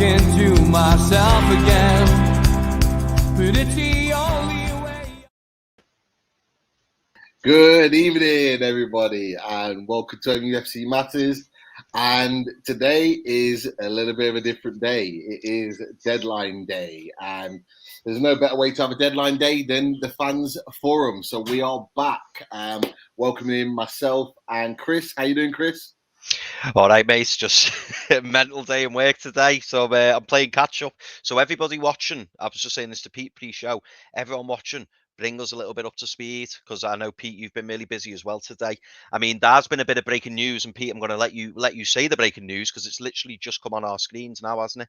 talking to myself again, but it's the only way. Good evening, everybody, and welcome to NUFC Matters. And today is a little bit of a different day. It is deadline day, and there's no better way to have a deadline day than the fans forum. So we are back, welcoming in myself and Chris. How you doing, Chris? All right, mate. Just a mental day in work today, so I'm playing catch up. So everybody watching, I was just saying this to Pete pre-show. Everyone watching, bring us a little bit up to speed, because I know, Pete, you've been really busy as well today. I mean, there's been a bit of breaking news, and Pete, I'm going to let you say the breaking news because it's literally just come on our screens now, hasn't it?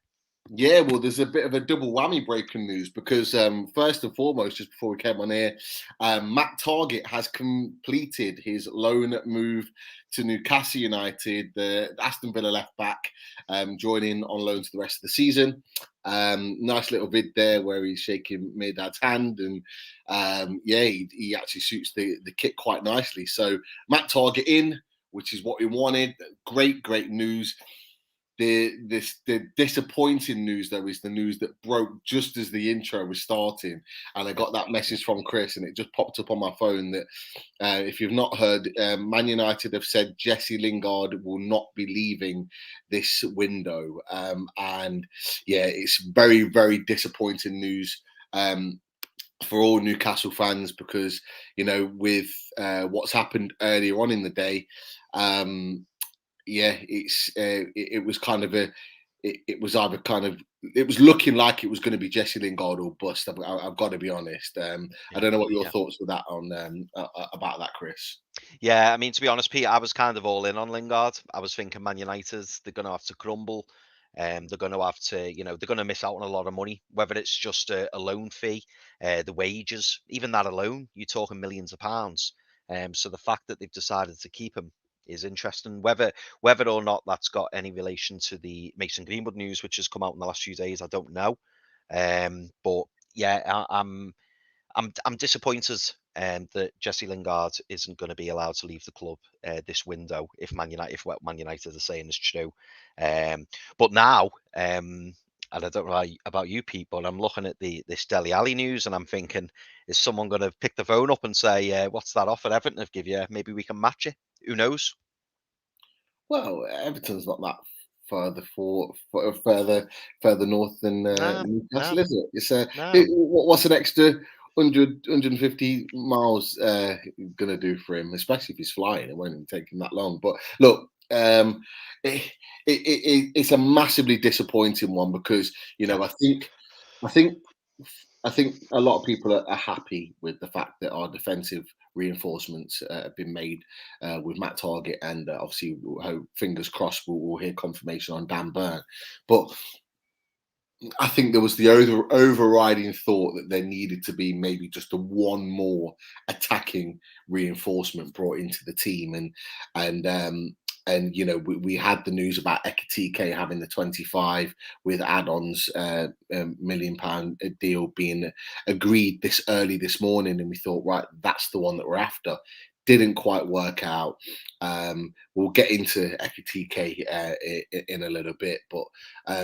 Yeah, well, there's a bit of a double whammy breaking news because first and foremost, just before we came on here, Matt Targett has completed his loan move to Newcastle United, the Aston Villa left back, joining on loan to the rest of the season. Nice little vid there where he's shaking Mirdad's hand, and he actually suits the kit quite nicely. So Matt Targett in, which is what we wanted. Great news. The disappointing news, though, is the news that broke just as the intro was starting, and I got that message from Chris, and it just popped up on my phone that if you've not heard, Man United have said Jesse Lingard will not be leaving this window, and yeah, it's very disappointing news. For all Newcastle fans, because with what's happened earlier on in the day, it was kind of it was either kind of, it was looking like it was going to be Jesse Lingard or bust. I've got to be honest. I don't know what your thoughts were that on about that, Chris. Yeah, I mean, to be honest, Pete, I was kind of all in on Lingard. I was thinking Man United, they're going to have to crumble. They're going to have to, they're going to miss out on a lot of money, whether it's just a loan fee, the wages, even that alone, you're talking millions of pounds. So the fact that they've decided to keep him is interesting. Whether or not that's got any relation to the Mason Greenwood news, which has come out in the last few days, I don't know. But yeah, I'm disappointed that Jesse Lingard isn't going to be allowed to leave the club this window if what Man United are saying is true. But now, and I don't know about you, Pete, but I'm looking at this Dele Alli news and I'm thinking, is someone going to pick the phone up and say, "What's that offer Everton have give you? Maybe we can match it." Who knows? Well, Everton's not that further north than Newcastle, is it? It's what's an extra 150 miles going to do for him, especially if he's flying? It won't even take him that long. But look, it's a massively disappointing one because I think a lot of people are happy with the fact that our defensive reinforcements have been made with Matt Targett, and obviously, fingers crossed, we'll hear confirmation on Dan Burn. But I think there was the overriding thought that there needed to be maybe just one more attacking reinforcement brought into the team, and we had the news about Ekitike having the 25 with add-ons, £1 million deal being agreed this morning, and we thought, right, that's the one that we're after. Didn't quite work out. We'll get into Ekitike in a little bit, but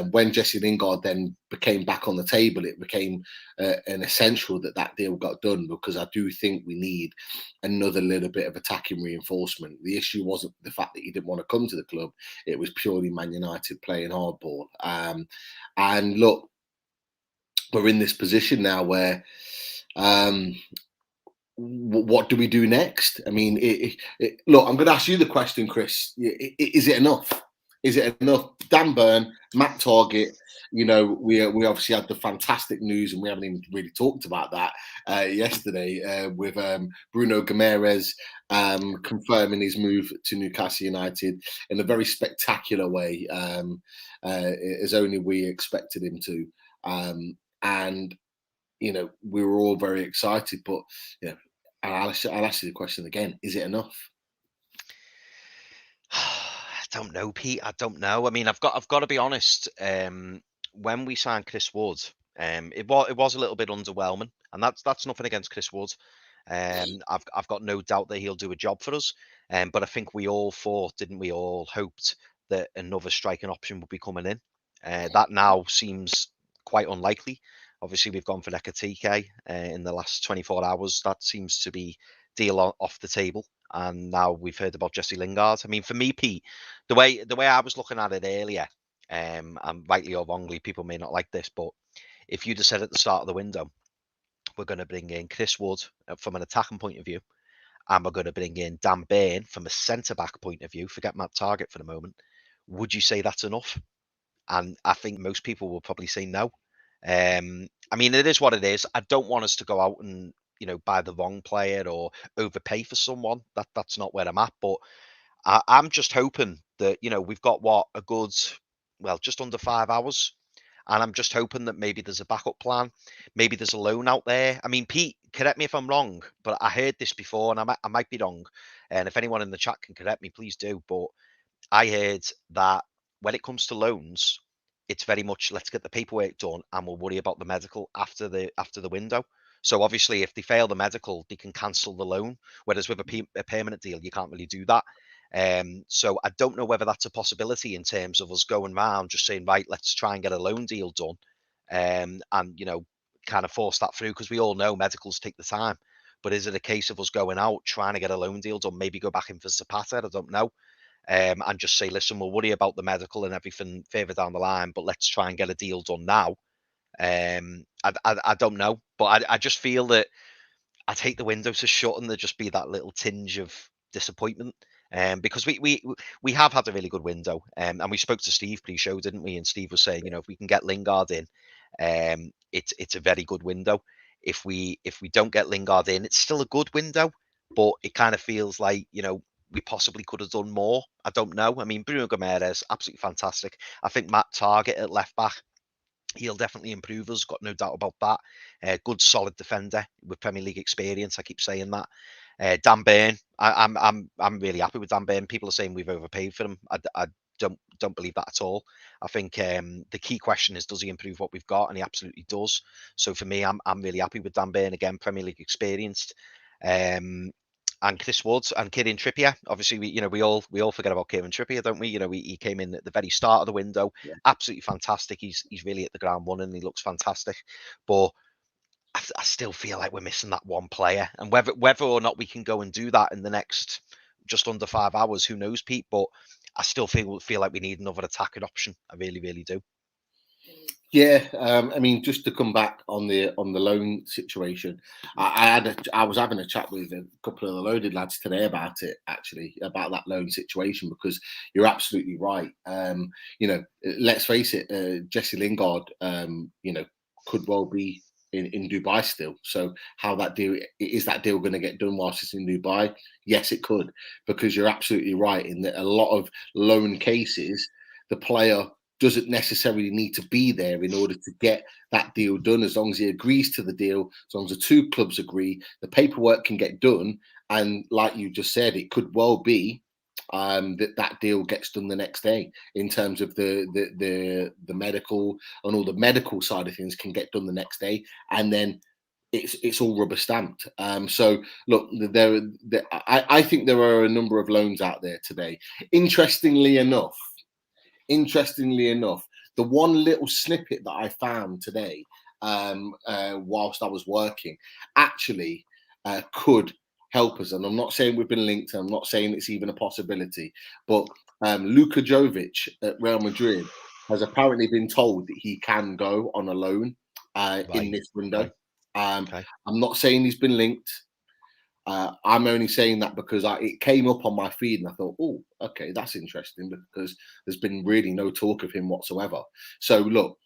when Jesse Lingard then became back on the table, it became an essential that deal got done, because I do think we need another little bit of attacking reinforcement. The issue wasn't the fact that he didn't want to come to the club; it was purely Man United playing hardball. And look, we're in this position now where. What do we do next? I mean, look, I'm going to ask you the question, Chris. Is it enough? Is it enough? Dan Burn, Matt Targett. We obviously had the fantastic news, and we haven't even really talked about that yesterday with Bruno Guimaraes confirming his move to Newcastle United in a very spectacular way, as only we expected him to. And we were all very excited, but I'll ask you the question again: is it enough? I don't know, Pete. I don't know. I mean, I've got to be honest. When we signed Chris Wood, it was a little bit underwhelming, and that's nothing against Chris Wood. I've got no doubt that he'll do a job for us. But I think we all thought, didn't we all, hoped that another striking option would be coming in. That now seems quite unlikely. Obviously, we've gone for Ekatike in the last 24 hours. That seems to be deal off the table. And now we've heard about Jesse Lingard. I mean, for me, Pete, the way I was looking at it earlier, and rightly or wrongly, people may not like this, but if you'd have said at the start of the window, we're going to bring in Chris Wood from an attacking point of view, and we're going to bring in Dan Burn from a centre-back point of view, forget Matt Targett for the moment, would you say that's enough? And I think most people will probably say no. I mean, it is what it is. I don't want us to go out and buy the wrong player or overpay for someone. That's not where I'm at. But I'm just hoping that we've got a good, well, just under 5 hours, and I'm just hoping that maybe there's a backup plan. Maybe there's a loan out there. I mean, Pete, correct me if I'm wrong, but I heard this before, and I might be wrong. And if anyone in the chat can correct me, please do. But I heard that when it comes to loans, it's very much let's get the paperwork done and we'll worry about the medical after the window. So obviously, if they fail the medical, they can cancel the loan. Whereas with a permanent deal, you can't really do that. So I don't know whether that's a possibility in terms of us going round just saying, right, let's try and get a loan deal done, and kind of force that through, because we all know medicals take the time. But is it a case of us going out trying to get a loan deal done, maybe go back in for Zapata? I don't know. And just say, listen, we'll worry about the medical and everything further down the line, but let's try and get a deal done now. I don't know, but I just feel that I'd hate the window to shut and there just be that little tinge of disappointment. Because we have had a really good window, and we spoke to Steve pre-show, didn't we? And Steve was saying, if we can get Lingard in, it's a very good window. If we don't get Lingard in, it's still a good window, but it kind of feels like we possibly could have done more. I don't know. I mean, Bruno Gomes, absolutely fantastic. I think Matt Targett at left back, he'll definitely improve us, got no doubt about that. Good, solid defender with Premier League experience. I keep saying that. Dan Burn, I'm really happy with Dan Burn. People are saying we've overpaid for him. I don't believe that at all. I think the key question is, does he improve what we've got? And he absolutely does. So for me, I'm really happy with Dan Burn, again, Premier League experienced. And Chris Woods and Kieran Trippier. Obviously, we all forget about Kieran Trippier, don't we? He came in at the very start of the window, absolutely fantastic. He's really at the ground running. He looks fantastic, but I still feel like we're missing that one player. And whether or not we can go and do that in the next just under 5 hours, who knows, Pete? But I still feel like we need another attacking option. I really, really do. Yeah, I mean, just to come back on the loan situation, I was having a chat with a couple of the loaded lads today about it, actually, about that loan situation, because you're absolutely right. Let's face it, Jesse Lingard, could well be in Dubai still. So how that deal going to get done whilst it's in Dubai? Yes, it could, because you're absolutely right in that a lot of loan cases, the player doesn't necessarily need to be there in order to get that deal done. As long as he agrees to the deal, as long as the two clubs agree, the paperwork can get done. And like you just said, it could well be that deal gets done the next day, in terms of the medical, and all the medical side of things can get done the next day, and then it's all rubber stamped. So look, I think there are a number of loans out there today. Interestingly enough, the one little snippet that I found today, whilst I was working, actually could help us. And I'm not saying we've been linked, and I'm not saying it's even a possibility, but Luka Jovic at Real Madrid has apparently been told that he can go on a loan in this window. Okay. I'm not saying he's been linked. I'm only saying that because it came up on my feed and I thought, oh, okay, that's interesting, because there's been really no talk of him whatsoever. So look,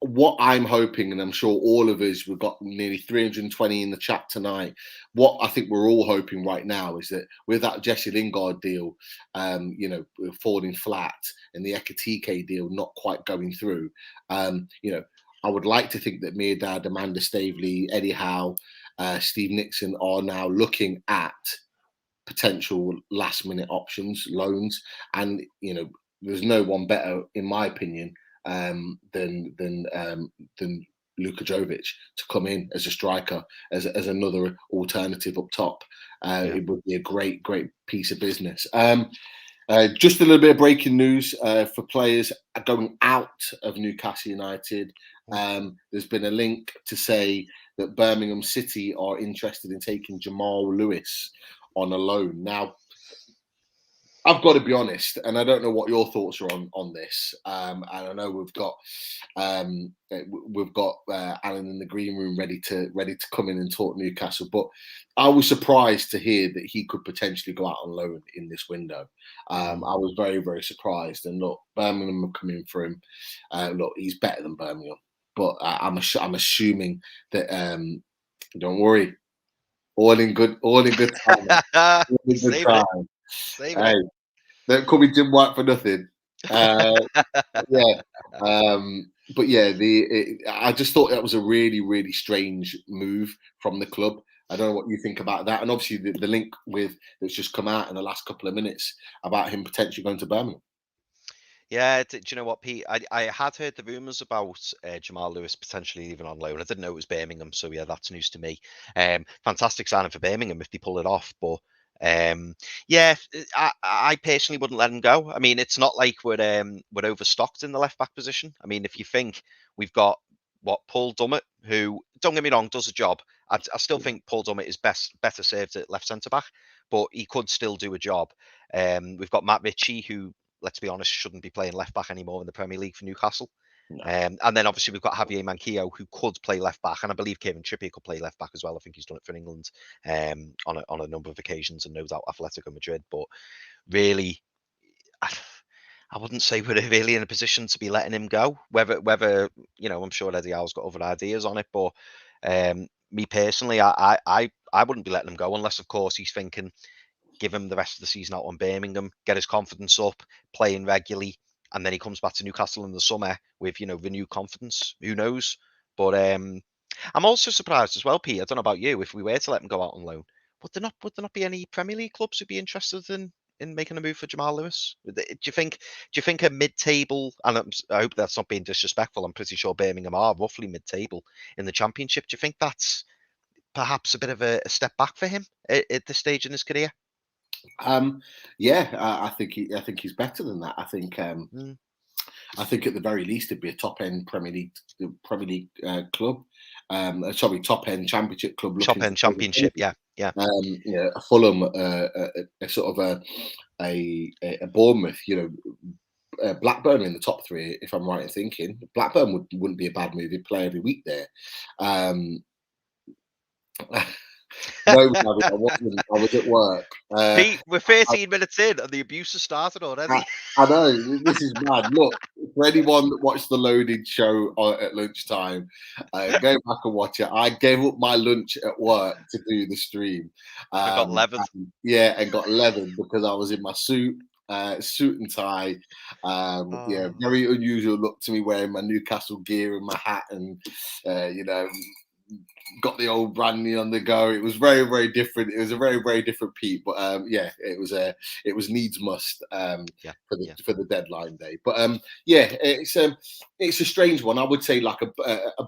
what I'm hoping, and I'm sure all of us, we've got nearly 320 in the chat tonight. What I think we're all hoping right now is that with that Jesse Lingard deal, falling flat, and the Ekatike deal not quite going through, I would like to think that Mirdad, Amanda Stavely, Eddie Howe, Steve Nixon are now looking at potential last-minute options, loans, and there's no one better, in my opinion, than Luka Jovic to come in as a striker, as another alternative up top. It would be a great piece of business. Just a little bit of breaking news for players going out of Newcastle United. There's been a link to say that Birmingham City are interested in taking Jamal Lewis on a loan. Now, I've got to be honest, and I don't know what your thoughts are on this. And I know we've got Alan in the green room ready to come in and talk Newcastle. But I was surprised to hear that he could potentially go out on loan in this window. I was very, very surprised. And look, Birmingham are coming for him. Look, he's better than Birmingham, but I'm assuming that. Don't worry, all in good time. All in good time. Hey, don't call me Jim White for nothing. Yeah, but yeah, I just thought that was a really, really strange move from the club. I don't know what you think about that, and obviously the link that's just come out in the last couple of minutes about him potentially going to Birmingham. Yeah, do you know what, Pete? I had heard the rumours about Jamal Lewis potentially leaving on loan. I didn't know it was Birmingham, so yeah, that's news to me. Fantastic signing for Birmingham if they pull it off, but yeah, I personally wouldn't let him go. I mean, it's not like we're overstocked in the left back position. I mean, if you think we've got Paul Dummett, who, don't get me wrong, does a job. I still think Paul Dummett is better served at left centre back, but he could still do a job. We've got Matt Ritchie, who, let's be honest, shouldn't be playing left back anymore in the Premier League for Newcastle. No. And then obviously we've got Javier Manquillo, who could play left back, and I believe Kieran Trippier could play left back as well. I think he's done it for England on a number of occasions, and no doubt Atletico Madrid. But really, I wouldn't say we're really in a position to be letting him go. Whether I'm sure Eddie Howe's got other ideas on it, but me personally, I wouldn't be letting him go unless, of course, he's thinking, give him the rest of the season out on Birmingham, get his confidence up, playing regularly, and then he comes back to Newcastle in the summer with renewed confidence. Who knows? But I'm also surprised as well, Pete. I don't know about you. If we were to let him go out on loan, would there not be any Premier League clubs who'd be interested in making a move for Jamal Lewis? Do you think a mid-table? And I hope that's not being disrespectful. I'm pretty sure Birmingham are roughly mid-table in the Championship. Do you think that's perhaps a bit of a step back for him at this stage in his career? Yeah, I think he's better than that. I think at the very least it'd be a top end Premier League club. Sorry, top end Championship club. Top end Championship, yeah. A Fulham, a sort of a Bournemouth. Blackburn in the top three, if I'm right in thinking. Blackburn wouldn't be a bad move. He'd play every week there. No, I wasn't. I was at work. Pete, we're 13 minutes in and the abuse has started already. I know, this is mad. Look, for anyone that watched the Loaded show at lunchtime, go back and watch it. I gave up my lunch at work to do the stream. We got leavened. And got leavened because I was in my suit and tie. Yeah, very unusual look to me, wearing my Newcastle gear and my hat and, got the old brandy on the go. It was very, very different. It was a very, very different Pete. But it was needs must for the deadline day. But it's a strange one. I would say like a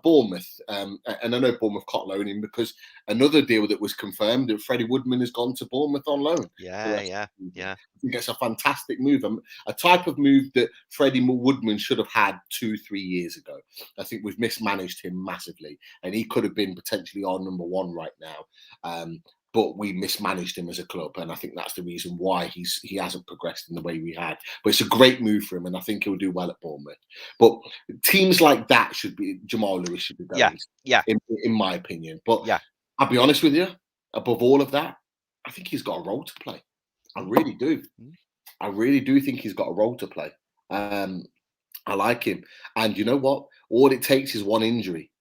Bournemouth, and I know Bournemouth can't loan him because another deal that was confirmed that Freddie Woodman has gone to Bournemouth on loan. Yeah. I think it's a fantastic move, a type of move that Freddie Woodman should have had 2-3 years ago. I think we've mismanaged him massively, and he could have been potentially our number one right now. But we mismanaged him as a club, and I think that's the reason why he hasn't progressed in the way we had. But it's a great move for him, and I think he'll do well at Bournemouth. But teams like that Jamal Lewis should be going. Yeah. In my opinion. But I'll be honest with you, above all of that, I think he's got a role to play. I really do. I really do think he's got a role to play. I like him. And you know what? All it takes is one injury.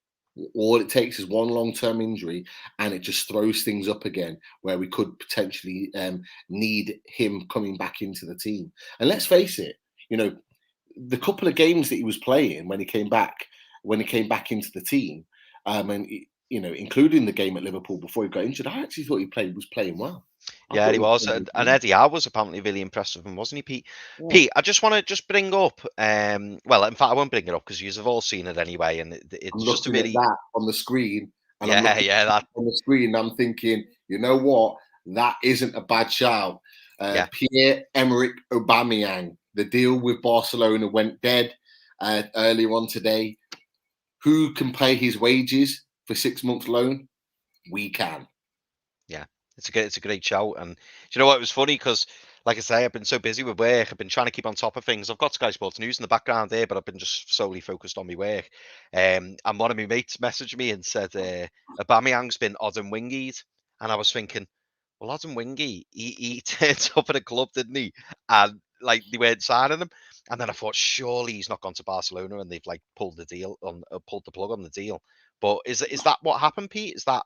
All it takes is one long-term injury, and it just throws things up again where we could potentially need him coming back into the team. And let's face it, the couple of games that he was playing when he came back into the team, and including the game at Liverpool before he got injured, I actually thought he was playing well. Yeah, he was. And Eddie Howe was apparently really impressed with him, wasn't he, Pete? Yeah. Pete, I just want to bring up, well, in fact, I won't bring it up because you've all seen it anyway. And it's just a really... at that on the screen. And that on the screen, I'm thinking, you know what? That isn't a bad shout. Yeah. Pierre-Emerick Aubameyang. The deal with Barcelona went dead earlier on today. Who can pay his wages for 6 months loan? We can. Yeah, it's a great shout. And do you know what? It was funny because, like I say, I've been so busy with work. I've been trying to keep on top of things. I've got Sky Sports News in the background here, but I've been just solely focused on my work. And one of my mates messaged me and said, Aubameyang's been odd and wingied. And I was thinking, well, odd and wingy, he turned up at a club, didn't he? And like they weren't signing him. And then I thought, surely he's not gone to Barcelona and they've like pulled the plug on the deal. But is that what happened, Pete? Is that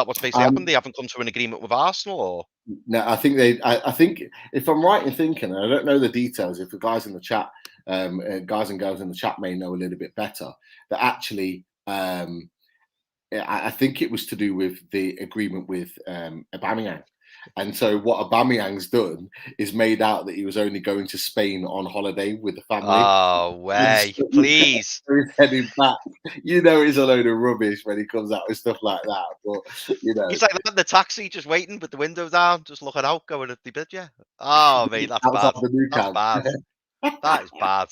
what's basically happened? They haven't come to an agreement with Arsenal, or no? I think I think if I'm right in thinking, and I don't know the details. If the guys in the chat, guys and girls in the chat may know a little bit better, that actually, I think it was to do with the agreement with Aubameyang. And so what Aubameyang's done is made out that he was only going to Spain on holiday with the family. Oh, way, please. He's heading back. You know, it's a load of rubbish when he comes out with stuff like that. But, you know. He's like in the taxi just waiting with the window down, just looking out, going, if they bid you. Oh, mate, that's bad. That's bad. That is bad.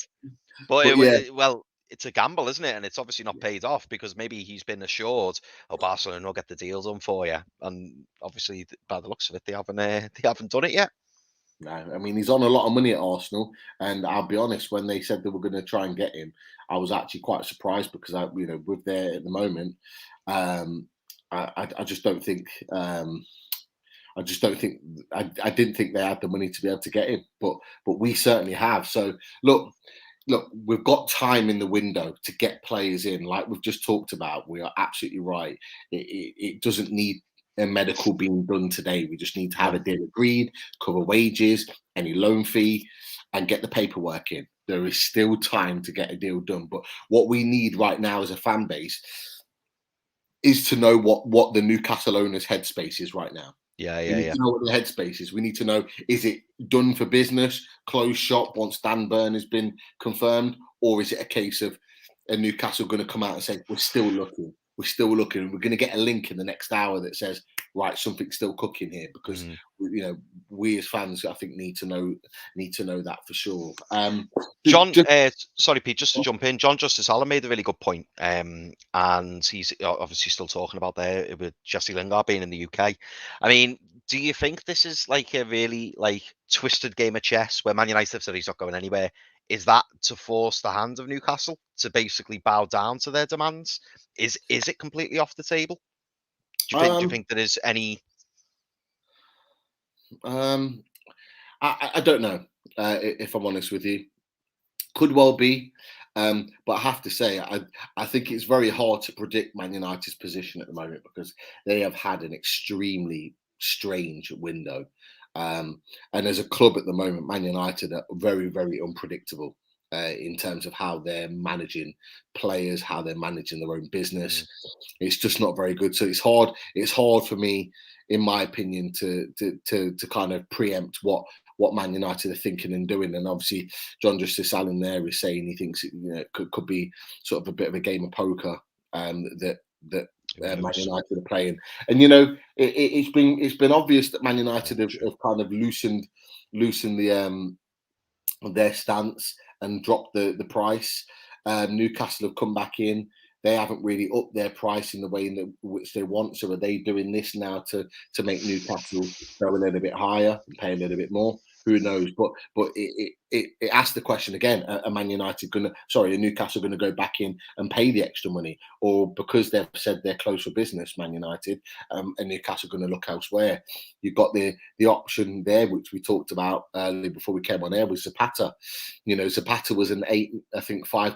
But well, it's a gamble, isn't it? And it's obviously not paid off because maybe he's been assured, oh, Barcelona will get the deal done for you. And obviously, by the looks of it, they haven't done it yet. No, I mean, he's on a lot of money at Arsenal, and I'll be honest, when they said they were going to try and get him, I was actually quite surprised because with there at the moment, I just don't think, I didn't think they had the money to be able to get him, but we certainly have. So look, we've got time in the window to get players in, like we've just talked about. We are absolutely right. It doesn't need a medical being done today. We just need to have a deal agreed, cover wages, any loan fee, and get the paperwork in. There is still time to get a deal done. But what we need right now as a fan base is to know what the Newcastle owners' headspace is right now. We need to know what the headspace is. We need to know, is it done for business, closed shop once Dan Burn has been confirmed, or is it a case of Newcastle going to come out and say, we're still looking? We're still looking. We're going to get a link in the next hour that says, right, something's still cooking here, because we as fans, I think, need to know that for sure. John, sorry, Pete, just to jump in. John Justice Allen made a really good point, and he's obviously still talking about there with Jesse Lingard being in the UK. I mean, do you think this is like a really twisted game of chess where Man United have said he's not going anywhere? Is that to force the hand of Newcastle to basically bow down to their demands? Is it completely off the table? Do you think there is any? I don't know, if I'm honest with you. Could well be, but I have to say, I think it's very hard to predict Man United's position at the moment because they have had an extremely strange window. And as a club at the moment, Man United are very, very unpredictable in terms of how they're managing players, how they're managing their own business. It's just not very good. So it's hard. It's hard for me, in my opinion, to kind of preempt what Man United are thinking and doing. And obviously, John Justice Allen there is saying he thinks it could be sort of a bit of a game of poker that Man United are playing. And it's been obvious that Man United have kind of loosened the their stance and dropped the price. Newcastle have come back in. They haven't really upped their price in the way in which they want. So are they doing this now to make Newcastle go a little bit higher and pay a little bit more? Who knows? But it asks the question again: are Newcastle going to go back in and pay the extra money, or because they've said they're close for business, Man United, and Newcastle going to look elsewhere? You've got the option there, which we talked about earlier before we came on air, was Zapata. Zapata was an £5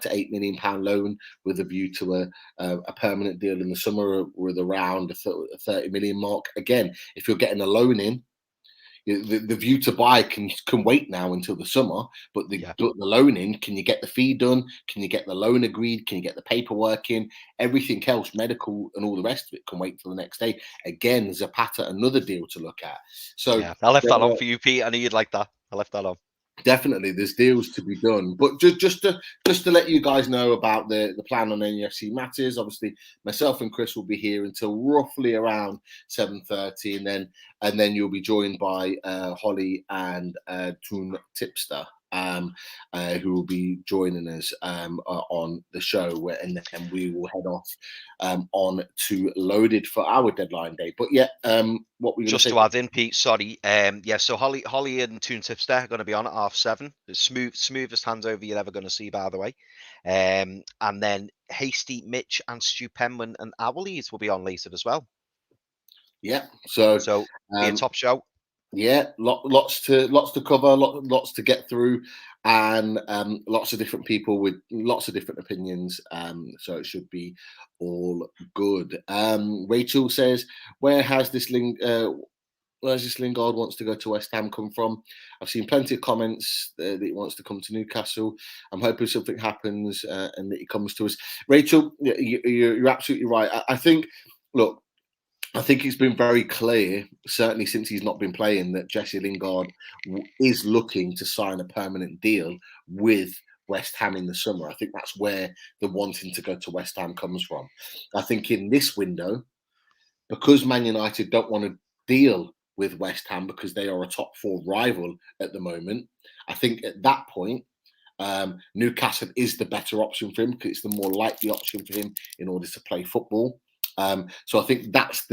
to £8 million loan with a view to a permanent deal in the summer with around the 30 million mark. Again, if you're getting a loan in, the view to buy can wait now until the summer, but the loan in, can you get the fee done? Can you get the loan agreed? Can you get the paperwork in? Everything else, medical and all the rest of it, can wait till the next day. Again, Zapata, another deal to look at. So I left that on for you, Pete. I knew you'd like that. I left that on. Definitely, there's deals to be done, but just to let you guys know about the plan on NUFC matters. Obviously, myself and Chris will be here until roughly around 7:30, and then you'll be joined by Holly and Toon Tipster, who will be joining us on the show, and then we will head off on to Loaded for our deadline day. But yeah, what we just to add in, Pete. Sorry, yeah. So Holly and Toon Tipster are going to be on at 7:30. The smoothest handover you're ever going to see, by the way. And then Hasty, Mitch, and Stu Penman and Owlies will be on later as well. Yeah. So be a top show. Yeah, lots to cover, lots to get through, and lots of different people with lots of different opinions. So it should be all good. Rachel says, "Where has this Lingard wants to go to West Ham come from?" I've seen plenty of comments that he wants to come to Newcastle. I'm hoping something happens and that he comes to us. Rachel, you're absolutely right. I think, look. I think it's been very clear, certainly since he's not been playing, that Jesse Lingard is looking to sign a permanent deal with West Ham in the summer. I think that's where the wanting to go to West Ham comes from. I think in this window, because Man United don't want to deal with West Ham because they are a top 4 rival at the moment, I think at that point, Newcastle is the better option for him because it's the more likely option for him in order to play football. So I think that's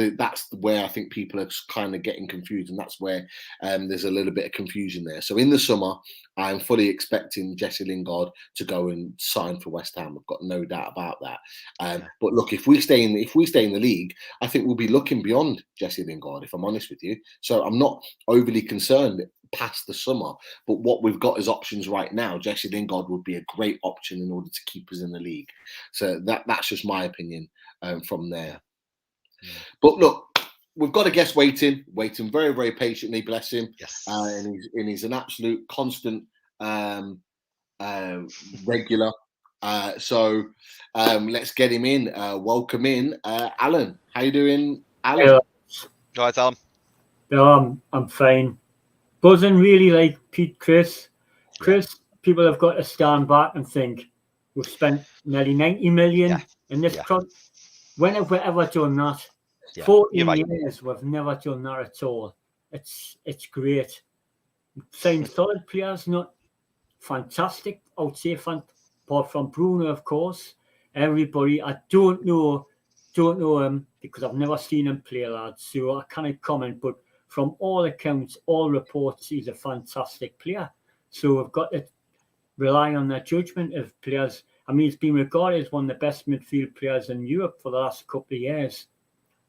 where I think people are kind of getting confused, and that's where there's a little bit of confusion there. So in the summer, I'm fully expecting Jesse Lingard to go and sign for West Ham. I've got no doubt about that. But look, if we stay in the league, I think we'll be looking beyond Jesse Lingard, if I'm honest with you. So I'm not overly concerned past the summer, but what we've got as options right now, Jesse Lingard would be a great option in order to keep us in the league. So that's just my opinion from there. But look, we've got a guest waiting very, very patiently, bless him. Yes. And he's an absolute constant regular. So let's get him in. Welcome in, Alan. How you doing, Alan? All right, Alan. No, I'm fine. Buzzing really like Chris, people have got to stand back and think we've spent nearly 90 million in this project. When have we ever done that? 14 years, we've never done that at all. It's great. Signed solid players, not fantastic. I would say, apart from Bruno, of course. Everybody, I don't know him because I've never seen him play, lads. So I can't comment, but from all accounts, all reports, he's a fantastic player. So we've got to rely on their judgment of players. I mean, he's been regarded as one of the best midfield players in Europe for the last couple of years.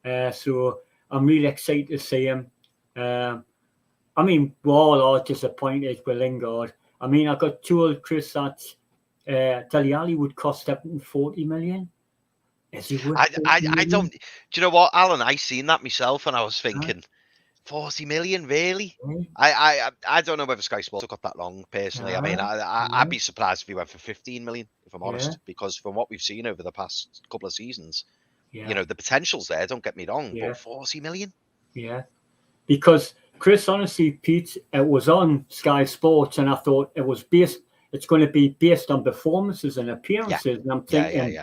So I'm really excited to see him. I mean, we all are disappointed with Lingard. I mean, I got told, Chris, that Dele Alli would cost up to 40 million. Is he worth I don't. Do you know what, Alan? I seen that myself, and I was thinking, 40 million, really? I don't know whether Sky Sports took up that long, personally. I mean, I'd be surprised if he went for 15 million, if I'm honest, because from what we've seen over the past couple of seasons, you know, the potential's there, don't get me wrong, but 40 million? Yeah, because Chris, honestly, Pete, it was on Sky Sports, and I thought it's going to be based on performances and appearances, and I'm thinking,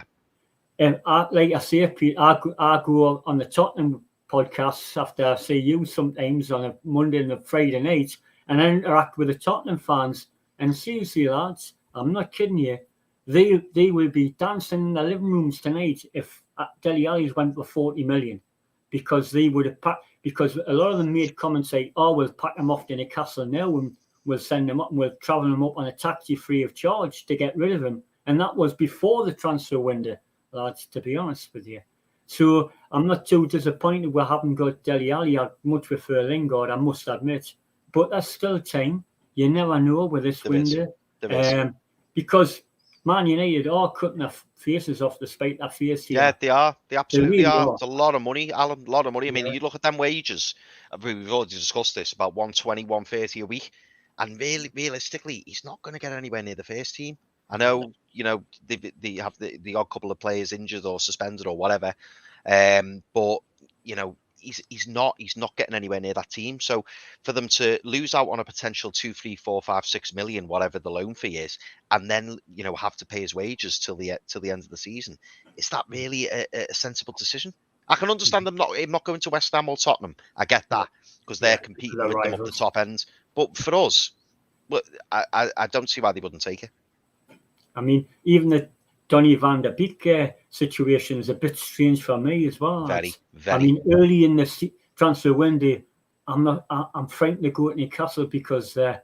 and like I say, Pete, I go on the Tottenham podcasts after I see you sometimes on a Monday and a Friday night, and I interact with the Tottenham fans, and seriously, lads, I'm not kidding you, they will be dancing in their living rooms tonight if Dele Alli's went for 40 million, because they would have packed, because a lot of them made comments like, oh, we'll pack them off to Newcastle now and we'll send them up and we'll travel them up on a taxi free of charge to get rid of them, and that was before the transfer window, lads, to be honest with you. So I'm not too disappointed we haven't got Dele Alli. I much prefer Lingard, I must admit. But there's still time. You never know with this window. Because Man United are cutting their faces off despite their face here. Yeah, they are. They absolutely are. It's a lot of money, Alan. A lot of money. I mean, you look at them wages. We've already discussed this, about 120, 130 a week. And realistically, he's not going to get anywhere near the first team. I know, you know, they have the odd couple of players injured or suspended or whatever. But, you know, he's not getting anywhere near that team. So for them to lose out on a potential 2, 3, 4, 5, 6 million, whatever the loan fee is, and then have to pay his wages till the end of the season, is that really a sensible decision? I can understand him not going to West Ham or Tottenham. I get that because they're competing with them up the top end. But for us, I don't see why they wouldn't take it. I mean, even the Donny van der Beek situation is a bit strange for me as well. Very. I mean, early in the transfer window, I'm frightened to go to Newcastle because they're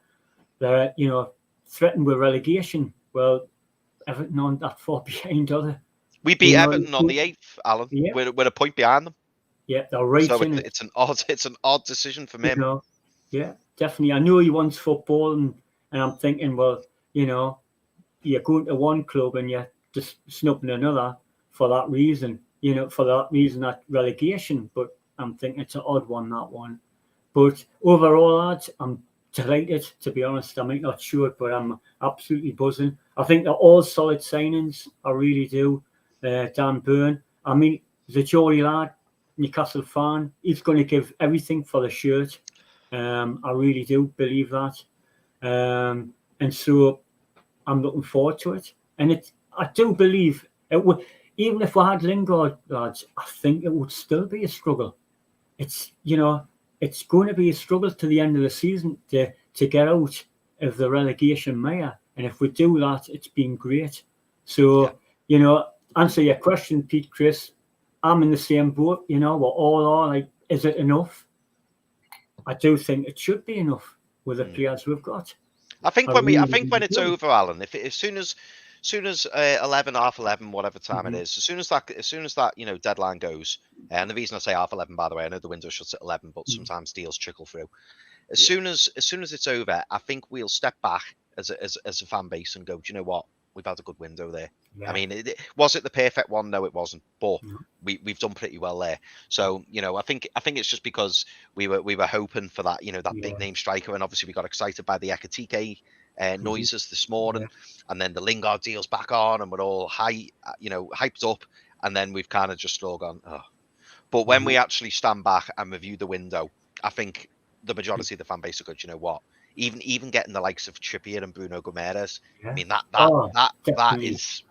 threatened with relegation. Well, Everton aren't that far behind, are they? We beat Everton on the 8th, Alan. Yeah. We're a point behind them. Yeah, they're right. So in it's an odd decision from him. Yeah, definitely. I know he wants football, and I'm thinking, well, you're going to one club and you're just snubbing another for that reason. That relegation. But I'm thinking it's an odd one, that one. But overall, lads, I'm delighted, to be honest. I might not show it, but I'm absolutely buzzing. I think they're all solid signings. I really do. Dan Burn. I mean, the Geordie lad, Newcastle fan, he's going to give everything for the shirt. I really do believe that. And so I'm looking forward to it. And I do believe it would, even if we had Lingard, lads, I think it would still be a struggle. It's going to be a struggle to the end of the season to get out of the relegation mire. And if we do that, it's been great. So, answer your question, Pete, Chris, I'm in the same boat. We're all are like, is it enough? I do think it should be enough with the players we've got. I think when it's over, Alan, as soon as 11, half 11, whatever time it is, as soon as that deadline goes, and the reason I say half 11, by the way, I know the window shuts at 11, but sometimes deals trickle through. As soon as it's over, I think we'll step back as a fan base and go, do you know what? We've had a good window there. Yeah. I mean, was it the perfect one? No, it wasn't. But we've done pretty well there. So I think it's just because we were hoping for that that big name striker, and obviously we got excited by the Ekitike noises this morning, and then the Lingard deal's back on, and we're all hyped up, and then we've kind of just all gone. Oh. But when we actually stand back and review the window, I think the majority of the fan base are good. You know what? Even getting the likes of Trippier and Bruno Gomes, I mean that is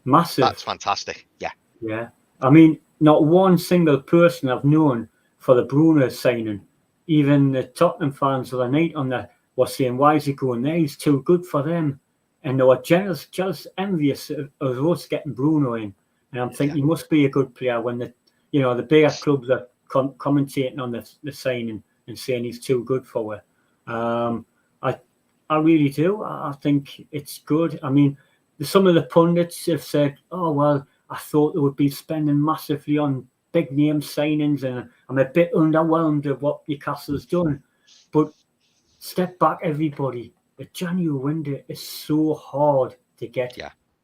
massive. That's fantastic. Yeah. Yeah. I mean, not one single person I've known for the Bruno signing. Even the Tottenham fans the other night were saying, "Why is he going there? He's too good for them." And they were jealous, envious of us getting Bruno in. And I'm thinking he must be a good player when the bigger clubs are commentating on the signing and saying he's too good for it. I really do. I think it's good. I mean, some of the pundits have said, "Oh well, I thought they would be spending massively on big name signings, and I'm a bit underwhelmed at what Newcastle's done." But step back, everybody. The January window is so hard to get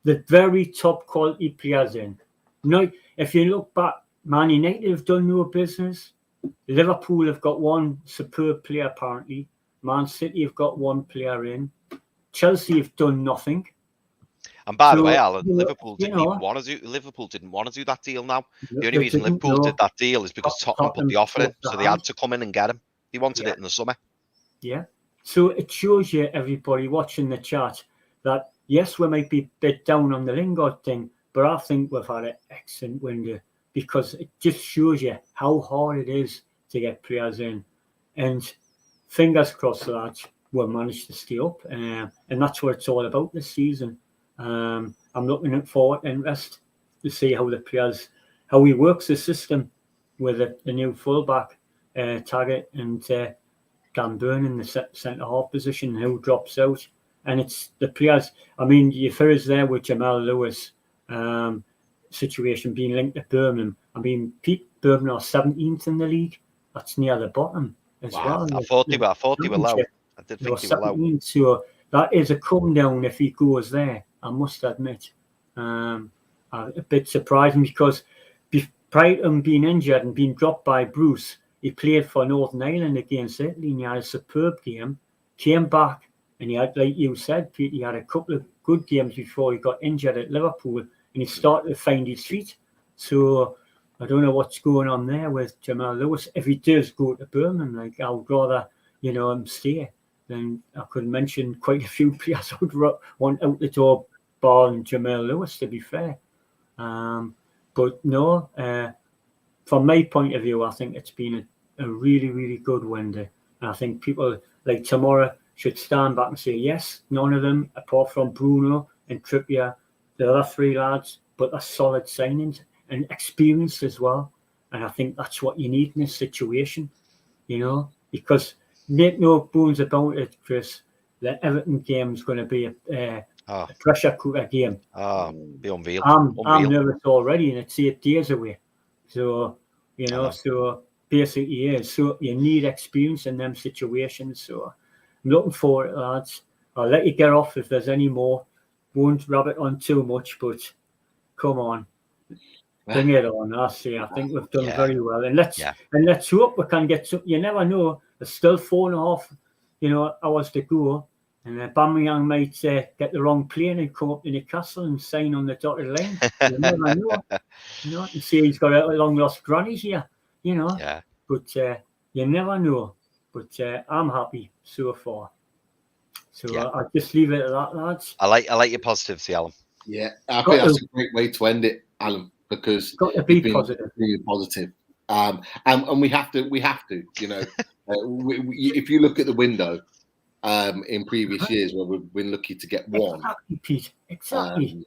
the very top quality players in. Now, if you look back, Man United have done no business. Liverpool have got one superb player apparently. Man City have got one player in. Chelsea have done nothing. And by the way, Alan, Liverpool didn't want to do that deal now. The only reason Liverpool did that deal is because Tottenham put the offer in, so they had to come in and get him. They wanted it in the summer. Yeah. So it shows you, everybody watching the chat, that yes, we might be a bit down on the Lingard thing, but I think we've had an excellent window because it just shows you how hard it is to get players in. And fingers crossed that we'll manage to stay up. And that's what it's all about this season. I'm looking forward to interest to see how he works the system with the new fullback, Taggart, and Dan Burn in the centre half position, who drops out. And it's the players. I mean, you've heard us there with Jamal Lewis situation being linked to Birmingham. I mean, Birmingham are 17th in the league. That's near the bottom as well. I thought they were low. I did think they were low. So that is a come down if he goes there, I must admit. A bit surprising because prior to him being injured and being dropped by Bruce, he played for Northern Ireland against Italy and he had a superb game, came back and he had, like you said, Pete, he had a couple of good games before he got injured at Liverpool and he started to find his feet. So I don't know what's going on there with Jamal Lewis. If he does go to Birmingham, like, I would rather, him stay. Then I could mention quite a few players I would want out the door, barring Jamal Lewis, to be fair. But no, from my point of view, I think it's been a really, really good window. And I think people like tomorrow should stand back and say, yes, none of them, apart from Bruno and Trippier, the other three lads, but they're solid signings and experienced as well. And I think that's what you need in this situation, because make no bones about it, Chris, the Everton game is going to be a pressure cooker game. Be unveiled. I'm nervous already, and it's 8 days away. So, so basically, yeah. So you need experience in them situations. So I'm looking forward to it, lads. I'll let you get off if there's any more. Won't rub it on too much, but come on. Bring it on. I think we've done very well. And let's hope we can get some. You never know. There's still 4.5, hours to go. And Aubameyang might get the wrong plane and come up to Newcastle and sign on the dotted line. You never know. And see he's got a long lost granny here. Yeah. But you never know. But I'm happy so far. So I'll just leave it at that, lads. I like your positivity, Alan. Yeah, I think that's a great way to end it, Alan, because got to be positive. Really positive. And we have to. If you look at the window, in previous years where we've been lucky to get one. Exactly, Pete. Exactly.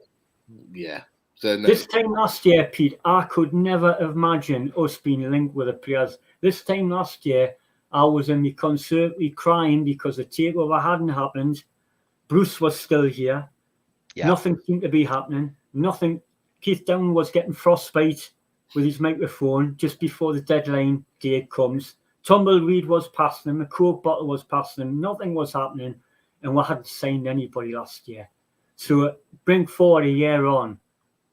So this time last year, Pete, I could never imagine us being linked with the players. This time last year, I was in the conservatory crying because the takeover hadn't happened. Bruce was still here. Yeah. Nothing seemed to be happening. Nothing. Keith Down was getting frostbite with his microphone just before the deadline date comes. Tumbleweed was passing him. A Coke bottle was passing him. Nothing was happening. And we hadn't signed anybody last year. So bring forward a year on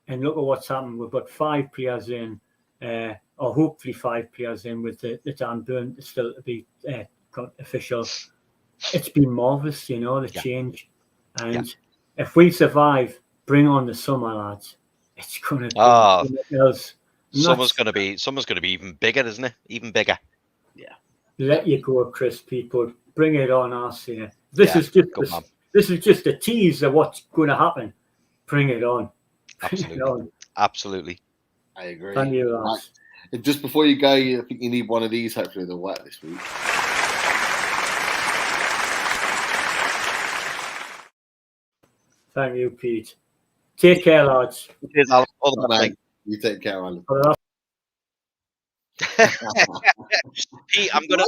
and look at what's happened. We've got 5 players in, or hopefully 5 players in with the Dan Burn still to be official. It's been marvellous, the change. And if we survive, bring on the summer, lads. It's going to be something else. Summer's going to be even bigger, isn't it? Even bigger. Yeah. Let you go, Chris, people. Bring it on, Arsenal. This is just a tease of what's going to happen. Bring it on. Absolutely. I agree. Thank you, Lars. Right. Just before you go, I think you need one of these. Hopefully they'll work this week. Thank you, Pete. Take care, lads. Cheers, Alan. All the best. You take care, Alan. Pete, I'm gonna.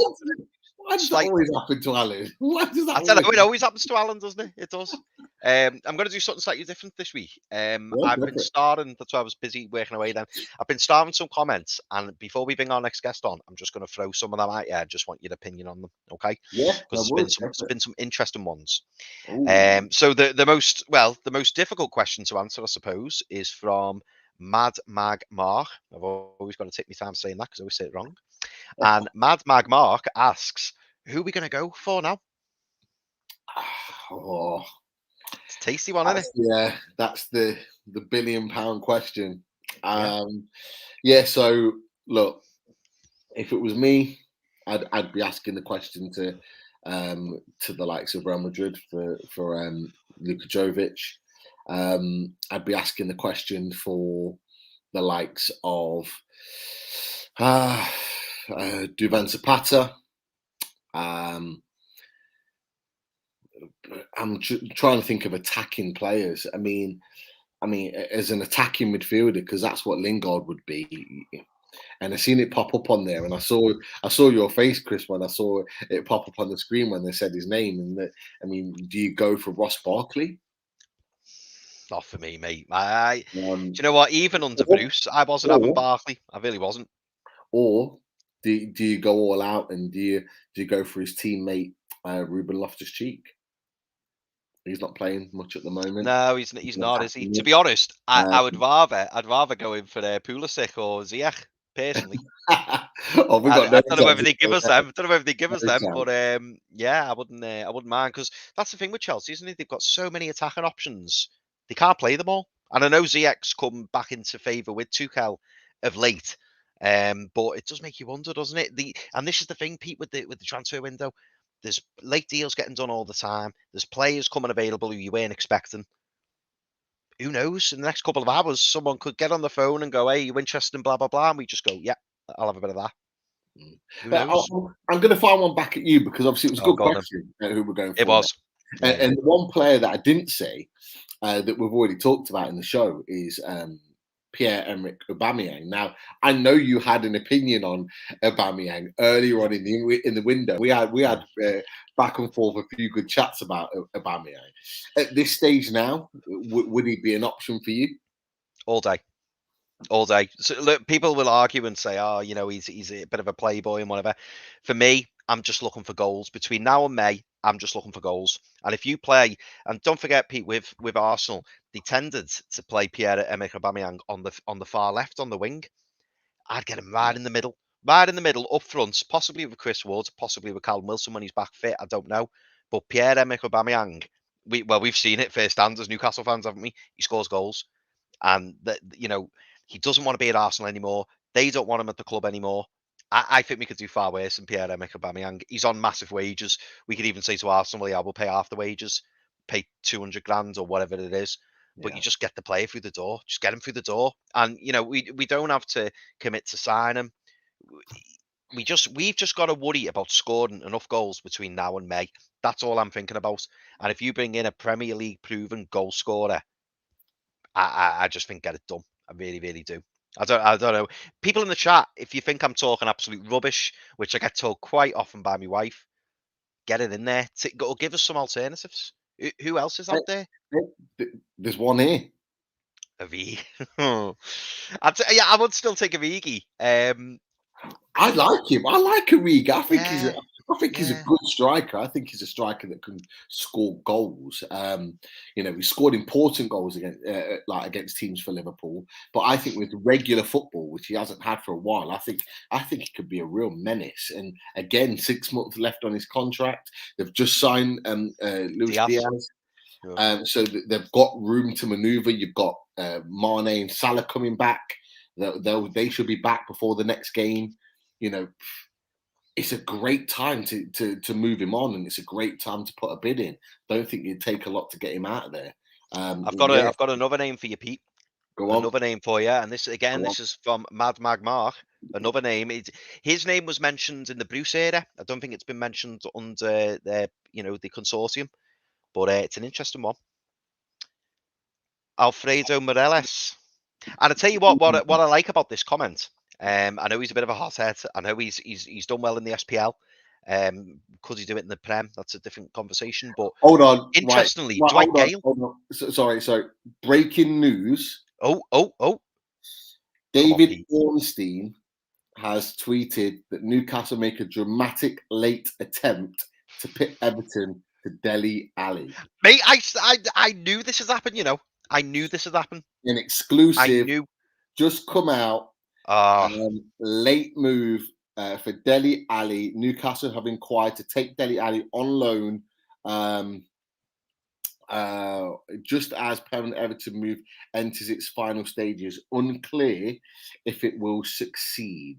Why does that always happen to Alan? I don't know. It always happens to Alan, doesn't it? It does. I'm going to do something slightly different this week. I've been starting. That's why I was busy working away. Then I've been starting some comments, and before we bring our next guest on, I'm just going to throw some of them out. I just want your opinion on them, okay? Yeah. Because there's been some interesting ones. So the most difficult question to answer, I suppose, is from Mad Mag Mark. I've always got to take my time saying that because I always say it wrong. And Mad Mag Mark asks, who are we going to go for now? It's a tasty one, isn't it? Yeah, that's the £1 billion question. So look, if it was me, I'd be asking the question to the likes of Real Madrid for Luka Jovic. I'd be asking the question for the likes of Duvan Zapata. I'm trying to think of attacking players. I mean, as an attacking midfielder, because that's what Lingard would be. And I seen it pop up on there, and I saw your face, Chris, when I saw it pop up on the screen when they said his name. And do you go for Ross Barkley? Not for me, mate. Do you know what? Even under Bruce, I wasn't having Barkley. I really wasn't. Or do you go all out and do you go for his teammate Ruben Loftus-Cheek? He's not playing much at the moment. No, he's not, is he? To be honest, I'd rather go in for Pulisic or Ziyech personally. I don't know whether they give us them. But I wouldn't mind, because that's the thing with Chelsea, isn't it? They've got so many attacking options. They can't play them all. And I know Ziyech's come back into favour with Tuchel of late. But it does make you wonder, doesn't it? And this is the thing, Pete, with the transfer window. There's late deals getting done all the time. There's players coming available who you weren't expecting. Who knows? In the next couple of hours, someone could get on the phone and go, "Hey, you interested in blah blah blah?" And we just go, "Yeah, I'll have a bit of that." Who knows? I'm going to find one back at you because obviously it was a good question who we're going for. It was. And one player that I didn't say that we've already talked about in the show is Pierre-Emerick Aubameyang. Now, I know you had an opinion on Aubameyang earlier on in the window. We had back and forth a few good chats about Aubameyang. At this stage now, would he be an option for you? All day. So look, people will argue and say, "Oh, you know, he's a bit of a playboy and whatever." For me, I'm just looking for goals. Between now and May, I'm just looking for goals. And if you play, and don't forget, Pete, with Arsenal, they tended to play Pierre-Emerick Aubameyang on the far left on the wing. I'd get him right in the middle, up front, possibly with Chris Wood, possibly with Callum Wilson when he's back fit. I don't know, but Pierre-Emerick Aubameyang, we've seen it firsthand as Newcastle fans, haven't we? He scores goals, and he doesn't want to be at Arsenal anymore. They don't want him at the club anymore. I think we could do far worse than Pierre-Emerick Aubameyang. He's on massive wages. We could even say to Arsenal, "Yeah, we'll pay half the wages, pay 200 grand or whatever it is." But you just get the player through the door. Just get him through the door, and we don't have to commit to sign him. We've just got to worry about scoring enough goals between now and May. That's all I'm thinking about. And if you bring in a Premier League proven goal scorer, I just think get it done. I really, really do. I don't know. People in the chat, if you think I'm talking absolute rubbish, which I get told quite often by my wife, get it in there. Or give us some alternatives. Who else is out there? There's one here. Origi. I would still take Origi. I like him. I like Origi. I think he's a good striker. I think he's a striker that can score goals. He scored important goals against teams for Liverpool. But I think with regular football, which he hasn't had for a while, I think he could be a real menace. And again, 6 months left on his contract. They've just signed Luis Diaz. So they've got room to manoeuvre. You've got Mane and Salah coming back. They should be back before the next game. It's a great time to move him on, and it's a great time to put a bid in. Don't think it'd take a lot to get him out of there. I've got another name for you, Pete. Go on. Another name for you, and this is from Mad Mag Mark. Another name. His name was mentioned in the Bruce era. I don't think it's been mentioned under the consortium, but it's an interesting one. Alfredo Morelos. And I tell you what I like about this comment. I know he's a bit of a hothead. I know he's done well in the SPL. Could he do it in the Prem? That's a different conversation. But hold on. Interestingly, right. Dwight Gale. Hold on. Sorry. Breaking news. Oh. David Ornstein has tweeted that Newcastle make a dramatic late attempt to pit Everton to Dele Alli. Mate, I knew this had happened. I knew this had happened. An exclusive. I knew. Just come out. Late move for Dele Alli. Newcastle have inquired to take Dele Alli on loan just as permanent Everton move enters its final stages. Unclear if it will succeed.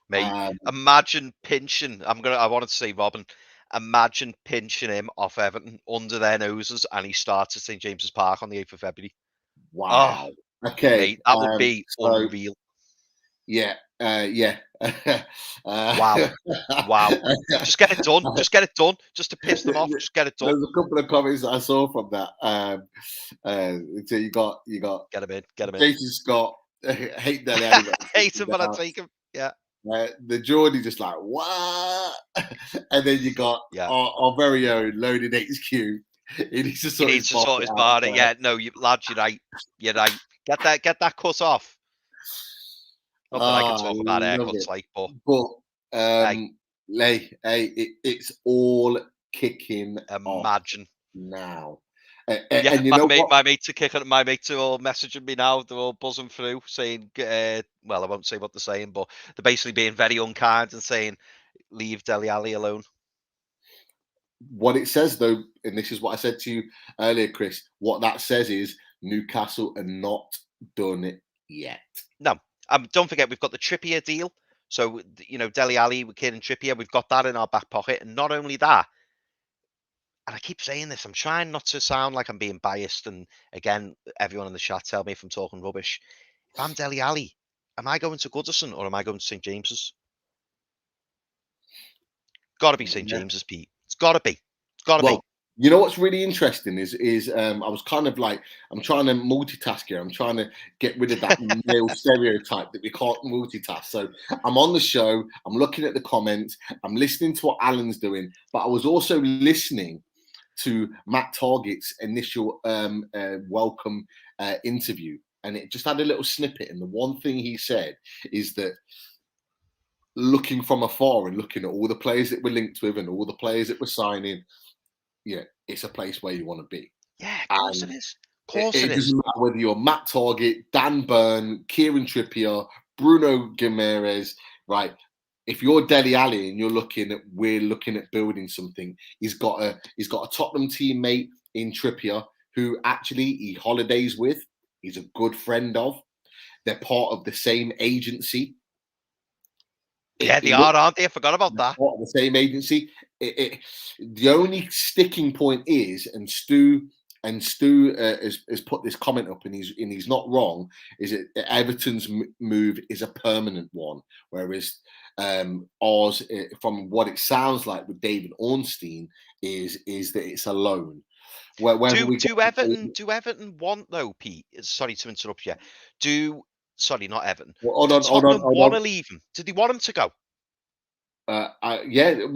Mate, imagine pinching. I wanted to say Robin. Imagine pinching him off Everton under their noses, and he starts at St James's Park on the 8th of February. Wow. Okay, mate, that would be unreal. Yeah. Wow. Just get it done. Just to piss them off. Just get it done. There's a couple of comments that I saw from that. So you got get him in. Jason Scott, hate Dele Alli. Hate him, but I take him. Yeah. The Geordie just like what? And then you got our very own Loaded HQ. He needs to sort his body. Yeah, no, lads, you're right. Get that cut off. Not that I can talk about haircuts, it's all kicking off now. And my mates are all messaging me now. They're all buzzing through saying, well, I won't say what they're saying, but they're basically being very unkind and saying, leave Dele Alli alone. What it says, though, and this is what I said to you earlier, Chris, what that says is Newcastle are not done it yet. No. Don't forget, we've got the Trippier deal. So, Dele Alli with Kieran Trippier, we've got that in our back pocket. And not only that, and I keep saying this, I'm trying not to sound like I'm being biased. And again, everyone in the chat, tell me if I'm talking rubbish. If I'm Dele Alli, am I going to Goodison or am I going to St. James's? Got to be St. James's, Pete. It's got to be. It's got to be. You know what's really interesting is I was kind of like, I'm trying to multitask here. I'm trying to get rid of that male stereotype that we can't multitask. So I'm on the show, I'm looking at the comments, I'm listening to what Alan's doing, but I was also listening to Matt Targett's initial welcome interview, and it just had a little snippet. And the one thing he said is that looking from afar and looking at all the players that we're linked with and all the players that we're signing, it's a place where you want to be. Yeah, of course it is. Of course it doesn't matter whether you're Matt Targett, Dan Burn, Kieran Trippier, Bruno Guimaraes, right? If you're Dele Alli and we're looking at building something, he's got a Tottenham teammate in Trippier who actually he holidays with. He's a good friend of. They're part of the same agency. Yeah, they are, aren't they? I forgot about that. Part of the same agency. The only sticking point is, and Stu has put this comment up, and he's not wrong. Is that Everton's move is a permanent one, whereas ours, from what it sounds like with David Ornstein, is that it's a loan. Do Everton want though, Pete? Sorry to interrupt you. Sorry, not Everton. Hold on. Want to leave him? Did they want him to go? Yeah.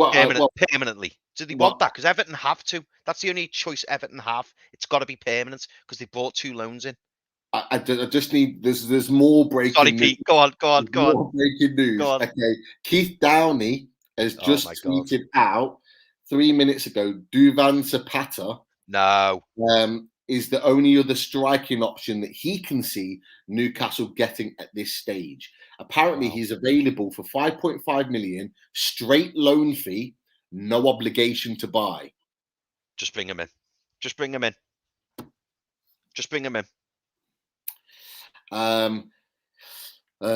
Permanently. Do they want that? Because Everton have to. That's the only choice Everton have. It's got to be permanent because they brought 2 loans in. I just need. There's more breaking. Sorry, news. Pete. Go on. Breaking news. Go on. Okay, Keith Downey has just tweeted out 3 minutes ago. Duvan Zapata. No. Is the only other striking option that he can see Newcastle getting at this stage. Apparently, he's available for 5.5 million, straight loan fee, no obligation to buy. Just bring him in.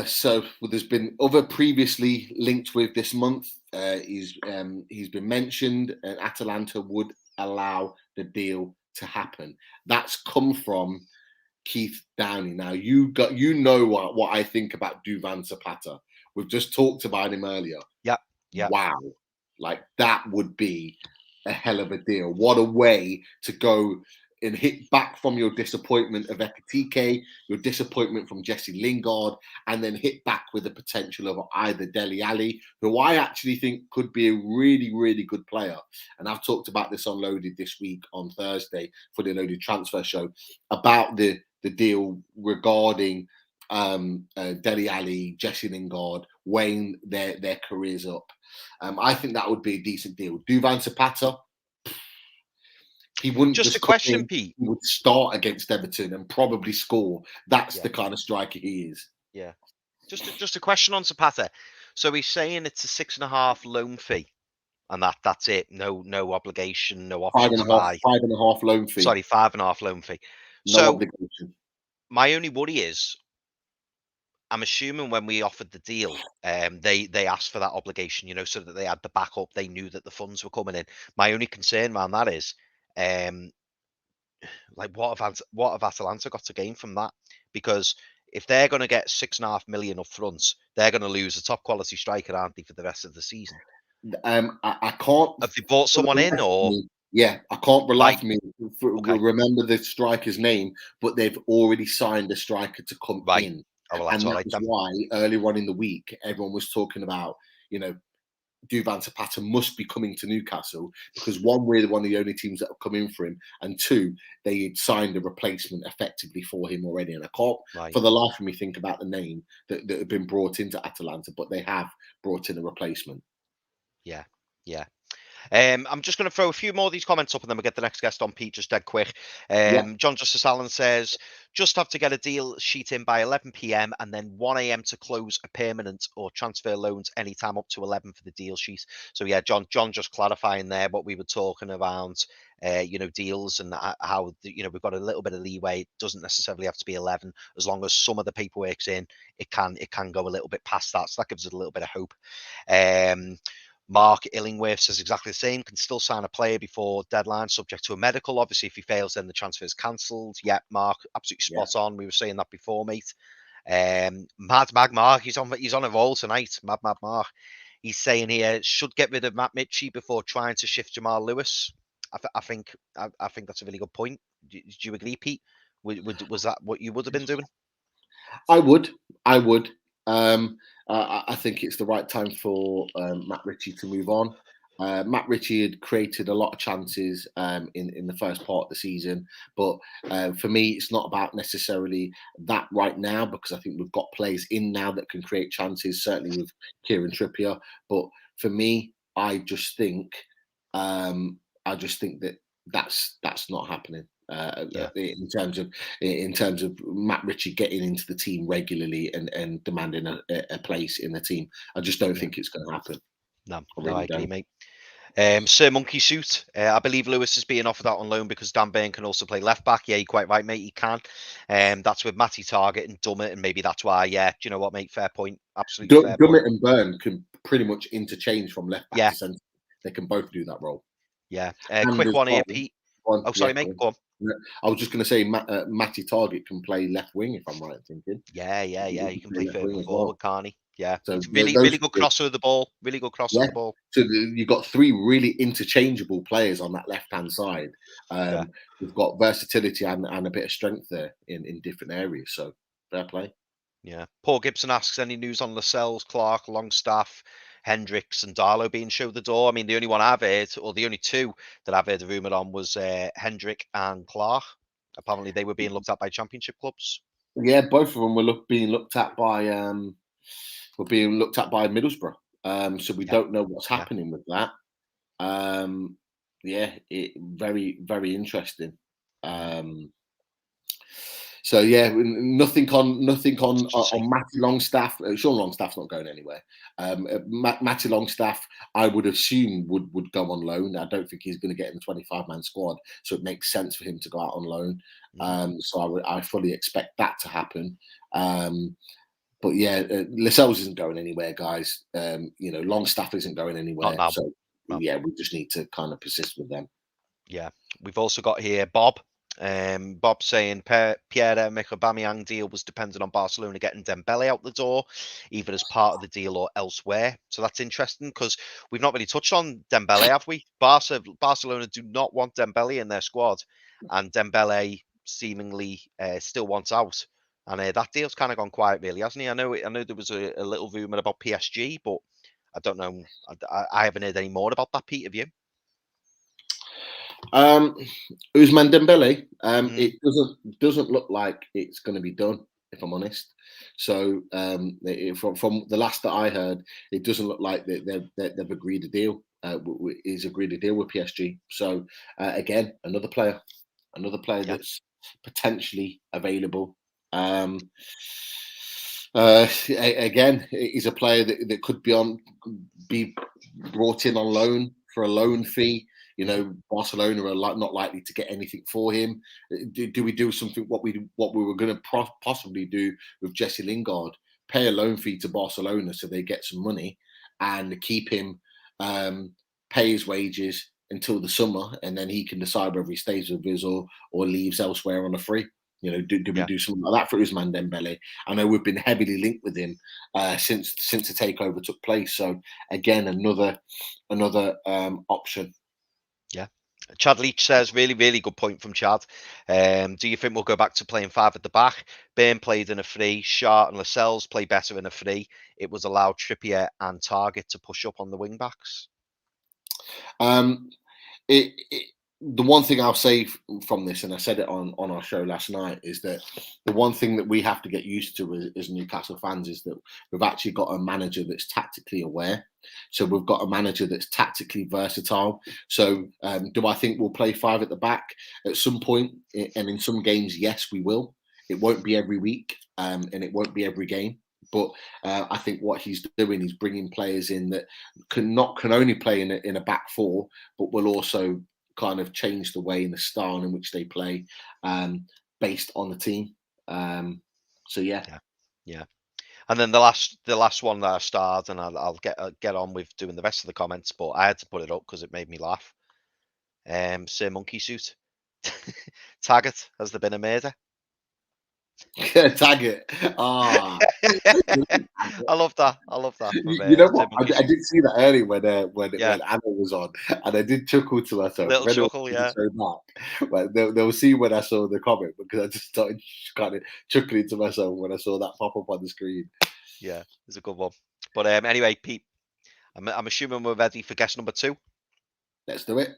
So there's been other previously linked with this month. He's been mentioned, and Atalanta would allow the deal to happen. That's come from Keith Downey. Now you know what I think about Duvan Zapata. We've just talked about him earlier. Yeah. Wow, like that would be a hell of a deal. What a way to go and hit back from your disappointment of Ekitike, your disappointment from Jesse Lingard, and then hit back with the potential of either Dele Alli, who I actually think could be a really, really good player. And I've talked about this on Loaded this week on Thursday for the Loaded Transfer Show about the deal regarding Dele Alli, Jesse Lingard, weighing their careers up. I think that would be a decent deal. Duvan Zapata, he wouldn't just a question, Pete. He would start against Everton and probably score. That's the kind of striker he is. Yeah. Just a question on Zapata. So he's saying it's a 6.5 loan fee, and that's it. No obligation, no option to buy. 5.5 loan fee. Sorry, 5.5 loan fee. No obligation. My only worry is, I'm assuming when we offered the deal, they asked for that obligation, so that they had the backup. They knew that the funds were coming in. My only concern around that is, what have Atalanta got to gain from that? Because if they're going to get 6.5 million up front, they're going to lose a top quality striker, aren't they, for the rest of the season? I can't. Have they bought someone in, or? Yeah, I can't rely for me. Remember the striker's name, but they've already signed a striker to come in. Oh, well, that's and that's why earlier on in the week, everyone was talking about, Duvan Zapata must be coming to Newcastle because one, we're one of the only teams that have come in for him, and two, they had signed a replacement effectively for him already. And I can't for the life of me think about the name that had been brought into Atalanta, but they have brought in a replacement. Yeah. I'm just going to throw a few more of these comments up and then we'll get the next guest on, Pete, just dead quick. John Justice Allen says, just have to get a deal sheet in by 11 p.m. and then 1 a.m. to close a permanent or transfer loans anytime up to 11 for the deal sheet. So yeah, John just clarifying there what we were talking about, deals and how, we've got a little bit of leeway. It doesn't necessarily have to be 11 as long as some of the paperwork's in. It can go a little bit past that. So that gives us a little bit of hope. Mark Illingworth says exactly the same. Can still sign a player before deadline, subject to a medical. Obviously, if he fails, then the transfer is cancelled. Yeah, Mark, absolutely spot on. We were saying that before, mate. Mad Mark, he's on a roll tonight. Mad Mark. He's saying here should get rid of Matt Mitchie before trying to shift Jamal Lewis. I think that's a really good point. Do you agree, Pete? Was that what you would have been doing? I would. I think it's the right time for Matt Ritchie to move on. Matt Ritchie had created a lot of chances in the first part of the season, but for me, it's not about necessarily that right now, because I think we've got players in now that can create chances, certainly with Kieran Trippier. But for me, I just think that that's not happening. In terms of Matt Ritchie getting into the team regularly and demanding a place in the team, I just don't think it's going to happen. No, I agree, mate. Sir Monkey Suit, I believe Lewis is being offered out on loan because Dan Burn can also play left back. Yeah, you're quite right, mate. He can. That's with Matty Target and Dummett, and maybe that's why. Yeah, do you know what, mate? Fair point. Absolutely fair point. Dummett and Burn can pretty much interchange from left back to centre. They can both do that role. Yeah. Quick one here, Pete. Sorry, mate. Go on. I was just going to say Matty Target can play left wing, if I'm right in thinking. Yeah. He can play third forward, can't he? Yeah. So really good crosser of the ball. Really good crosser of the ball. So you've got three really interchangeable players on that left-hand side. We've got versatility and a bit of strength there in different areas. So fair play. Yeah. Paul Gibson asks, any news on Lascelles, Clark, Longstaff, Hendricks and Darlow being showed the door? I mean, the only one I've heard, or the only two that I've heard a rumour on, was Hendrick and Clark. Apparently, they were being looked at by championship clubs. Yeah, both of them were being looked at by Middlesbrough. So we don't know what's happening with that. Very, very interesting. So yeah, nothing on Matty Longstaff. Sean Longstaff's not going anywhere. Matty Longstaff, I would assume would go on loan. I don't think he's going to get in the 25-man squad, so it makes sense for him to go out on loan. So I fully expect that to happen. But yeah, Lascelles isn't going anywhere, guys. Longstaff isn't going anywhere. So yeah, we just need to kind of persist with them. Yeah, we've also got here Bob. Bob saying Pierre-Emerick Aubameyang deal was dependent on Barcelona getting Dembele out the door, either as part of the deal or elsewhere. So that's interesting because we've not really touched on Dembele, have we? Barcelona do not want Dembele in their squad, and Dembele seemingly still wants out. And that deal's kind of gone quiet, really, hasn't he? I know there was a little rumour about PSG, but I don't know. I haven't heard any more about that, Pete, have you? Ousmane Dembele, it doesn't look like it's going to be done, if I'm honest. So from the last that I heard, it doesn't look like they've agreed a deal. He's agreed a deal with PSG. So again, another player that's potentially available. Again, he's a player that could be brought in on loan for a loan fee. Barcelona are not likely to get anything for him. Do we do something what we were going to possibly do with Jesse Lingard? Pay a loan fee to Barcelona so they get some money and keep him, pay his wages until the summer, and then he can decide whether he stays with us or leaves elsewhere on a free. Do we do something like that for Ousmane Dembele? I know we've been heavily linked with him since the takeover took place. So again, another option. Yeah. Chad Leach says, really, really good point from Chad. Do you think we'll go back to playing 5 at the back? Burn played in a free. Shart and Lascelles play better in a free. It was allowed Trippier and Target to push up on the wing backs. the one thing I'll say from this, and I said it on our show last night, is that the one thing that we have to get used to as Newcastle fans is that we've actually got a manager that's tactically aware. So we've got a manager that's tactically versatile. So do I think we'll play 5 at the back at some point? And in some games, yes, we will. It won't be every week, and it won't be every game. But I think what he's doing, he's bringing players in that can only play in a back 4, but will also kind of change the way and the style in which they play based on the team. So yeah. And then the last one that I starred, and I'll get on with doing the rest of the comments, but I had to put it up because it made me laugh. Sir Monkey Suit. Taggart, has there been a murder? Taggart. I love that. You know what? I did see that earlier when Anna was on, and I did chuckle to myself. Little chuckle, yeah. But they'll see when I saw the comment, because I just started kind of chuckling to myself when I saw that pop up on the screen. Yeah, it's a good one. But anyway, Pete, I'm assuming we're ready for guest number 2. Let's do it.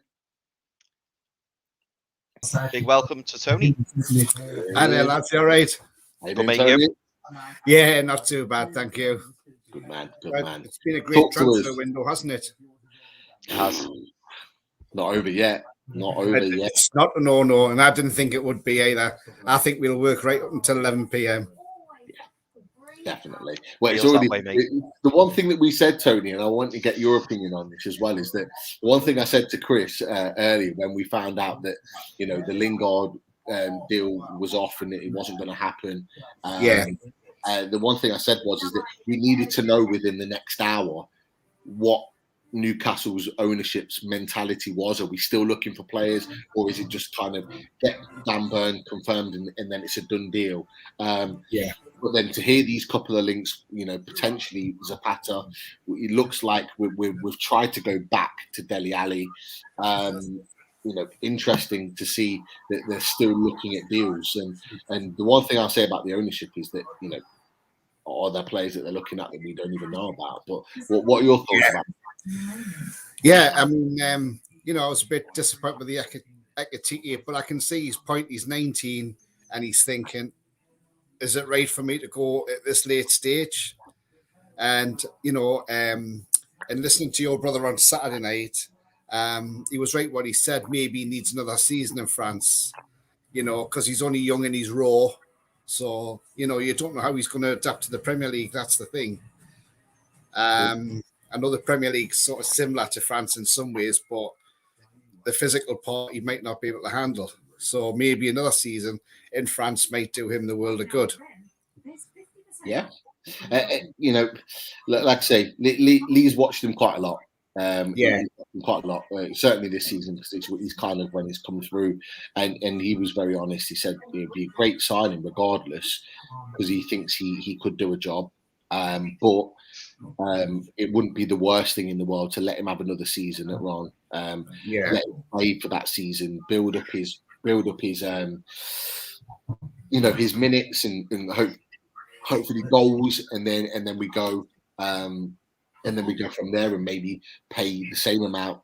Big welcome to Tony. Hi there, lads. You all right? Good, mate, you? Yeah, not too bad, thank you. Good man. It's been a great transfer window, hasn't it? It has. Not over yet. It's not a no, and I didn't think it would be either. I think we'll work right up until 11 p.m. Definitely. Well, it's already the one thing that we said, Tony, and I want to get your opinion on this as well, is that the one thing I said to Chris earlier when we found out that, you know, the Lingard deal was off and it wasn't going to happen. The one thing I said is that we needed to know within the next hour what Newcastle's ownership's mentality was. Are we still looking for players, or is it just kind of get Dan Burn confirmed and then it's a done deal? But then to hear these couple of links, you know, potentially Zapata, it looks like we've tried to go back to Dele Alli. You know, interesting to see that they're still looking at deals. And the one thing I'll say about the ownership is that, you know, are there players that they're looking at that we don't even know about? But what are your thoughts about it? Yeah, I mean, you know, I was a bit disappointed with the Ekitike, but I can see his point. He's 19 and he's thinking, is it right for me to go at this late stage? And, you know, and listening to your brother on Saturday night, he was right what he said. Maybe he needs another season in France, you know, because he's only young and he's raw. So, you know, you don't know how he's going to adapt to the Premier League. That's the thing. I know the Premier League's sort of similar to France in some ways, but the physical part he might not be able to handle. So maybe another season in France might do him the world of good. Yeah. You know, like I say, Lee's watched him quite a lot. Quite a lot. Certainly this season, because he's kind of when he's come through, and he was very honest. He said it'd be a great signing regardless, because he thinks he could do a job. But it wouldn't be the worst thing in the world to let him have another season at Ron. Let him play for that season, build up his you know, his minutes and hopefully goals, and then we go. And then we go from there and maybe pay the same amount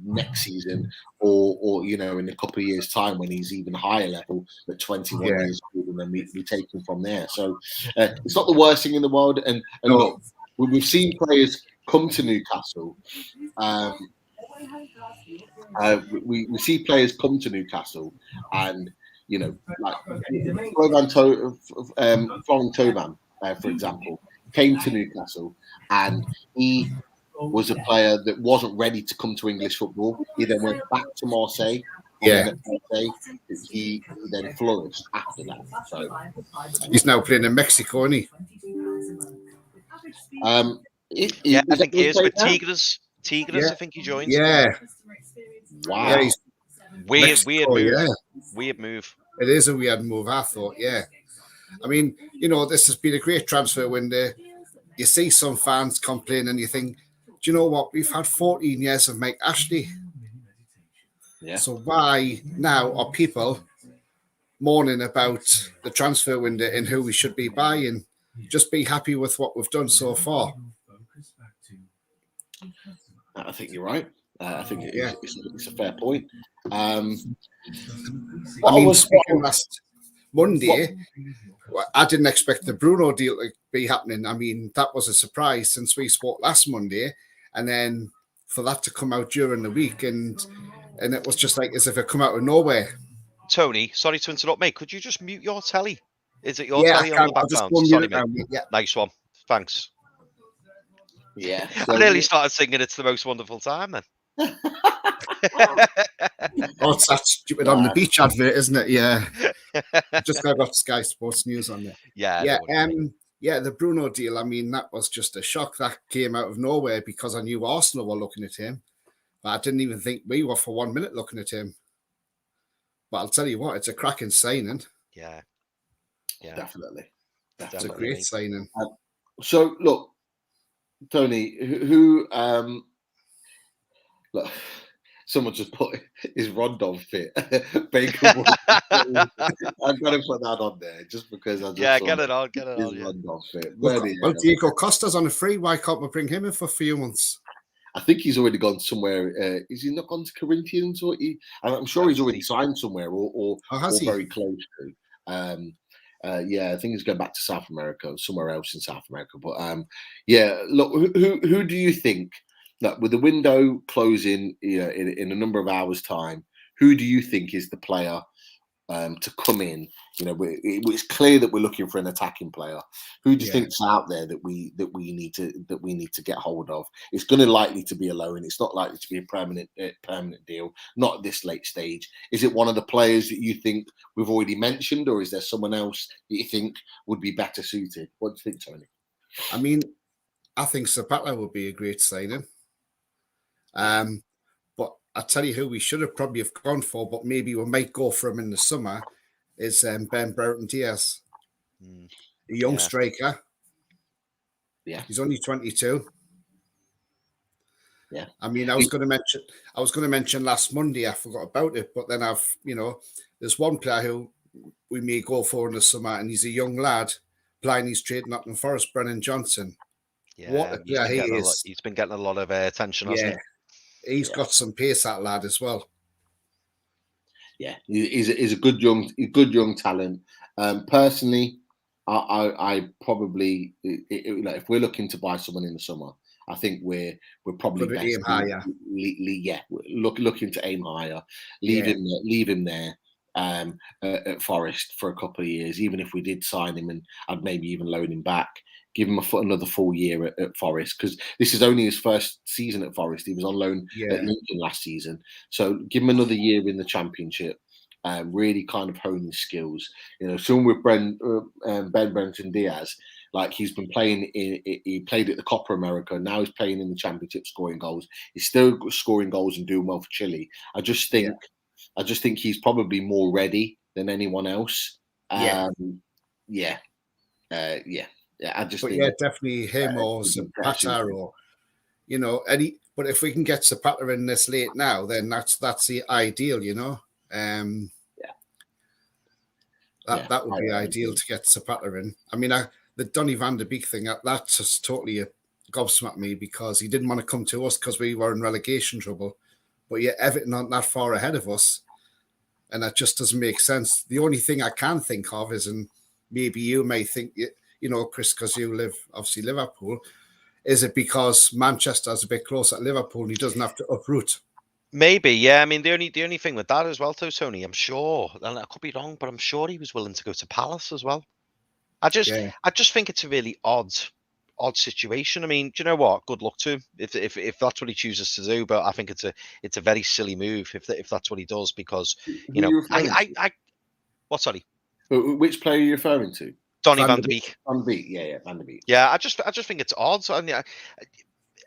next season, or you know, in a couple of years' time when he's even higher level at 21 years old, and then we take him from there. So it's not the worst thing in the world. And look, we've seen players come to Newcastle. We see players come to Newcastle, and you know, like Florian Thauvin, for example, came to Newcastle, and he was a player that wasn't ready to come to English football. He then went back to Marseille. He then flourished after that. So he's now playing in Mexico, isn't he? I think he is with Tigres. I think he joins. Yeah. Wow. Yeah, weird move. Yeah. Weird move. It is a weird move, I thought. Yeah. I mean, you know, this has been a great transfer window. You see some fans complain and you think, do you know what? We've had 14 years of Mike Ashley. Yeah. So why now are people moaning about the transfer window and who we should be buying? Just be happy with what we've done so far. I think you're right. I think it's a fair point. Speaking last Monday, I didn't expect the Bruno deal to be happening. I mean, that was a surprise since we spoke last Monday, and then for that to come out during the week, and it was just like as if it come out of nowhere. Tony, sorry to interrupt, mate. Could you just mute your telly? Is it your telly on the background? Sorry, mate. Yeah. Nice one. Thanks. Yeah. I nearly started singing It's the Most Wonderful Time then. Oh, it's that stupid on the beach advert, isn't it? Yeah. Just got Sky Sports News on there. Yeah. The Bruno deal, I mean, that was just a shock. That came out of nowhere because I knew Arsenal were looking at him. But I didn't even think we were for 1 minute looking at him. But I'll tell you what, it's a cracking signing. Yeah. Definitely. It's a great signing. So, look, Tony, who look, someone just put is Rondon fit. Bacon. I've got to put that on there just because I just get it on. Rondon fit. Well, Diego Costa's on a free. Why can't we bring him in for a few months? I think he's already gone somewhere. Is he not gone to Corinthians? I'm sure he's already signed somewhere or very close to. I think he's going back to South America, somewhere else in South America. But look, who do you think that with the window closing, in a number of hours' time, who do you think is the player to come in? It's clear that we're looking for an attacking player. Who do you think's out there that we need to get hold of? It's going to likely to be a loan. It's not likely to be a permanent deal. Not at this late stage. Is it one of the players that you think we've already mentioned, or is there someone else that you think would be better suited? What do you think, Tony? I mean, I think Zapata would be a great signing. But I tell you who we should have probably have gone for, but maybe we might go for him in the summer, is Ben Brereton Diaz, a young striker. Yeah, he's only 22. Yeah, I mean, I was going to mention last Monday. I forgot about it, but then there's one player who we may go for in the summer, and he's a young lad playing his trade in Nottingham Forest, Brennan Johnson. Yeah, what a player he is! He's been getting a lot of attention, hasn't he? He's got some pace, that lad, as well. Yeah, he's a good young talent. Personally, I probably, if we're looking to buy someone in the summer, I think we're probably best aim higher. Looking to aim higher. Leave him there at Forest for a couple of years. Even if we did sign him, and I'd maybe even loan him back. Give him another full year at Forest, because this is only his first season at Forest. He was on loan at Lincoln last season. So give him another year in the Championship, really kind of hone his skills. Soon with Ben Brereton Diaz, like he's been playing he played at the Copa America. Now he's playing in the Championship, scoring goals. He's still scoring goals and doing well for Chile. I just think he's probably more ready than anyone else. Yeah, I just think definitely him or Zapata or But if we can get Zapata in this late now, then that's the ideal, That would be ideal to get Zapata in. I mean, the Donny van de Beek thing, that just totally gobsmacked me, because he didn't want to come to us because we were in relegation trouble. But yet Everton aren't that far ahead of us, and that just doesn't make sense. The only thing I can think of is, and maybe you may think Chris, because you live, obviously, Liverpool, is it because Manchester's a bit closer to Liverpool and he doesn't have to uproot? Maybe, yeah. I mean, the only thing with that as well, though, Tony, I'm sure, and I could be wrong, but I'm sure he was willing to go to Palace as well. I just think it's a really odd situation. I mean, do you know what? Good luck to him if that's what he chooses to do. But I think it's a very silly move if that's what he does, because sorry. Which player are you referring to? Donny van de Beek. Van de Beek, yeah, Van de Beek. Yeah, I just think it's odd. And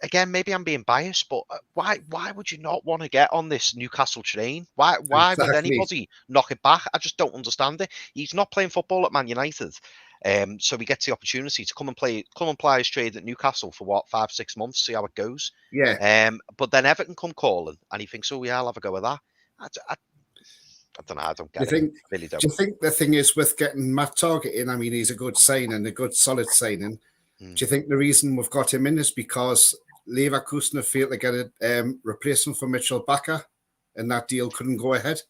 again, maybe I'm being biased, but why would you not want to get on this Newcastle train? Why would anybody knock it back? I just don't understand it. He's not playing football at Man United, so he gets the opportunity to come and play his trade at Newcastle for 5-6 months, see how it goes. Yeah. But then Everton come calling, and he thinks, oh yeah, I'll have a go at that. I don't know. I don't get it. Really don't. Do you think the thing is with getting Matt Targett in? I mean, he's a good signing, a good solid signing. Do you think the reason we've got him in is because Leverkusen have failed to get a replacement for Mitchell Bakker, and that deal couldn't go ahead?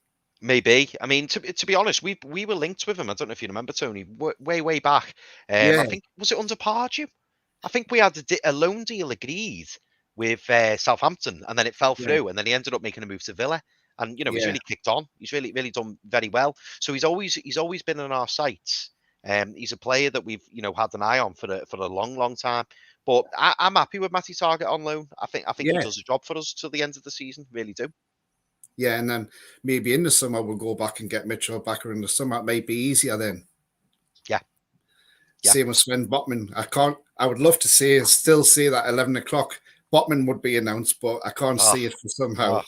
Maybe. I mean, to be honest, we were linked with him. I don't know if you remember, Tony, way back. Yeah. I think, was it under Pardew? I think we had a loan deal agreed with Southampton, and then it fell through, and then he ended up making a move to Villa. And he's really kicked on. He's really done very well. So he's always been on our sites. He's a player that we've had an eye on for a long time. But I'm happy with Matty Targett on loan. I think he does a job for us till the end of the season. Really do. Yeah, and then maybe in the summer we'll go back and get Mitchell Bakker in the summer. It might be easier then. Yeah. Same with Sven Botman. I would love to still say that 11 o'clock Botman would be announced, but I can't see it for somehow.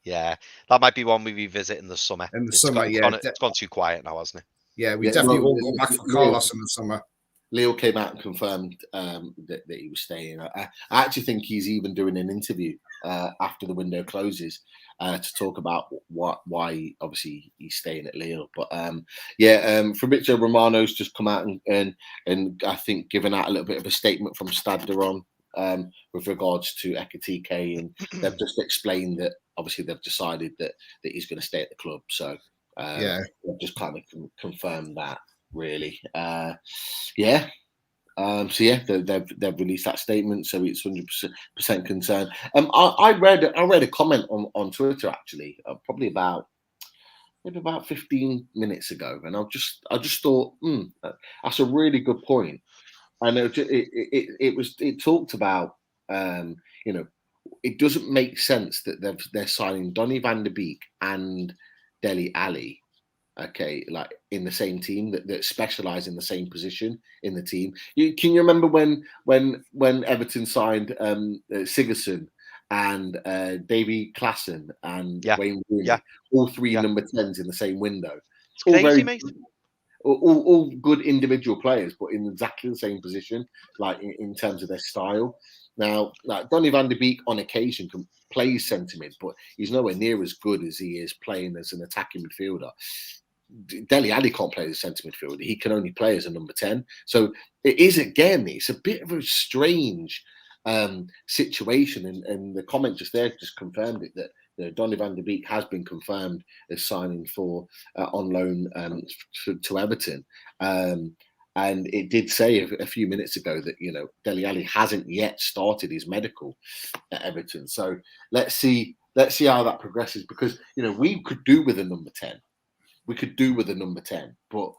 Yeah, that might be one we revisit in the summer. It's gone too quiet now, hasn't it? Yeah, we definitely won't go back for Carlos in the summer. Leo came out and confirmed that he was staying. I actually think he's even doing an interview after the window closes to talk about why obviously he's staying at Leo. But Fabrizio Romano's just come out and I think given out a little bit of a statement from Stade de Rennes with regards to Ekitike, and they've just explained that obviously they've decided that he's going to stay at the club. So they've just kind of confirmed that. Really, they've released that statement, so it's 100% concerned. I read a comment on Twitter actually, probably about 15 minutes ago, and I just thought, that's a really good point. I know it talked about, it doesn't make sense that they're signing Donny van de Beek and Dele Alli. Okay, like in the same team that specialize in the same position in the team. Can you remember when Everton signed Sigurdsson and Davy Klaassen and Wayne Rooney, all three number 10s in the same window? It's crazy, mate. All good individual players, but in exactly the same position, like in terms of their style. Now, like Donny van de Beek on occasion can play centre mid, but he's nowhere near as good as he is playing as an attacking midfielder. Dele Alli can't play as a centre midfielder. He can only play as a number 10. So it's a bit of a strange situation. And the comment just there just confirmed it, that Donny van de Beek has been confirmed as signing for on loan to Everton. And it did say a few minutes ago that, Dele Alli hasn't yet started his medical at Everton. So let's see how that progresses, because, we could do with a number 10. We could do with a number 10, but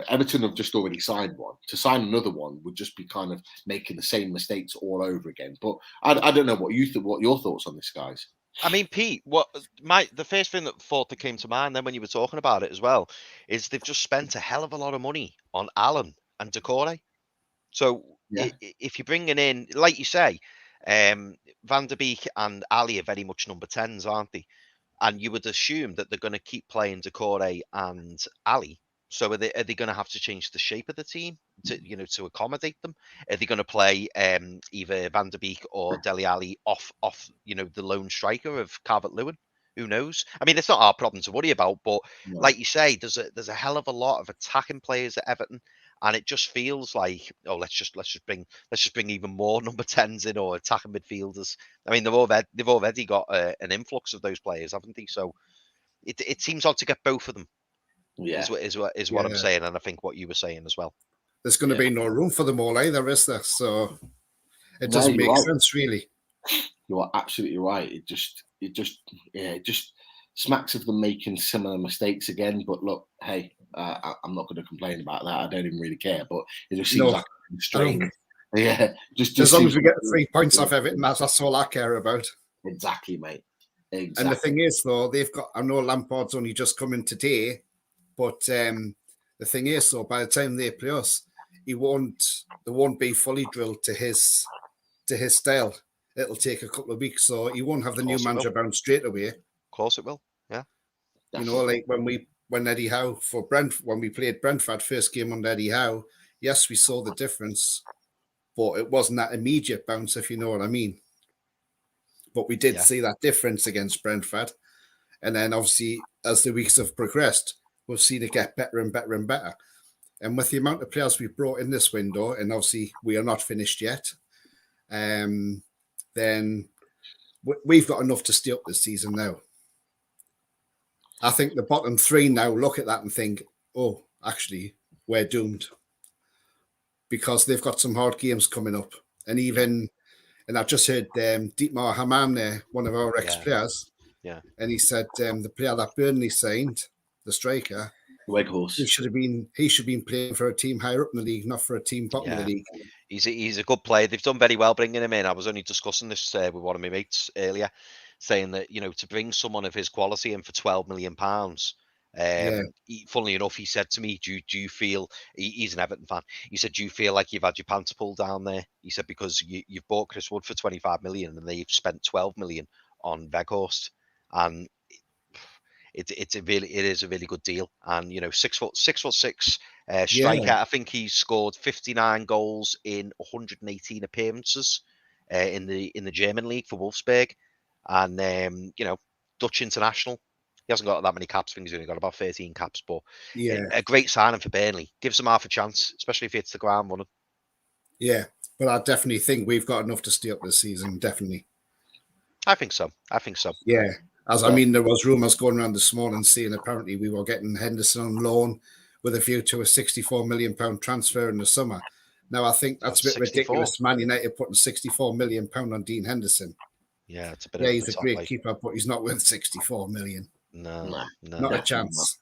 Everton have just already signed one. To sign another one would just be kind of making the same mistakes all over again. But I don't know what your thoughts on this, guys. I mean, Pete, the first thing that came to mind then when you were talking about it as well is they've just spent a hell of a lot of money on Allen and Decore. So if you're bringing in, like you say, Van de Beek and Ali are very much number 10s, aren't they? And you would assume that they're going to keep playing Decore and Ali. So are they going to have to change the shape of the team to accommodate them? Are they going to play either Van de Beek or Dele Alli off the lone striker of Calvert-Lewin? Who knows? I mean, it's not our problem to worry about, but like you say, there's a hell of a lot of attacking players at Everton, and it just feels like, let's just bring even more number 10s in, or attacking midfielders. I mean, they've already got an influx of those players, haven't they? So it seems odd to get both of them. Yeah, is what I'm saying, and I think what you were saying as well. There's going to be no room for them all either, is there? So it doesn't make sense, really. You are absolutely right. It just smacks of them making similar mistakes again. But look, hey, I'm not going to complain about that. I don't even really care. But it just seems like strange. Yeah, just as long as we get 3 points off Everton, that's all I care about. Exactly, mate. Exactly. And the thing is, though, I know Lampard's only just come in today, but the thing is, so by the time they play us, they won't be fully drilled to his style. It'll take a couple of weeks, so he won't have the new manager bound straight away. Of course it will, yeah. Like when Eddie Howe when we played Brentford first game under Eddie Howe, yes, we saw the difference, but it wasn't that immediate bounce, if you know what I mean. But we did see that difference against Brentford, and then obviously as the weeks have progressed, we've seen it get better and better and better. And with the amount of players we've brought in this window, and obviously we are not finished yet, then we've got enough to stay up this season now. I think the bottom three now look at that and think, oh, actually, we're doomed. Because they've got some hard games coming up. And I've just heard Dietmar Hamann there, one of our ex-players. Yeah. And he said the player that Burnley signed, the striker, Weghorst, he should have been playing for a team higher up in the league, not for a team bottom of the league. He's a good player. They've done very well bringing him in. I was only discussing this with one of my mates earlier, saying that, to bring someone of his quality in for £12 million, funnily enough, he said to me, do you feel, he's an Everton fan, he said, do you feel like you've had your pants pulled down there? He said, because you've bought Chris Wood for 25 million and they've spent 12 million on Weghorst, and it is a really good deal. And 6'6" striker. I think he's scored 59 goals in 118 appearances in the German league for Wolfsburg, and Dutch international. He hasn't got that many caps. I think he's only got about 13 caps, but a great signing for Burnley. Gives them half a chance, especially if he hits the ground running. Yeah, but I definitely think we've got enough to stay up this season. Definitely. I think so. Yeah. I mean, there was rumours going around this morning saying apparently we were getting Henderson on loan with a view to a £64 million transfer in the summer. Now, I think that's a bit 64. ridiculous. Man United putting £64 million on Dean Henderson. Yeah, it's a bit. He's a great keeper, but he's not worth £64 million. No, not a chance.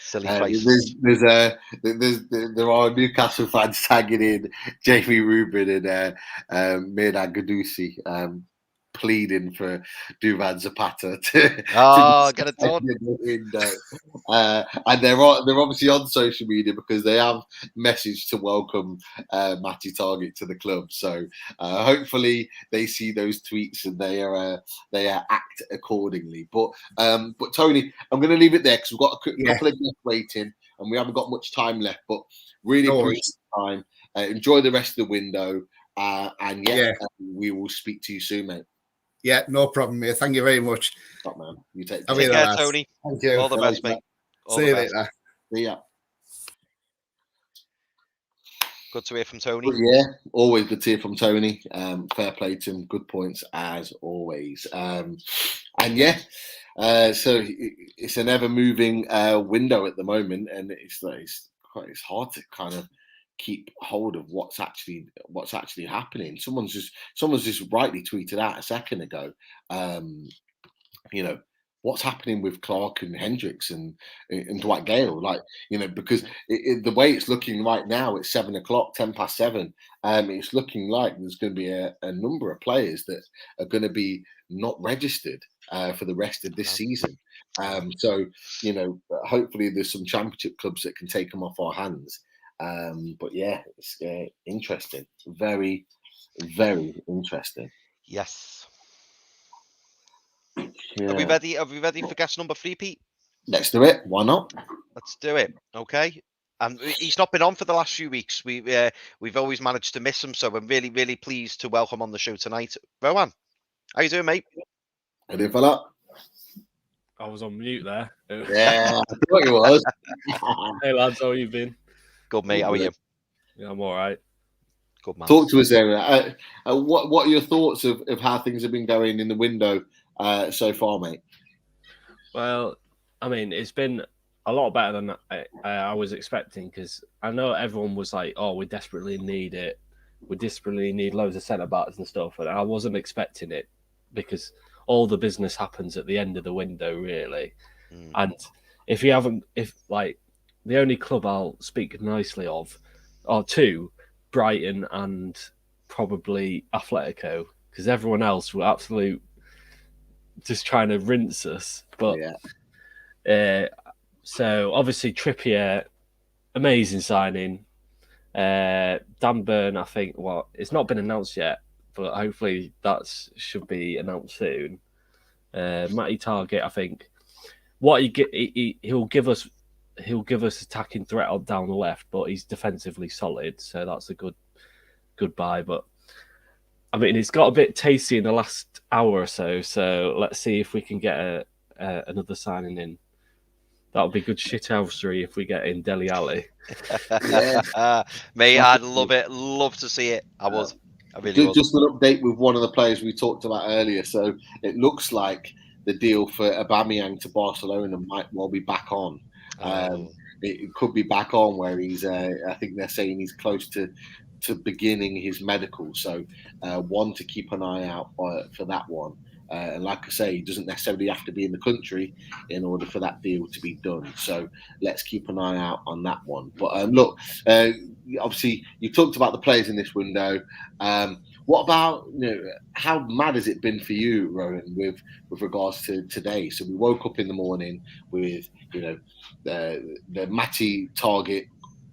Silly prices. There are Newcastle fans tagging in Jamie Rubin and Mehrdad Gadusi, pleading for Duvan Zapata to get it done. And they're obviously on social media because they have messaged to welcome Matty Targett to the club. So hopefully they see those tweets and they act accordingly. But Tony, I'm going to leave it there because we've got a couple of guests waiting and we haven't got much time left. But really appreciate the time. Enjoy the rest of the window, and we will speak to you soon, mate. Yeah, no problem, mate. Thank you very much. Stop, man. You take care, Tony. Thank you. All the best, mate. See you later. See ya. Good to hear from Tony. Yeah, always good to hear from Tony. Fair play to him. Good points as always. So it's an ever-moving window at the moment, and it's hard to kind of keep hold of what's actually happening. Someone's just rightly tweeted out a second ago, what's happening with Clark and Hendricks and Dwight Gale, because the way it's looking right now, it's 7 o'clock, 10 past 7. It's looking like there's going to be a number of players that are going to be not registered for the rest of this season. So hopefully there's some championship clubs that can take them off our hands. But yeah, it's interesting. Very, very interesting. Yes. Yeah. Are we ready for guest number 3, Pete? Let's do it. Why not? Let's do it. Okay. And he's not been on for the last few weeks. We've always managed to miss him, so I'm really, really pleased to welcome on the show tonight. Rowan, how you doing, mate? How do you feel up? I was on mute there. Yeah, I thought you was. Hey lads, how you been? Good, mate. How are you? Yeah, I'm all right. Good, man. Talk to us there. What are your thoughts of how things have been going in the window so far, mate? Well, I mean, it's been a lot better than I was expecting, because I know everyone was like, oh, we desperately need it. We desperately need loads of centre-backs and stuff. And I wasn't expecting it, because all the business happens at the end of the window, really. And if the only club I'll speak nicely of are two, Brighton and probably Atletico, because everyone else were absolute just trying to rinse us. But so obviously Trippier, amazing signing. Dan Burn, I think, it's not been announced yet, but hopefully that should be announced soon. Matty Targett, I think, what he'll give us attacking threat down the left, but he's defensively solid, so that's a good buy. But I mean, it's got a bit tasty in the last hour or so, so let's see if we can get another signing in. That would be good shithousery if we get in Dele Alli. Mate, I'd love it. Love to see it. I would. I really would. Just an update with one of the players we talked about earlier. So it looks like the deal for Aubameyang to Barcelona might well be back on. It could be back on where he's. I think they're saying he's close to beginning his medical. So one to keep an eye out for that one. And like I say, he doesn't necessarily have to be in the country in order for that deal to be done. So let's keep an eye out on that one. But look, obviously you talked about the players in this window. What about, how mad has it been for you, Rowan, with regards to today? So we woke up in the morning with, the Matty target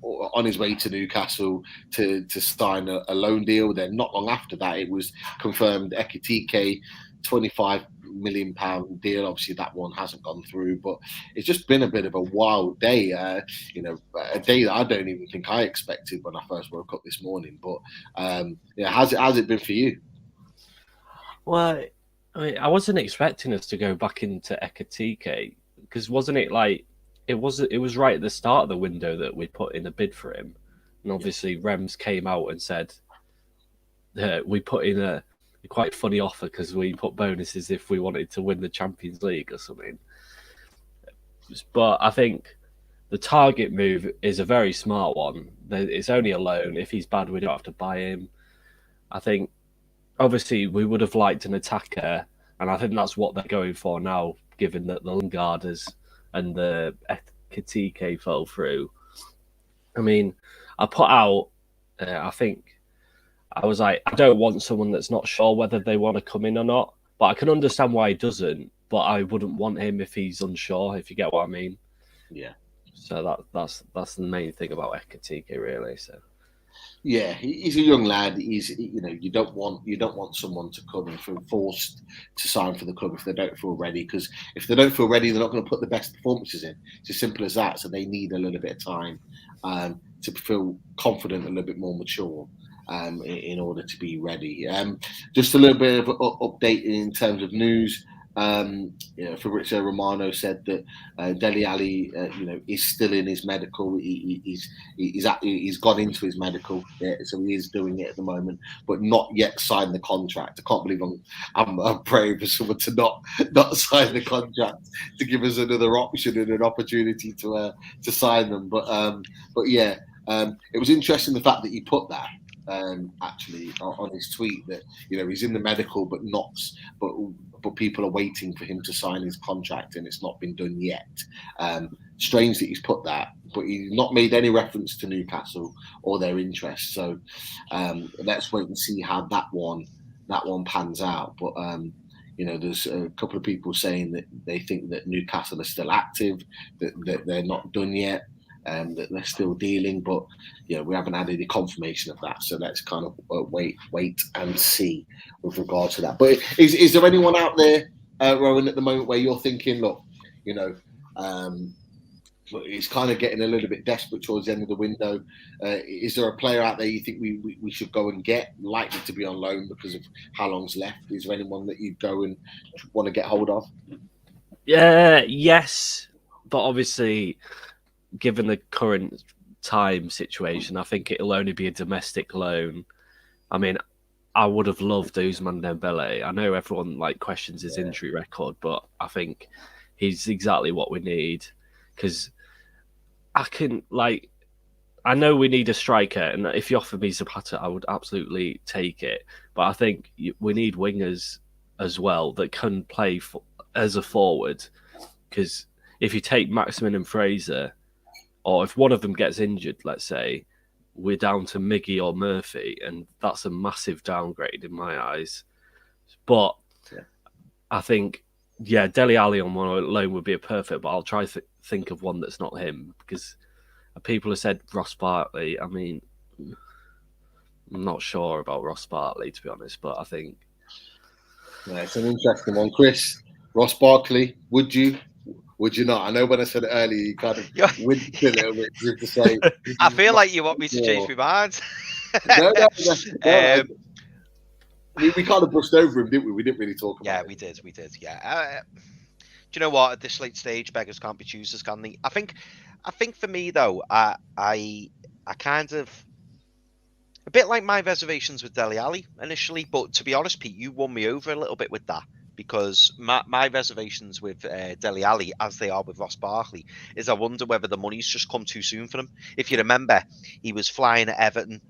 on his way to Newcastle to sign a loan deal. Then not long after that, it was confirmed Ekitike, £25 million deal. Obviously, that one hasn't gone through, but it's just been a bit of a wild day. A day that I don't even think I expected when I first woke up this morning. But how's it been for you? Well, I mean, I wasn't expecting us to go back into Ekitike because wasn't it like it was right at the start of the window that we put in a bid for him, and obviously Rems came out and said we put in a quite funny offer because we put bonuses if we wanted to win the Champions League or something. But I think the target move is a very smart one. It's only a loan. If he's bad, we don't have to buy him. I think obviously we would have liked an attacker, and I think that's what they're going for now, given that the Lingarders and the Ekitike fell through. I mean, I put out, I think, I was like, I don't want someone that's not sure whether they want to come in or not. But I can understand why he doesn't. But I wouldn't want him if he's unsure, if you get what I mean. Yeah. So that's the main thing about Ekitike, really. So. Yeah, he's a young lad. You don't want someone to come and feel forced to sign for the club if they don't feel ready. Because if they don't feel ready, they're not going to put the best performances in. It's as simple as that. So they need a little bit of time to feel confident, a little bit more mature. In order to be ready. Just a little bit of an update in terms of news. Fabrizio Romano said that Dele Alli, is still in his medical. He's gone into his medical, so he is doing it at the moment, but not yet signed the contract. I can't believe I'm praying for someone to not sign the contract to give us another option and an opportunity to sign them. But yeah, it was interesting the fact that he put that. Actually, on his tweet that he's in the medical, but people are waiting for him to sign his contract, and it's not been done yet. Strange that he's put that, but he's not made any reference to Newcastle or their interest. So let's wait and see how that one pans out. But there's a couple of people saying that they think that Newcastle are still active, that they're not done yet. That they're still dealing, but we haven't had any confirmation of that. So let's kind of wait and see with regard to that. But is there anyone out there, Rowan, at the moment where you're thinking, look, it's kind of getting a little bit desperate towards the end of the window? Is there a player out there you think we should go and get, likely to be on loan because of how long's left? Is there anyone that you'd go and want to get hold of? Yes, but obviously, given the current time situation, I think it'll only be a domestic loan. I mean, I would have loved Ousmane Dembele. I know everyone questions his injury record, but I think he's exactly what we need. Because I know we need a striker, and if you offer me Zapata, I would absolutely take it. But I think we need wingers as well that can play as a forward. Because if you take Maximin and Fraser, or if one of them gets injured, let's say, we're down to Miggy or Murphy, and that's a massive downgrade in my eyes. But I think, Dele Alli on one loan would be a perfect, but I'll try to think of one that's not him, because people have said Ross Barkley. I mean, I'm not sure about Ross Barkley, to be honest, but I think... Yeah, it's an interesting one. Chris, Ross Barkley, would you not? I know when I said it earlier, you kind of winced a little bit to say. I feel like you want me to change my mind. No. We kind of brushed over him, didn't we? We didn't really talk about it. We did. Yeah. Do you know what? At this late stage, beggars can't be choosers, can they? I think for me though, I kind of A bit like my reservations with Dele Alli initially, but to be honest, Pete, you won me over a little bit with that, because my reservations with Dele Alli, as they are with Ross Barkley, is I wonder whether the money's just come too soon for him. If you remember, he was flying at Everton.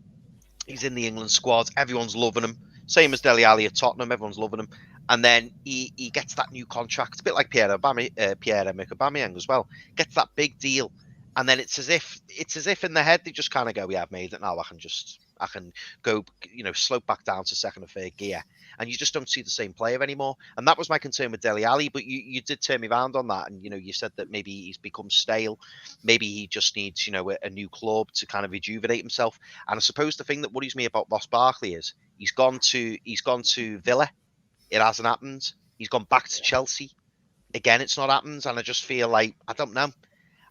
He's in the England squad. Everyone's loving him. Same as Dele Alli at Tottenham. Everyone's loving him. And then he gets that new contract, a bit like Pierre-Emerick Aubameyang as well. Gets that big deal. And then it's as if in the head they just kind of go, yeah, I've made it now. I can go, slope back down to second or third gear. And you just don't see the same player anymore. And that was my concern with Dele Alli. But you did turn me around on that. And, you said that maybe he's become stale. Maybe he just needs, a new club to kind of rejuvenate himself. And I suppose the thing that worries me about Ross Barkley is he's gone to Villa. It hasn't happened. He's gone back to Chelsea. Again, it's not happened. And I just feel like, I don't know.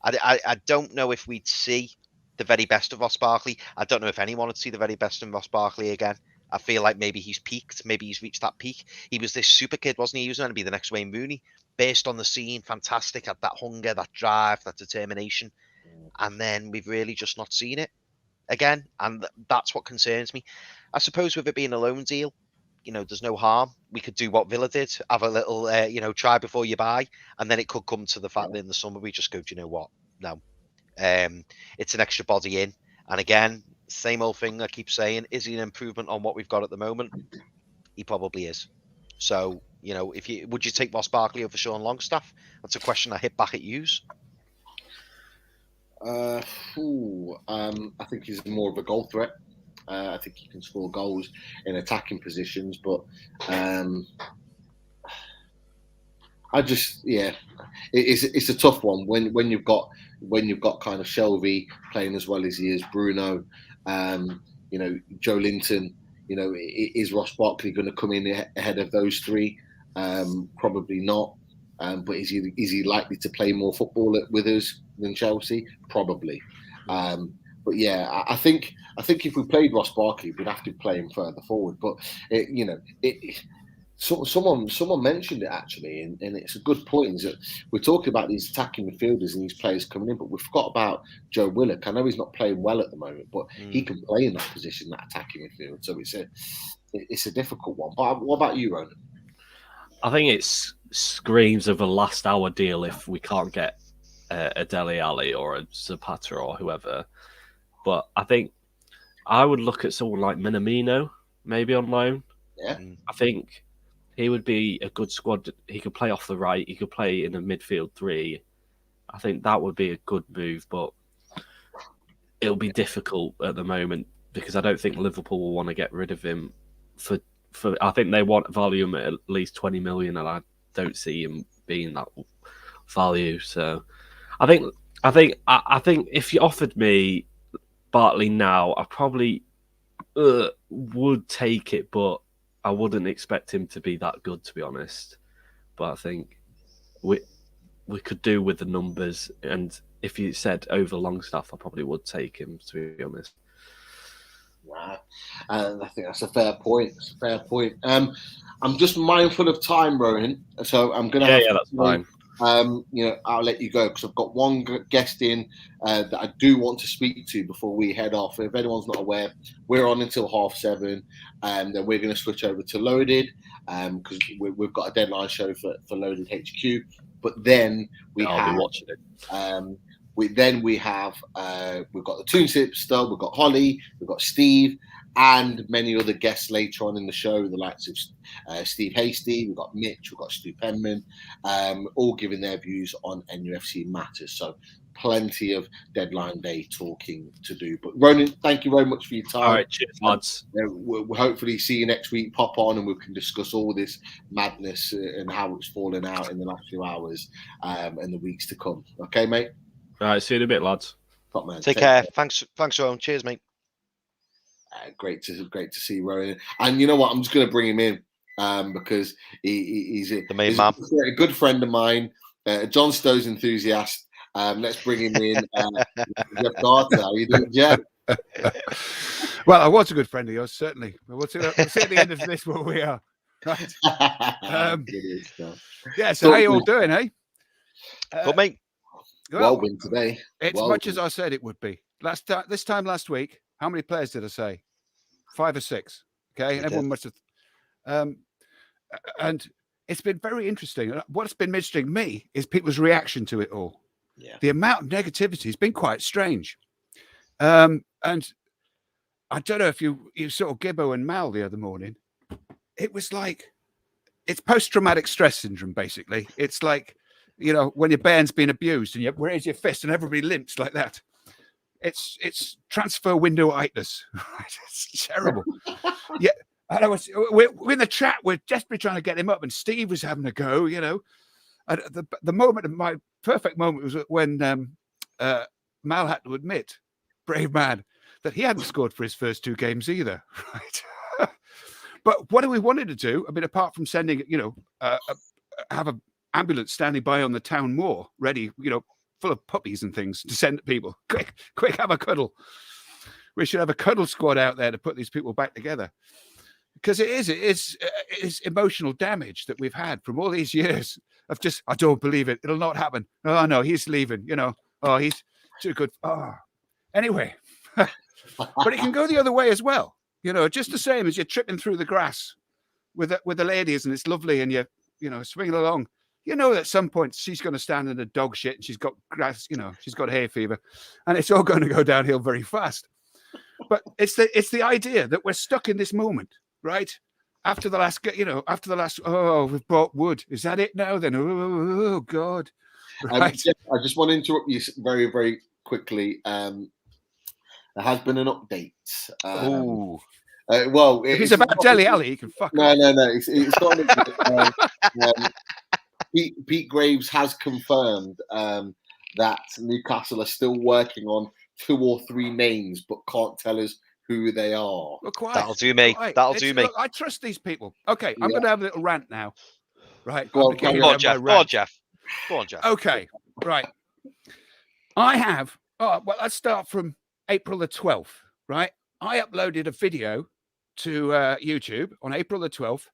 I don't know if we'd see the very best of Ross Barkley. I don't know if anyone would see the very best of Ross Barkley again. I feel like maybe he's peaked. Maybe he's reached that peak. He was this super kid, wasn't he? He was going to be the next Wayne Rooney. Burst on the scene, fantastic, had that hunger, that drive, that determination. And then we've really just not seen it again. And that's what concerns me. I suppose with it being a loan deal, there's no harm. We could do what Villa did, have a little, try before you buy. And then it could come to the fact that in the summer we just go, do you know what? No. It's an extra body in. And again, same old thing I keep saying. Is he an improvement on what we've got at the moment? He probably is. So, would you take Ross Barkley over Sean Longstaff? That's a question I hit back at yous. I think he's more of a goal threat. I think he can score goals in attacking positions, but it's a tough one when you've got kind of Shelvey playing as well as he is, Bruno, Joe Linton. Is Ross Barkley going to come in ahead of those three? Probably not. But is he likely to play more football with us than Chelsea? Probably. But yeah, I think if we played Ross Barkley, we'd have to play him further forward. But someone mentioned it actually, and it's a good point. Is that we're talking about these attacking midfielders and these players coming in, but we forgot about Joe Willock. I know he's not playing well at the moment, but he can play in that position, that attacking midfield. So it's a difficult one. But what about you, Ronan? I think it screams of a last hour deal if we can't get a Dele Alli or a Zapata or whoever. But I think I would look at someone like Minamino, maybe on loan. Yeah. I think he would be a good squad. He could play off the right. He could play in a midfield three. I think that would be a good move, but it'll be difficult at the moment because I don't think Liverpool will want to get rid of him for I think they want volume at least 20 million, and I don't see him being that value. So I think if you offered me Bartley now, I probably would take it, but I wouldn't expect him to be that good, to be honest. But I think we could do with the numbers, and if you said over Longstaff, I probably would take him, to be honest. Nah, and I think that's a fair point. I'm just mindful of time, Ronan, so I'm gonna. Yeah, that's fine. I'll let you go because I've got one guest in that I do want to speak to before we head off. If anyone's not aware, we're on until 7:30, and then we're going to switch over to Loaded because we've got a deadline show for Loaded HQ. But then I'll be watching it. We've got the Toon Sister, we've got Holly, we've got Steve, and many other guests later on in the show, the likes of Steve Hasty, we've got Mitch, we've got Stu Penman, all giving their views on NUFC matters. So plenty of deadline day talking to do. But Ronan, thank you very much for your time. All right, cheers, lads. We'll hopefully see you next week. Pop on and we can discuss all this madness and how it's fallen out in the last few hours and the weeks to come. Okay, mate? All right, see you in a bit, lads. Top man. Take care. Thanks, Rowan. Cheers, mate. Great to see Rowan. And you know what? I'm just going to bring him in because he's the main man. A good friend of mine, John Stowe's enthusiast. Let's bring him in. Jeff Carter. How you doing, Jeff? Well, I was a good friend of yours, certainly. We'll see at the end of this where we are. Right. Yeah, so how you all doing, eh? Good, mate. Well, win today. It's much as I said it would be. This time last week, how many players did I say? 5 or 6. Okay, and everyone must have. And it's been very interesting. What's been interesting to me is people's reaction to it all. Yeah. The amount of negativity has been quite strange. And I don't know if you saw Gibbo and Mal the other morning. It was like, it's post-traumatic stress syndrome, basically. It's like, when your band's been abused and you raise your fist and everybody limps like that. It's transfer window-itis. Right? It's terrible. Yeah. And we're in the chat. We're desperately trying to get him up, and Steve was having a go. And the moment, my perfect moment, was when Mal had to admit, brave man, that he hadn't scored for his first 2 games either. Right. But what do we wanted to do? I mean, apart from sending, have an ambulance standing by on the town moor, ready, full of puppies and things to send to people. Quick, have a cuddle. We should have a cuddle squad out there to put these people back together. Because it is emotional damage that we've had from all these years of just, I don't believe it. It'll not happen. Oh, no, he's leaving. Oh, he's too good. Oh, anyway. But it can go the other way as well. Just the same as you're tripping through the grass with the ladies and it's lovely and you're swinging along. That at some point she's going to stand in the dog shit and she's got grass, she's got hay fever and it's all going to go downhill very fast. But it's the idea that we're stuck in this moment. Right after the last, oh, we've bought wood. Is that it now? Then, oh God! Right. I just want to interrupt you very, very quickly. There has been an update. Well, if it's about Dele Alli, you can fuck. No. It's not. Pete Graves has confirmed that Newcastle are still working on 2 or 3 names, but can't tell us who they are. Look, that'll do me. Right. That'll do me. Look, I trust these people. Okay, I'm going to have a little rant now. Right. Go on, Jeff. Go on, Jeff. Okay. Right. I have. Oh, well, let's start from April the 12th. Right. I uploaded a video to YouTube on April the 12th,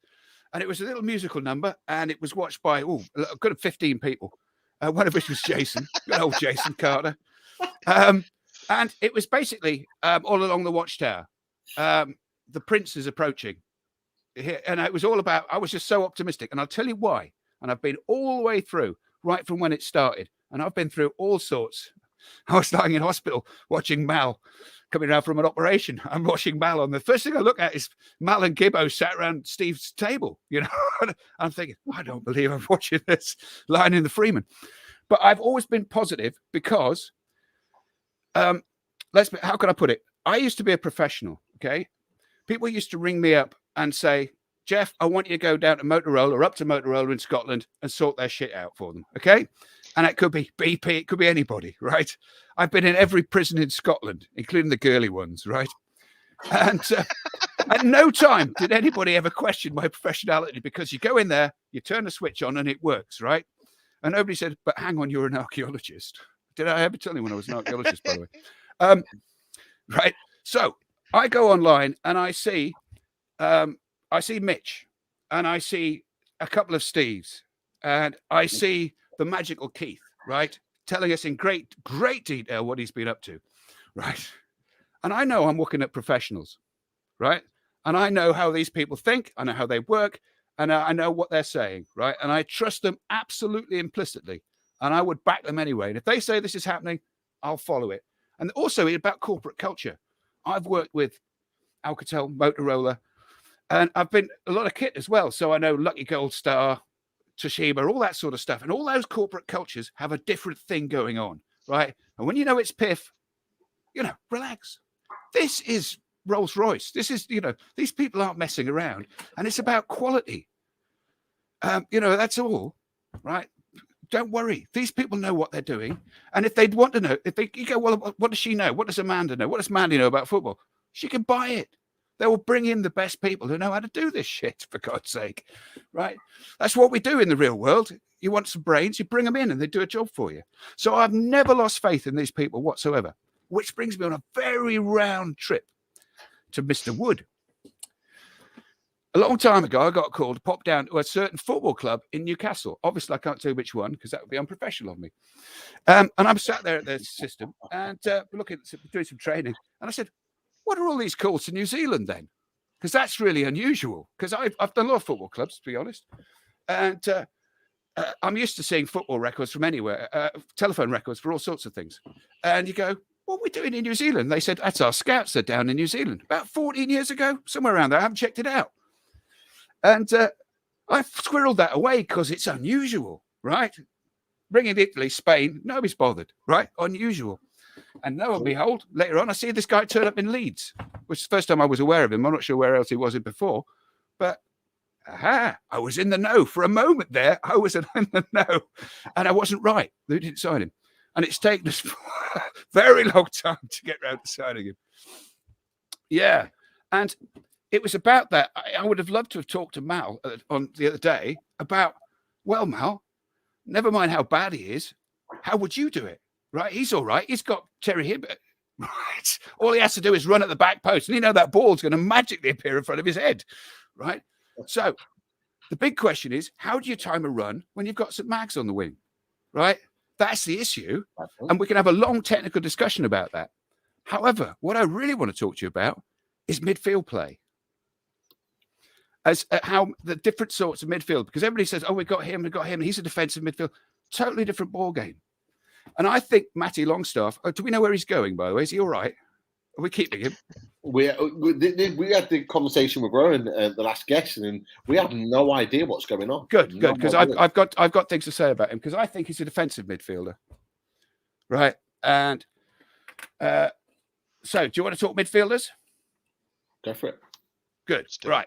and it was a little musical number, and it was watched by a good 15 people. One of which was Jason, good old Jason Carter. And it was basically all along the Watchtower. The Prince is approaching. And it was all about, I was just so optimistic. And I'll tell you why. And I've been all the way through, right from when it started. And I've been through all sorts. I was lying in hospital watching Mal coming around from an operation. I'm watching Mal on the first thing I look at is Mal and Gibbo sat around Steve's table. I'm thinking, I don't believe I'm watching this, lying in the Freeman. But I've always been positive because how can I put it? I used to be a professional, okay? People used to ring me up and say, Jeff, I want you to go down to Motorola or up to Motorola in Scotland and sort their shit out for them, okay? And it could be BP, it could be anybody, right? I've been in every prison in Scotland, including the girly ones, right? And at no time did anybody ever question my professionality because you go in there, you turn the switch on and it works, right? And nobody said, but hang on, you're an archaeologist. Did I ever tell you when I was an archaeologist, by the way? Right. So I go online and I see Mitch and I see a couple of Steves and I see the magical Keith, right? Telling us in great detail what he's been up to. Right. And I know I'm looking at professionals, right? And I know how these people think. I know how they work. And I know what they're saying, right? And I trust them absolutely implicitly. And I would back them anyway. And if they say this is happening, I'll follow it. And also about corporate culture. I've worked with Alcatel, Motorola, and I've been a lot of kit as well. So I know Lucky Gold Star, Toshiba, all that sort of stuff. And all those corporate cultures have a different thing going on, right? And when you know it's piff, relax. This is Rolls Royce. This is, these people aren't messing around. And it's about quality. That's all, right? Don't worry. These people know what they're doing. And if they'd want to know, you go, well, what does she know? What does Amanda know? What does Mandy know about football? She can buy it. They will bring in the best people who know how to do this shit, for God's sake, right? That's what we do in the real world. You want some brains, you bring them in and they do a job for you. So I've never lost faith in these people whatsoever, which brings me on a very round trip to Mr. Wood. A long time ago, I got called to pop down to a certain football club in Newcastle. Obviously, I can't tell you which one because that would be unprofessional of me. And I'm sat there at the system and doing some training. And I said, what are all these calls to New Zealand then? Because that's really unusual. Because I've done a lot of football clubs, to be honest. And I'm used to seeing football records from anywhere, telephone records for all sorts of things. And you go, what are we doing in New Zealand? They said, that's our scouts. They're down in New Zealand about 14 years ago, somewhere around there. I haven't checked it out. And I've squirreled that away because it's unusual, right? Bringing Italy, Spain, nobody's bothered, right? Unusual. And lo and behold, later on, I see this guy turn up in Leeds, which is the first time I was aware of him. I'm not sure where else he was in before, but I was in the know for a moment there. I was in the know, and I wasn't right. They didn't sign him, and it's taken us a very long time to get around to signing him. Yeah, and it was about that. I would have loved to have talked to Mal on the other day about, well, Mal, never mind how bad he is, how would you do it? Right, he's all right. He's got Terry Hibbert. Right, all he has to do is run at the back post, and that ball's going to magically appear in front of his head. Right. So the big question is, how do you time a run when you've got St. Mags on the wing? Right, that's the issue, and we can have a long technical discussion about that. However, what I really want to talk to you about is midfield play, as how the different sorts of midfield. Because everybody says, "Oh, we got him. He's a defensive midfield." Totally different ball game. And I think Matty Longstaff, do we know where he's going, by the way? Is he all right? Are we keeping him? We had the conversation with Rowan, the last guest, and we have no idea what's going on. Good, because I've got things to say about him, because I think he's a defensive midfielder. Right. And so do you want to talk midfielders? Go for it. Good. Right.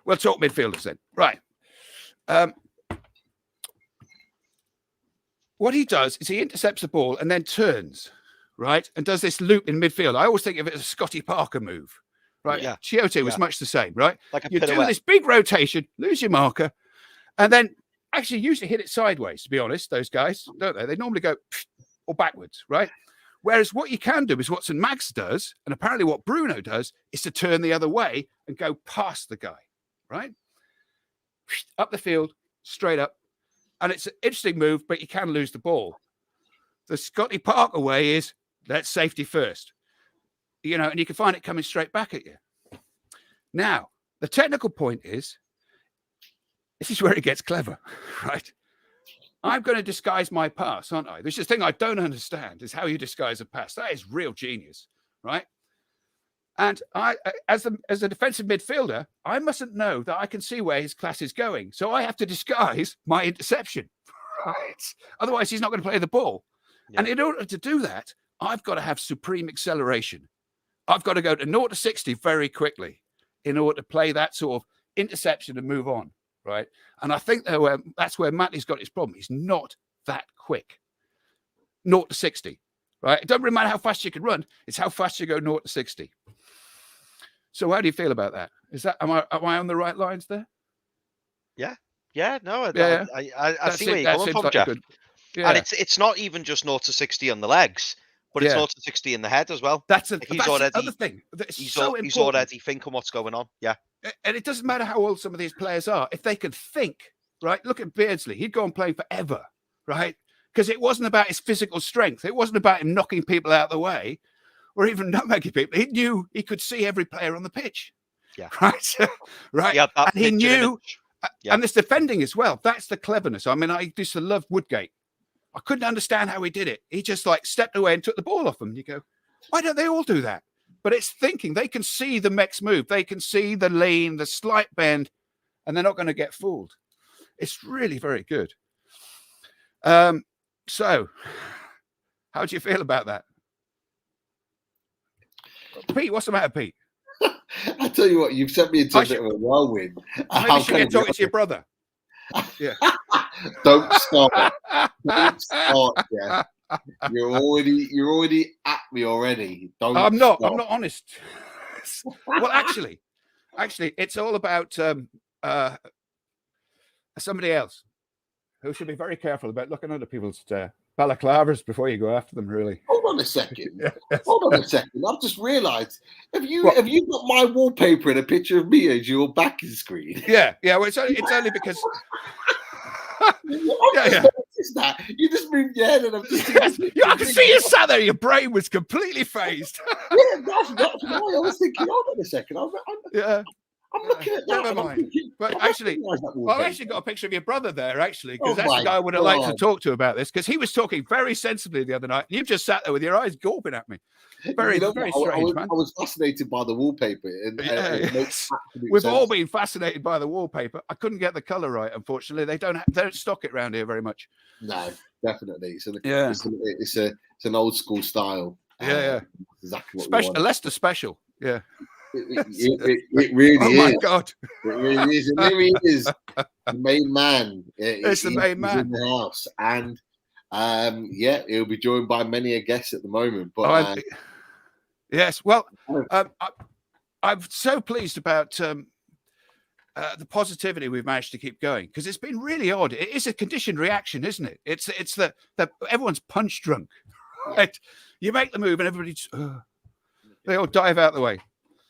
We'll talk midfielders then. Right. What he does is he intercepts the ball and then turns, right, and does this loop in midfield. I always think of it as a Scotty Parker move, right? Yeah. Chiote was much the same, right? Like a you do pirouette. this big rotation, lose your marker, and then actually usually hit it sideways, to be honest, those guys, don't they? They normally go or backwards, right? Whereas what you can do is what St. Max does, and apparently what Bruno does, is to turn the other way and go past the guy, right? Up the field, straight up. And it's an interesting move, but you can lose the ball. The Scotty Parker way is, let's safety first. And you can find it coming straight back at you. Now, the technical point is, this is where it gets clever, right? I'm going to disguise my pass, aren't I? There's this thing I don't understand is how you disguise a pass. That is real genius, right? And I, as a defensive midfielder, I mustn't know that I can see where his class is going. So I have to disguise my interception, right? Otherwise, he's not going to play the ball. Yeah. And in order to do that, I've got to have supreme acceleration. I've got to go to 0 to 60 very quickly in order to play that sort of interception and move on, right? And I think that's where Matty's got his problem. He's not that quick. 0 to 60, right? It doesn't really matter how fast you can run. It's how fast you go 0 to 60. So how do you feel about that? Is that am I on the right lines there? No, I see where you're coming from, Jeff. And it's not even just 0 to 60 on the legs, but it's 0 to 60 in the head as well. That's the other thing. He's already thinking what's going on. Yeah. And it doesn't matter how old some of these players are. If they could think, right? Look at Beardsley. He'd go on playing forever, right? Because it wasn't about his physical strength. It wasn't about him knocking people out of the way or even nutmegging people. He knew he could see every player on the pitch. Yeah. Right. Right. Yeah, and he knew, and this defending as well. That's the cleverness. I mean, I used to love Woodgate. I couldn't understand how he did it. He just stepped away and took the ball off them. And you go, why don't they all do that? But it's thinking. They can see the next move. They can see the lean, the slight bend, and they're not going to get fooled. It's really very good. So how do you feel about that? Pete, what's the matter, Pete? I tell you what, you've sent me into a bit of a whirlwind. Maybe you should get talking to your brother. Yeah. Don't start. Don't start. Yeah. You're already at me already. Don't. I'm not honest. Well, actually, it's all about somebody else who should be very careful about looking under people's balaclavas before you go after them. Really. Hold on a second. Hold on a second. I've just realised. Have you got my wallpaper and a picture of me as your backing screen? Yeah. Well, it's only because. noticed that? You just moved your head and I'm just... Yes, I can see you sat there. Your brain was completely phased. Yeah, that's why I was thinking, hold on a second. I'm looking at that. Never mind. Thinking, But actually, I've actually got a picture of your brother there, actually, because Oh that's the my guy I would have liked to God. talk to about this, because he was talking very sensibly the other night. You've just sat there with your eyes gawping at me. Very, You know very what? strange, man. I was fascinated by the wallpaper. And, it makes absolute We've sense. all been fascinated by the wallpaper. I couldn't get the color right, unfortunately. They don't stock it around here very much. No, definitely. Yeah. It's an old school style. Yeah. Exactly what Special, we a want. Leicester special. Yeah. It really Oh is. my God. It really is. It really is. The main man. It's the main man in the house, and he'll be joined by many a guest at the moment. But yes, well, I'm so pleased about the positivity we've managed to keep going, because it's been really odd. It is a conditioned reaction, isn't it? It's the everyone's punch drunk. Right? You make the move and everybody's they all dive out the way.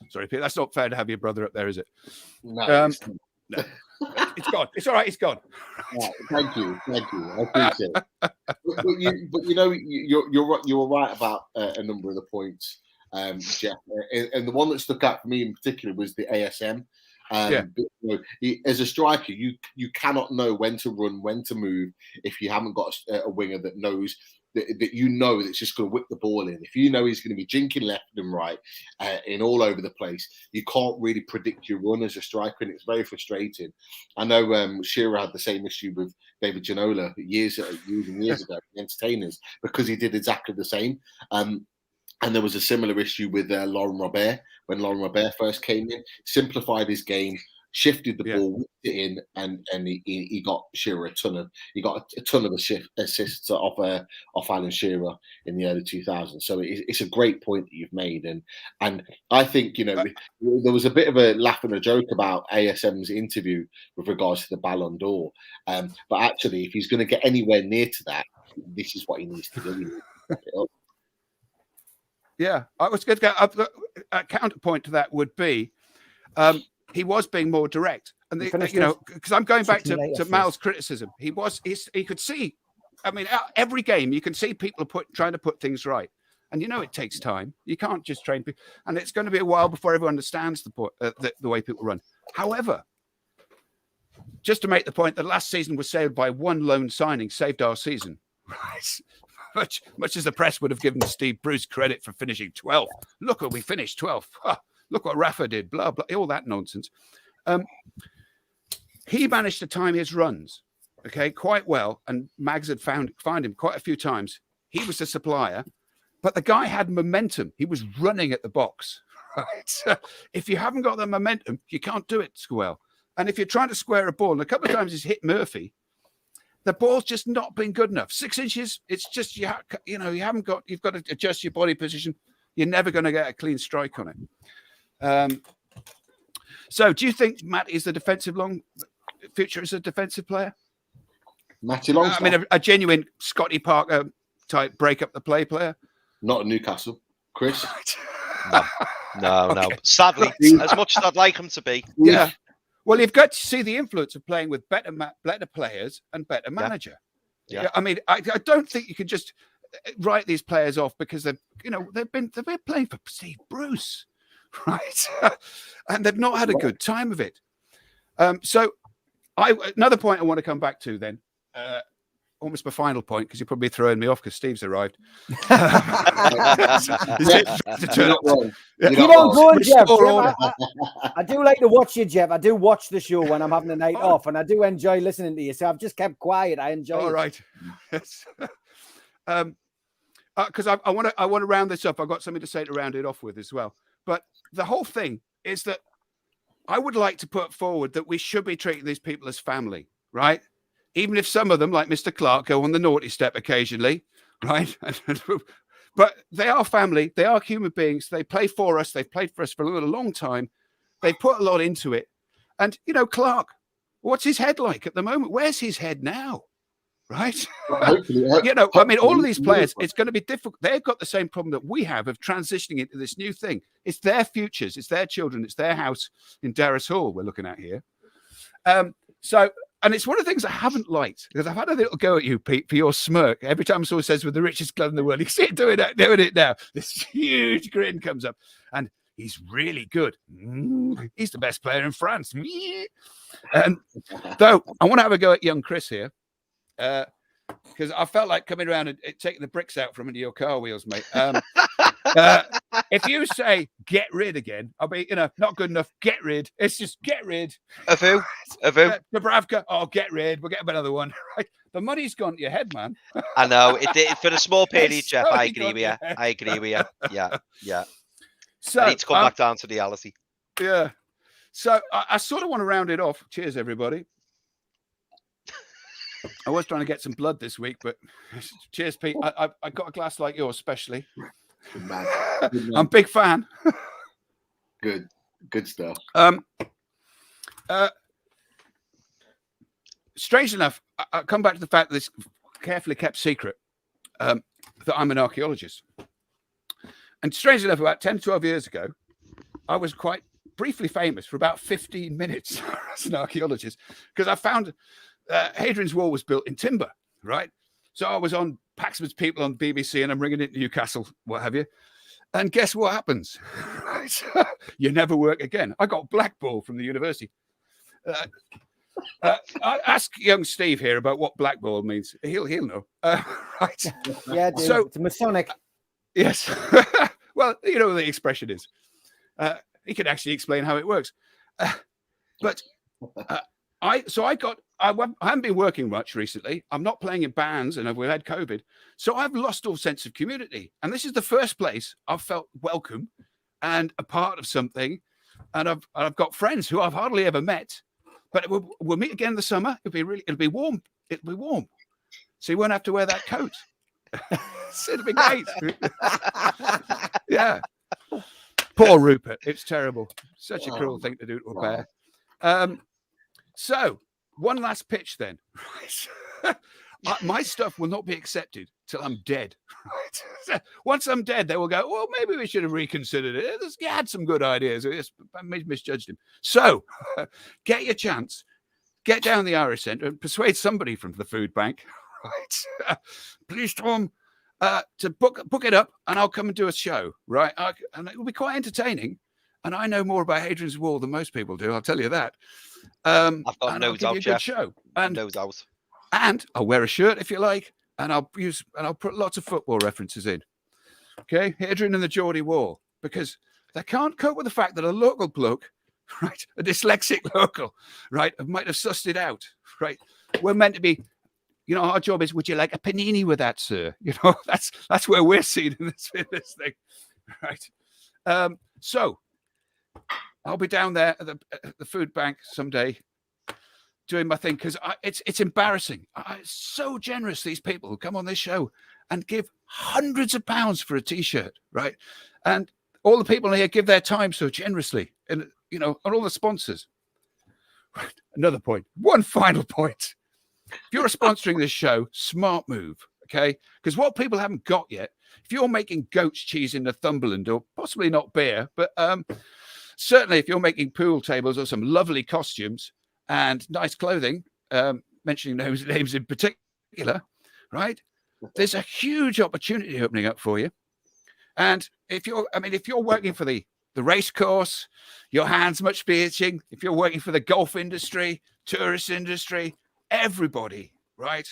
Sorry, Pete, that's not fair to have your brother up there, is it? no, No. It's gone. It's all right. It's gone. yeah, thank you. I appreciate it. But you know, you're right about a number of the points, Jeff. And the one that stuck out for me in particular was the ASM. But, you know, as a striker, you cannot know when to run, when to move, if you haven't got a winger that knows that you know that's just going to whip the ball in. If you know he's going to be jinking left and right in all over the place, you can't really predict your run as a striker, and it's very frustrating. I know Shearer had the same issue with David Ginola years ago, the entertainers, because he did exactly the same. And there was a similar issue with Laurent Robert when Laurent Robert first came in, simplified his game, shifted the ball, whipped it in, and he got Shearer a ton of assists off Alan Shearer in the early 2000s. So it's a great point that you've made, and I think, you know, there was a bit of a laugh and a joke about ASM's interview with regards to the Ballon d'Or, but actually, if he's going to get anywhere near to that, this is what he needs to do. Yeah, I was going to go. A counterpoint to that would be, he was being more direct, and because I'm going back to Mal's criticism. He could see. I mean, every game you can see people are trying to put things right, and you know it takes time. You can't just train people, and it's going to be a while before everyone understands the way people run. However, just to make the point, that last season was saved by one lone signing, saved our season. Right. Much as the press would have given Steve Bruce credit for finishing 12th. Look, we finished 12th. Look what Rafa did, blah, blah, all that nonsense. He managed to time his runs, quite well. And Mags had found him quite a few times. He was the supplier, but the guy had momentum. He was running at the box, right? If you haven't got the momentum, you can't do it well. And if you're trying to square a ball, and a couple of times he's hit Murphy, the ball's just not been good enough. 6 inches, it's just, you've got to adjust your body position. You're never going to get a clean strike on it. So do you think Matt is the defensive future as a defensive player? Matty Longstaff. I mean, a genuine Scotty Parker type break up the play player? Not at Newcastle. Chris? No. Okay. Sadly, as much as I'd like him to be. Yeah. Well, you've got to see the influence of playing with better players and better manager. Yeah. I mean, I don't think you can just write these players off because they've been playing for Steve Bruce, right? And they've not had a good time of it. So another point I want to come back to then, almost my final point, because you're probably throwing me off because Steve's arrived. Keep on going, Jeff. I do like to watch you, Jeff. I do watch the show when I'm having a night off, and I do enjoy listening to you. So I've just kept quiet. I enjoy it. All right. Yes. Because I want to round this up. I've got something to say to round it off with as well. But the whole thing is that I would like to put forward that we should be treating these people as family, right? Even if some of them, like Mr. Clark, go on the naughty step occasionally, right? But they are family. They are human beings. They play for us. They've played for us for a long time. They put a lot into it. And, Clark, what's his head like at the moment? Where's his head now? Right? Hopefully, all of these players, it's going to be difficult. They've got the same problem that we have of transitioning into this new thing. It's their futures. It's their children. It's their house in Darras Hall we're looking at here. So and it's one of the things I haven't liked, because I've had a little go at you, Pete, for your smirk. Every time someone says with the richest club in the world, you see it doing it now. This huge grin comes up, and he's really good. He's the best player in France. And though I want to have a go at young Chris here, because I felt like coming around and taking the bricks out from under your car wheels, mate. If you say get rid again, I'll be, not good enough. Get rid. It's just get rid. Of who? Of who? Dubravka. Oh, get rid. We'll get another one. Right. The money's gone to your head, man. I know. It did for a small period, It's Jeff. so I agree with you. good. I agree with you. Yeah. So I need to come back down to reality. Yeah. So I sort of want to round it off. Cheers, everybody. I was trying to get some blood this week, but cheers, Pete. I got a glass like yours, especially. Good man. Good man. I'm a big fan. Good stuff. Strange enough, I come back to the fact that this carefully kept secret, that I'm an archaeologist. And strange enough, about 10, 12 years ago, I was quite briefly famous for about 15 minutes as an archaeologist, because I found Hadrian's Wall was built in timber, right? So I was on Paxman's People on BBC, and I'm ringing into Newcastle, what have you. And guess what happens? Right? You never work again. I got blackballed from the university. I ask young Steve here about what blackball means. He'll know. Right? Yeah, dude. So It's Masonic. yes. Well, you know what the expression is. He can actually explain how it works. But I haven't been working much recently. I'm not playing in bands, and we've had COVID. So I've lost all sense of community. And this is the first place I've felt welcome and a part of something. And I've got friends who I've hardly ever met. But we'll meet again in the summer. It'll be warm. It'll be warm. So you won't have to wear that coat. It'll be great. Yeah. Poor Rupert. It's terrible. Such a cruel thing to do to a bear. So one last pitch then. Right. My stuff will not be accepted till I'm dead. Right. Once I'm dead, they will go, well, maybe we should have reconsidered it. He had some good ideas. I misjudged him. So get your chance. Get down the Irish Centre and persuade somebody from the food bank. Right. Please, Tom, to book it up, and I'll come and do a show. Right. And it will be quite entertaining. And I know more about Hadrian's Wall than most people do. I'll tell you that. I've got no doubt, Jeff. Show. And no doubt. And I'll wear a shirt if you like, and I'll put lots of football references in. Okay, Hadrian and the Geordie War, because they can't cope with the fact that a local bloke, right, a dyslexic local, right, might have sussed it out. Right, we're meant to be, our job is, would you like a panini with that, sir? That's where we're seen in this thing, right? So I'll be down there at the food bank someday, doing my thing, because it's embarrassing. It's so generous, these people who come on this show and give hundreds of pounds for a T-shirt, right? And all the people here give their time so generously, and and all the sponsors. Right. Another point. One final point. If you're sponsoring this show, smart move, okay? Because what people haven't got yet, if you're making goat's cheese in Northumberland, or possibly not beer, but certainly if you're making pool tables or some lovely costumes and nice clothing, mentioning those names in particular, right? There's a huge opportunity opening up for you. And if you're working for the race course, your hands must be itching. If you're working for the golf industry, tourist industry, everybody, right,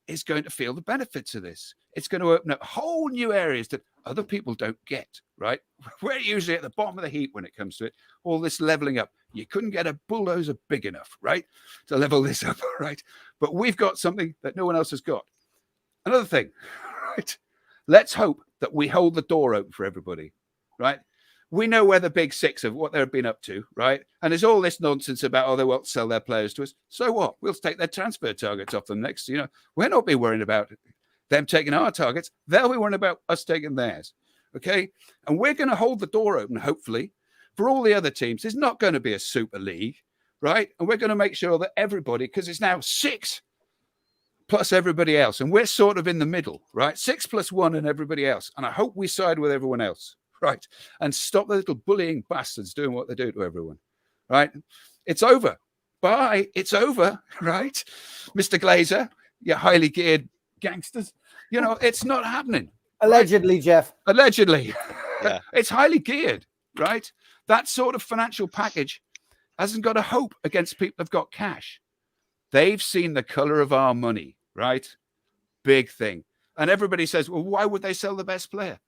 is going to feel the benefits of this. It's going to open up whole new areas that other people don't get, right? We're usually at the bottom of the heap when it comes to it. All this leveling up. You couldn't get a bulldozer big enough, right, to level this up, right? But we've got something that no one else has got. Another thing, right? Let's hope that we hold the door open for everybody, right? We know where the big six of what they've been up to, right? And there's all this nonsense about, they won't sell their players to us. So what? We'll take their transfer targets off them next. We're not be worrying about them taking our targets. They'll be worrying about us taking theirs, okay? And we're going to hold the door open, hopefully, for all the other teams. There's not going to be a super league, right? And we're going to make sure that everybody, because it's now 6 plus everybody else, and we're sort of in the middle, right? 6 plus 1 and everybody else. And I hope we side with everyone else, right? And stop the little bullying bastards doing what they do to everyone, right? It's over. bye, it's over, right? Mr. Glazer, you highly geared gangsters. You know, it's not happening. Allegedly, right? Jeff. Allegedly. Yeah. It's highly geared, right? That sort of financial package hasn't got a hope against people who've got cash. They've seen the color of our money, right? Big thing. And everybody says, well, why would they sell the best player?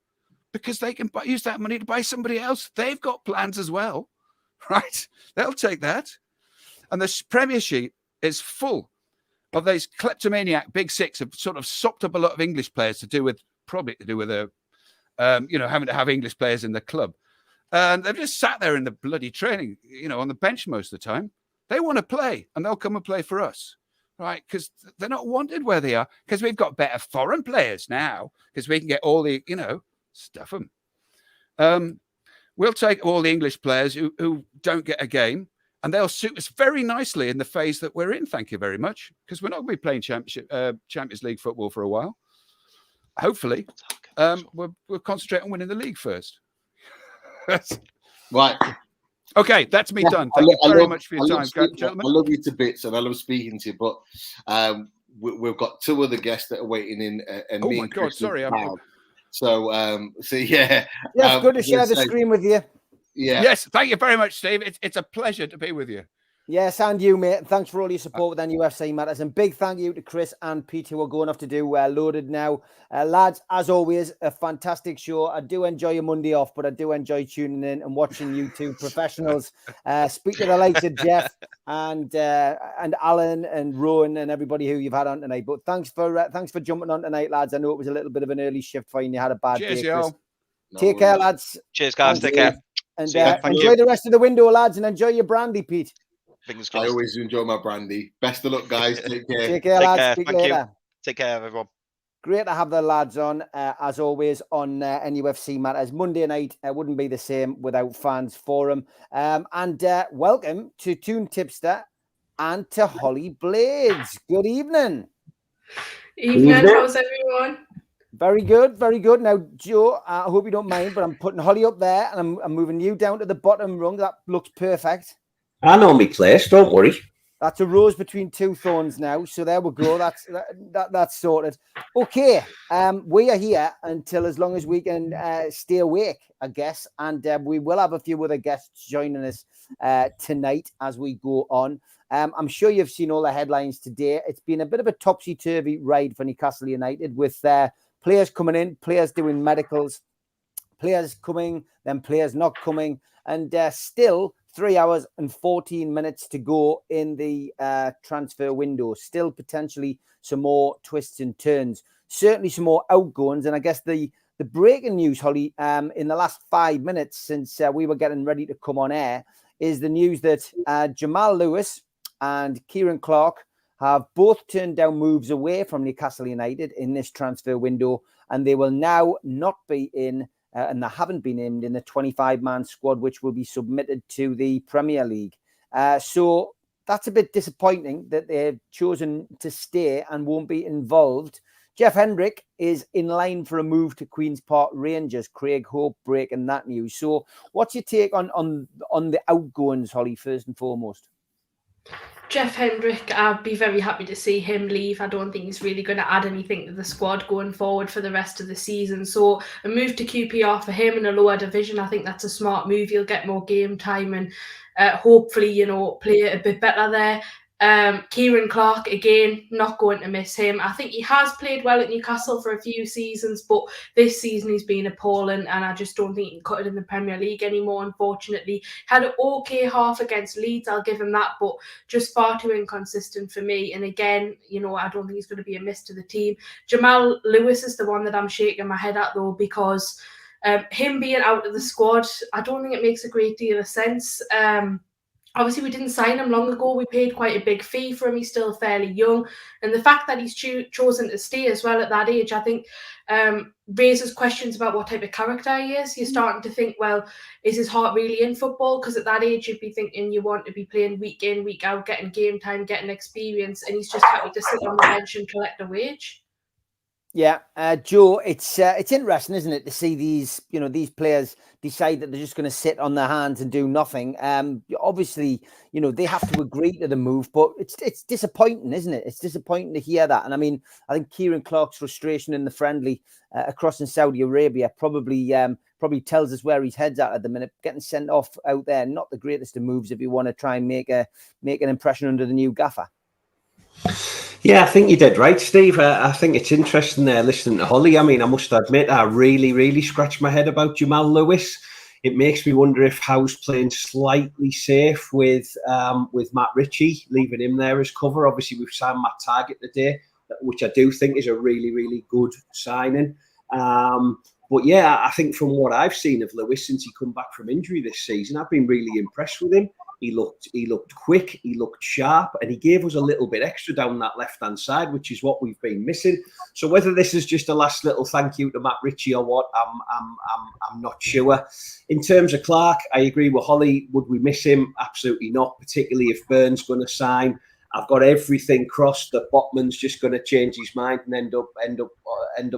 Because they can use that money to buy somebody else. They've got plans as well, right? They'll take that. And the Premiership is full of those kleptomaniac big six have sort of sopped up a lot of English players probably to do with having to have English players in the club. And they've just sat there in the bloody training, on the bench most of the time. They want to play, and they'll come and play for us, right? Because they're not wanted where they are, because we've got better foreign players now, because we can get all the, stuff them. We'll take all the English players who don't get a game, and they'll suit us very nicely in the phase that we're in. Thank you very much, because we're not going to be playing Champions League football for a while. Hopefully, we'll concentrate on winning the league first. Right. Okay, that's me done. Thank you very much for your time, gentlemen. I love you to bits, and I love speaking to you, but we've got two other guests that are waiting in. Oh my God, sorry. So yeah. Yeah, good to share the screen with you. Yeah. Yes, thank you very much, Steve. It's a pleasure to be with you. Yes, and you, mate. Thanks for all your support with NUFC Matters. And big thank you to Chris and Pete, who are going off to do Loaded now. Lads, as always, a fantastic show. I do enjoy your Monday off, but I do enjoy tuning in and watching you two professionals speak to the likes of Jeff and Alan and Rowan and everybody who you've had on tonight. But thanks for jumping on tonight, lads. I know it was a little bit of an early shift for you and you had a bad day. Cheers, Take care, lads. Cheers, guys. Take care. And enjoy the rest of the window, lads, and enjoy your brandy, Pete. I always enjoy my brandy. Best of luck, guys. Take care. Take care, lads. Speak later. You. Take care, everyone. Great to have the lads on, as always, on NUFC Matters. Monday night wouldn't be the same without Fans Forum. And welcome to Toon Tipster and to Holly Blades. Good evening. Evening. How's everyone? Very good, very good. Now, Joe, I hope you don't mind, but I'm putting Holly up there and I'm moving you down to the bottom rung. That looks perfect. I know my place, don't worry. That's a rose between two thorns now. So there we go. That's sorted. Okay. We are here until as long as we can stay awake, I guess. And we will have a few other guests joining us tonight as we go on. I'm sure you've seen all the headlines today. It's been a bit of a topsy-turvy ride for Newcastle United with players coming in, players doing medicals, players coming, then players not coming. And still 3 hours and 14 minutes to go in the transfer window. Still potentially some more twists and turns. Certainly some more outgoings. And I guess the breaking news, Holly, in the last 5 minutes since we were getting ready to come on air, is the news that Jamal Lewis and Kieran Clark have both turned down moves away from Newcastle United in this transfer window. And they will now not be in and they haven't been named in the 25-man squad, which will be submitted to the Premier League. So that's a bit disappointing that they've chosen to stay and won't be involved. Jeff Hendrick is in line for a move to Queen's Park Rangers. Craig Hope breaking that news. So what's your take on the outgoings, Holly, first and foremost? Jeff Hendrick, I'd be very happy to see him leave. I don't think he's really going to add anything to the squad going forward for the rest of the season. So a move to QPR for him in a lower division, I think that's a smart move. He'll get more game time and hopefully, play a bit better there. Kieran Clark, again, not going to miss him. I think he has played well at Newcastle for a few seasons, but this season he's been appalling and I just don't think he can cut it in the Premier League anymore, unfortunately. Had an okay half against Leeds, I'll give him that, but just far too inconsistent for me. And again, I don't think he's going to be a miss to the team. Jamal Lewis is the one that I'm shaking my head at, though, because him being out of the squad, I don't think it makes a great deal of sense. Obviously, we didn't sign him long ago. We paid quite a big fee for him. He's still fairly young. And the fact that he's chosen to stay as well at that age, I think, raises questions about what type of character he is. You're starting to think, well, is his heart really in football? Because at that age, you'd be thinking you want to be playing week in, week out, getting game time, getting experience. And he's just happy to sit on the bench and collect a wage. Yeah, Joe, it's interesting, isn't it, to see these players decide that they're just going to sit on their hands and do nothing. Obviously, they have to agree to the move, but it's disappointing, isn't it? It's disappointing to hear that. And I mean, I think Kieran Clark's frustration in the friendly across in Saudi Arabia probably tells us where his head's at the minute. Getting sent off out there, not the greatest of moves if you want to try and make an impression under the new gaffer. Yeah, I think you did right, Steve. I think it's interesting there listening to Holly. I mean, I must admit, I really, really scratched my head about Jamal Lewis. It makes me wonder if Howe's playing slightly safe with Matt Ritchie, leaving him there as cover. Obviously, we've signed Matt Targett today, which I do think is a really, really good signing. But yeah, I think from what I've seen of Lewis since he come back from injury this season, I've been really impressed with him. He looked quick, he looked sharp, and he gave us a little bit extra down that left-hand side, which is what we've been missing. So whether this is just a last little thank you to Matt Ritchie or what, I'm not sure. In terms of Clark, I agree with Holly. Would we miss him? Absolutely not, particularly if Byrne's going to sign. I've got everything crossed that Botman's just going to change his mind and end up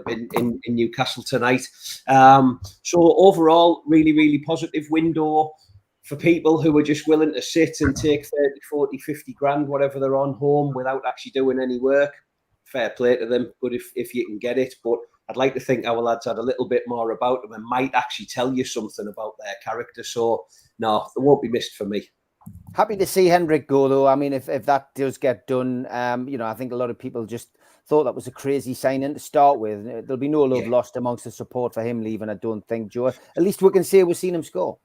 in Newcastle tonight. So overall, really, really positive window for people who are just willing to sit and take 30, 40, 50 grand, whatever they're on home without actually doing any work. Fair play to them, good if you can get it. But I'd like to think our lads had a little bit more about them and might actually tell you something about their character. So, no, they won't be missed for me. Happy to see Hendrick go, though. I mean, if that does get done, I think a lot of people just thought that was a crazy signing to start with. There'll be no love lost amongst the support for him leaving, I don't think, Joe. At least we can say we've seen him score.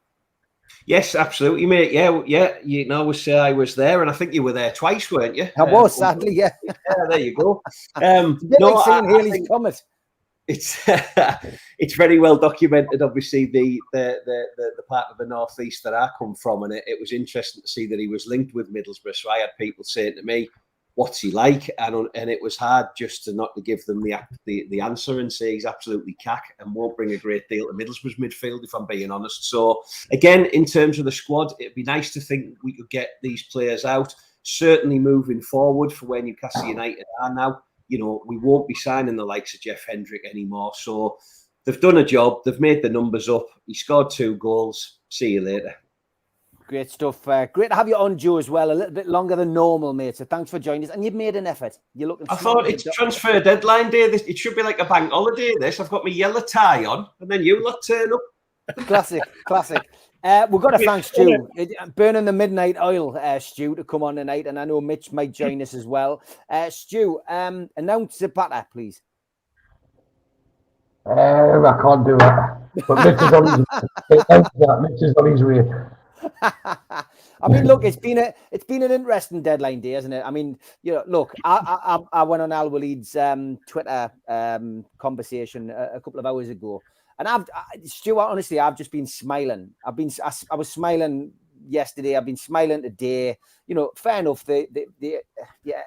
Yes, absolutely, mate. Yeah. You know, I was there, and I think you were there twice, weren't you? I was, sadly, yeah. Yeah, there you go. Like seeing Haley's Comet. It's very well documented. Obviously, the part of the northeast that I come from, and it was interesting to see that he was linked with Middlesbrough. So I had people saying to me, "What's he like?" And it was hard just not to give them the answer and say he's absolutely cack and won't bring a great deal to Middlesbrough's midfield, if I'm being honest. So again, in terms of the squad, it'd be nice to think we could get these players out. Certainly moving forward for where Newcastle United are now. We won't be signing the likes of Jeff Hendrick anymore. So they've done a job. They've made the numbers up. He scored 2 goals. See you later. Great stuff. Great to have you on, Joe, as well. A little bit longer than normal, mate. So thanks for joining us. And you've made an effort. You're looking. I thought it's transfer deadline day. It should be like a bank holiday. I've got my yellow tie on, and then you lot turn up. Classic. We've got to thank Stu, burning the midnight oil, Stu, to come on tonight. And I know Mitch might join us as well. Stu, announce the patter, please. I can't do that. But Mitch is on his way. I mean, look, it's been an interesting deadline day, hasn't it? I mean, look, I went on Al Waleed's Twitter conversation a couple of hours ago, and Stuart, honestly, I've just been smiling. I was smiling yesterday. I've been smiling today. Fair enough. The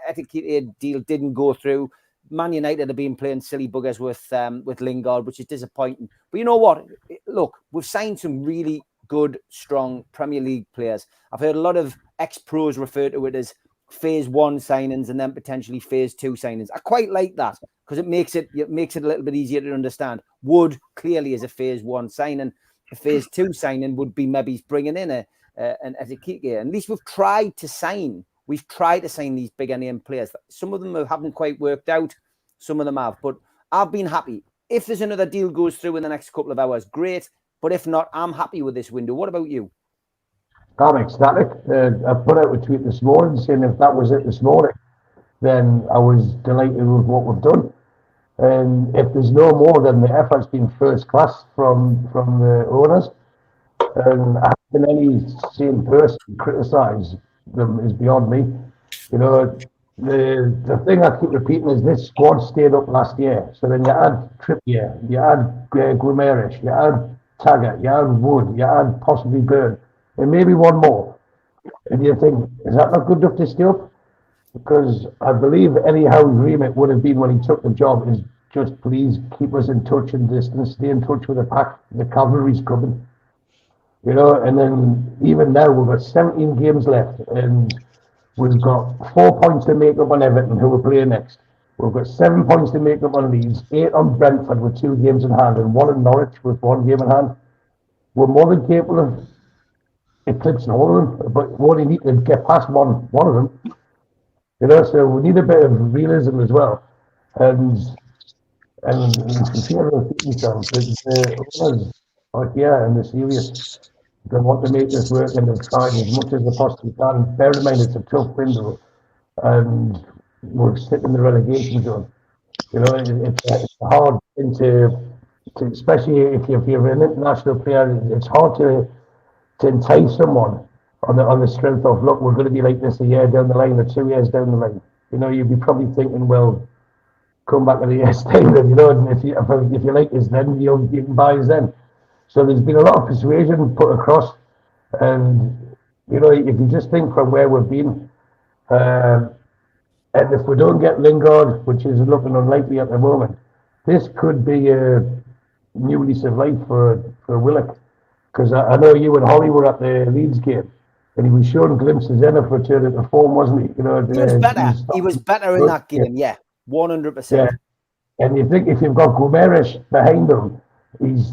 etiquette deal didn't go through. Man United have been playing silly buggers with Lingard, which is disappointing. But you know what? Look, we've signed some really good, strong Premier League players. I've heard a lot of ex-pros refer to it as phase 1 signings and then potentially phase 2 signings. I quite like that because it makes it a little bit easier to understand. Wood clearly is a phase 1 signing. A phase 2 signing would be maybe bringing in an etiquette. At least we've tried to sign. We've tried to sign these bigger name players. Some of them haven't quite worked out. Some of them have. But I've been happy. If there's another deal goes through in the next couple of hours, great. But if not, I'm happy with this window. What about you? I'm ecstatic. I put out a tweet this morning saying if that was it this morning, then I was delighted with what we've done. And if there's no more, then the effort's been first class from the owners. And how can any sane person criticise them is beyond me. The thing I keep repeating is this squad stayed up last year. So then you add Trippier, you add Guimaraes, you add Taggart, you add Wood, you add possibly Byrne, and maybe one more. And you think, is that not good enough to stay up? Because I believe Eddie Howe's remit would have been when he took the job is just please keep us in touch and distance, stay in touch with the pack, the cavalry's coming. And then even now we've got 17 games left and we've got 4 points to make up on Everton, who we're playing next. We've got 7 points to make up on Leeds, 8 on Brentford with 2 games in hand, and 1 in Norwich with 1 game in hand. We're more than capable of eclipsing all of them, but we only need to get past one of them. You know, so we need a bit of realism as well. And sincerely speaking, the owners are here and they're serious. They want to make this work and they're trying as much as they possibly can. Bear in mind, it's a tough window and we're sitting in the relegation zone. You know, it's a hard thing to especially if you're an international player, it's hard to entice someone on the strength of, look, we're going to be like this a year down the line or 2 years down the line. You know, you'd be probably thinking, well, come back in a year's time, you know, and if you like us then, you can buy us then. So there's been a lot of persuasion put across, and you know, if you just think from where we've been, and if we don't get Lingard, which is looking unlikely at the moment, this could be a new lease of life for Willock. Because I know you and Holly were at the Leeds game, and he was showing glimpses then of returning to form, wasn't he? You know, he was better. He was better in that game, yeah, 100%. Yeah. And you think if you've got Gomes behind him, he's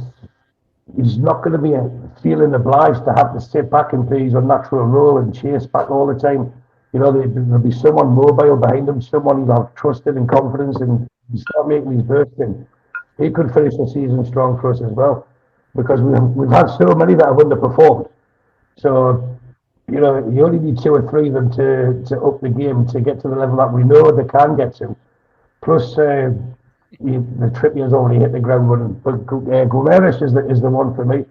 not going to be feeling obliged to have to sit back and play his unnatural role and chase back all the time. You know, there'll be someone mobile behind him, someone he'll have trusted and confidence, and he start making his burst in. He could finish the season strong for us as well, because we've had so many that have underperformed. So, you know, you only need 2 or 3 of them to up the game to get to the level that we know they can get to. Plus, the Trippier's already hit the ground running. But Gomes is the one for me.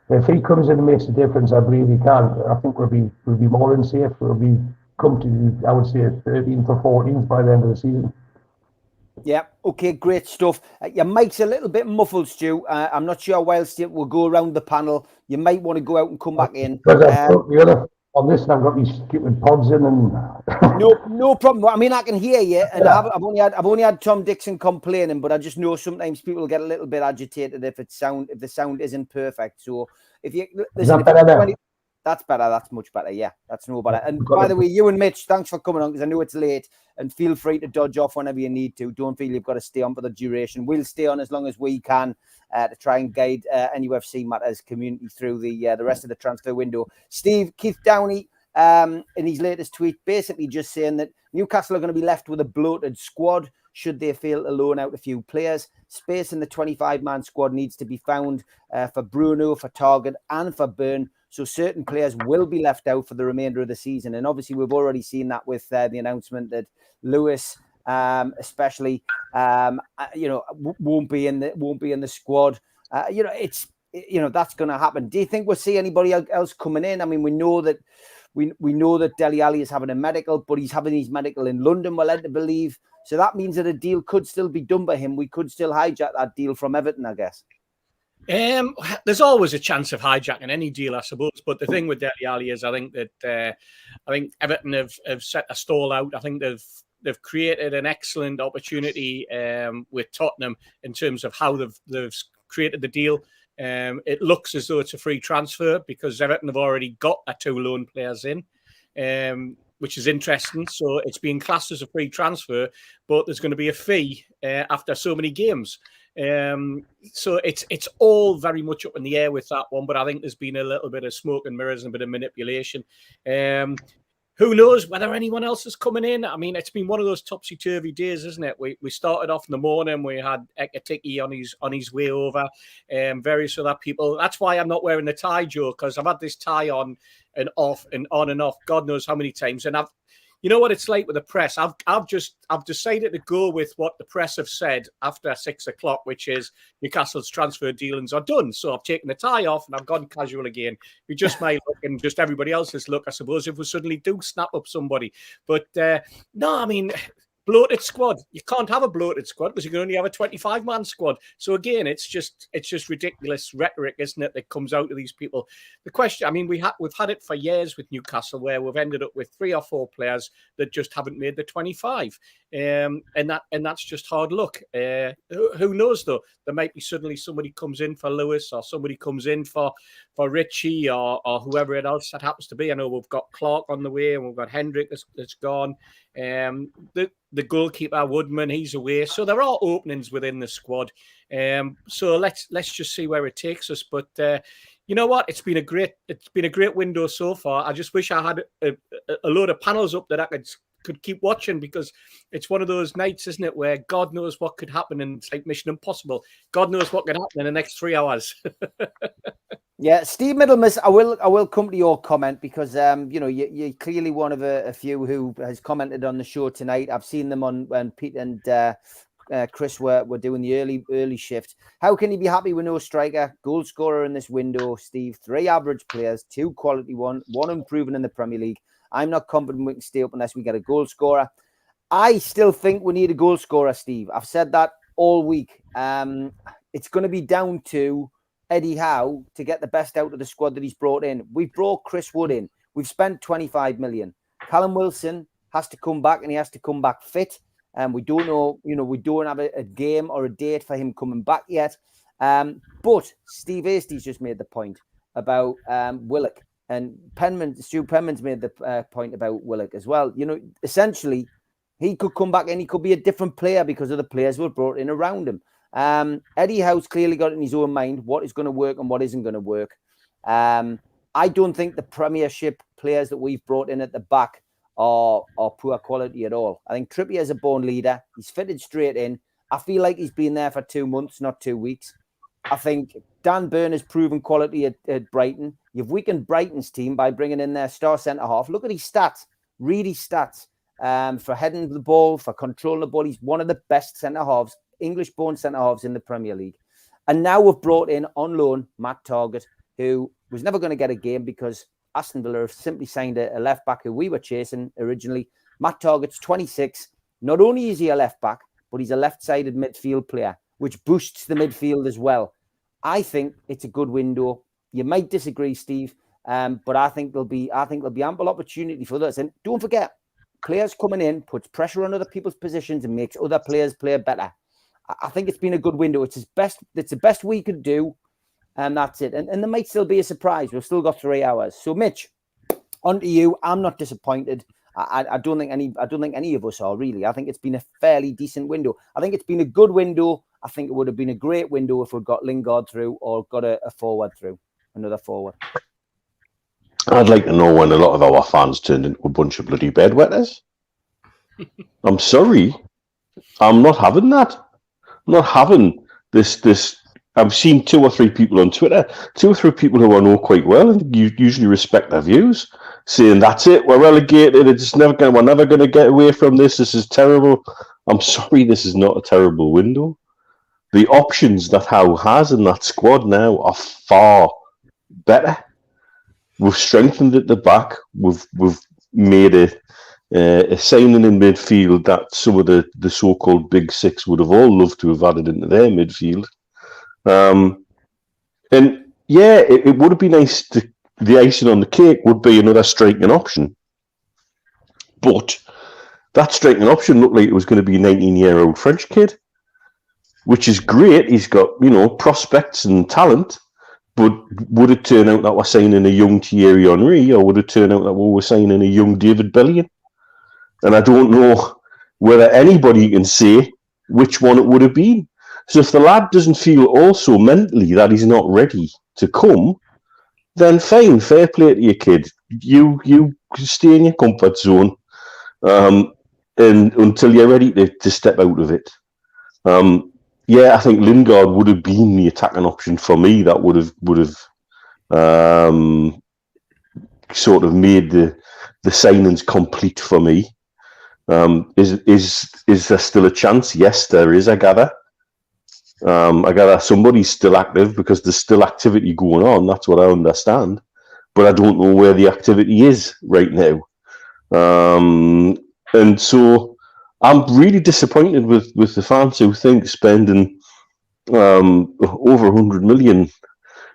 If he comes in and makes a difference, I believe he can. I think we'll be more than safe. We'll be come to, I would say, 13th or 14th by the end of the season. Yeah, okay, great stuff. Your mic's a little bit muffled, Stu. I'm not sure whilst it will go around the panel. You might want to go out and come back in. On this, I've got these stupid pods in, and no problem. I mean, I can hear you, and I've only had Tom Dixon complaining, but I just know sometimes people get a little bit agitated if the sound isn't perfect. So if you listen, that's better. That's much better. Yeah, that's no better. And by the way, you and Mitch, thanks for coming on, because I know it's late, and feel free to dodge off whenever you need to. Don't feel you've got to stay on for the duration. We'll stay on as long as we can to try and guide NUFC Matters community through the rest of the transfer window. Keith Downey, in his latest tweet, basically just saying that Newcastle are going to be left with a bloated squad should they fail to loan out a few players. Space in the 25-man squad needs to be found for Bruno, for Target, and for Burn. So certain players will be left out for the remainder of the season. And obviously, we've already seen that with the announcement that Lewis, especially, won't be in the squad. That's going to happen. Do you think we'll see anybody else coming in? I mean, we know that Dele Alli is having a medical, but he's having his medical in London, we're led to believe. So that means that a deal could still be done by him. We could still hijack that deal from Everton, I guess. There's always a chance of hijacking any deal, I suppose. But the thing with Dele Alli is, I think Everton have set a stall out. I think they've created an excellent opportunity with Tottenham in terms of how they've created the deal. It looks as though it's a free transfer because Everton have already got 2 loan players in, which is interesting. So it's being classed as a free transfer, but there's going to be a fee after so many games. So it's all very much up in the air with that one, but I think there's been a little bit of smoke and mirrors and a bit of manipulation. Who knows whether anyone else is coming in? I mean, it's been one of those topsy-turvy days, isn't it? We started off in the morning. We had Ekatiki on his way over, various other people. That's why I'm not wearing the tie, Joe, because I've had this tie on and off and on and off, God knows how many times. And you know what it's like with the press. I've decided to go with what the press have said after 6 o'clock, which is Newcastle's transfer dealings are done. So I've taken the tie off and I've gone casual again. We just might look and just everybody else's look, I suppose, if we suddenly do snap up somebody. But no, I mean, bloated squad. You can't have a bloated squad because you can only have a 25-man squad. So again, it's just ridiculous rhetoric, isn't it, that comes out of these people. The question, I mean, we've had it for years with Newcastle where we've ended up with 3 or 4 players that just haven't made the 25. and that's just hard luck. Who knows though? There might be suddenly somebody comes in for Lewis, or somebody comes in for Richie, or whoever else that happens to be. I know we've got Clark on the way, and we've got Hendrick that's gone. The goalkeeper Woodman, he's away, so there are openings within the squad. So let's just see where it takes us. But you know what? It's been a great window so far. I just wish I had a load of panels up that I could keep watching, because it's one of those nights, isn't it, where God knows what could happen, and it's like Mission Impossible. God knows what could happen in the next 3 hours. Yeah, Steve Middlemas, I will come to your comment, because you're clearly one of a few who has commented on the show tonight. I've seen them on when Pete and Chris were doing the early shift. How can you be happy with no striker, goal scorer in this window, Steve? 3 average players, 2 quality one improving in the Premier League. I'm not confident we can stay up unless we get a goal scorer. I still think we need a goal scorer, Steve. I've said that all week. It's going to be down to Eddie Howe to get the best out of the squad that he's brought in. We've brought Chris Wood in. We've spent 25 million. Callum Wilson has to come back, and he has to come back fit. And we don't know, we don't have a game or a date for him coming back yet. But Steve Hasties just made the point about Willock, and Stu Penman's made the point about Willock as well. Essentially, he could come back and he could be a different player because of the players who were brought in around him. Eddie Howe's clearly got in his own mind what is going to work and what isn't going to work. I don't think the Premiership players that we've brought in at the back are poor quality at all. I think Trippier is a born leader. He's fitted straight in. I feel like he's been there for 2 months, not 2 weeks. I think Dan Burn has proven quality at Brighton. You've weakened Brighton's team by bringing in their star centre-half. Look at his stats. Read his stats. For heading the ball, for controlling the ball. He's one of the best centre-halves, English-born centre-halves in the Premier League. And now we've brought in on loan Matt Targett, who was never going to get a game because Aston Villa have simply signed a left-back who we were chasing originally. Matt Targett's 26. Not only is he a left-back, but he's a left-sided midfield player, which boosts the midfield as well. I think it's a good window. You might disagree, Steve, but I think there'll be ample opportunity for this. And don't forget, players coming in puts pressure on other people's positions and makes other players play better. I think it's been a good window. It's the best we could do, and that's it. And there might still be a surprise. We've still got 3 hours. So, Mitch, on to you. I'm not disappointed. I don't think any of us are really. I think it's been a fairly decent window. I think it's been a good window. I think it would have been a great window if we'd got Lingard through or got a forward through, another forward. I'd like to know when a lot of our fans turned into a bunch of bloody bedwetters. I'm sorry. I'm not having that. I'm not having this. I've seen 2 or 3 people on Twitter, 2 or 3 people who I know quite well, and you usually respect their views, saying that's it, we're relegated, we're never going to get away from this. This is terrible. I'm sorry, this is not a terrible window. The options that Howe has in that squad now are far better. We've strengthened at the back. We've made a signing in midfield that some of the so-called big six would have all loved to have added into their midfield. And yeah, it would have been nice to, the icing on the cake would be another striking option. But that striking option looked like it was going to be a 19-year-old French kid, which is great. He's got, prospects and talent. But would it turn out that we're signing a young Thierry Henry, or would it turn out that we were signing a young David Bellion? And I don't know whether anybody can say which one it would have been. So if the lad doesn't feel also mentally that he's not ready to come, then fine, fair play to your kid. You stay in your comfort zone and until you're ready to step out of it. I think Lingard would have been the attacking option for me. That would have sort of made the signings complete for me. Is there still a chance? Yes, there is, I gather. I gather somebody's still active because there's still activity going on. That's what I understand. But I don't know where the activity is right now. And so I'm really disappointed with the fans who think spending over 100 million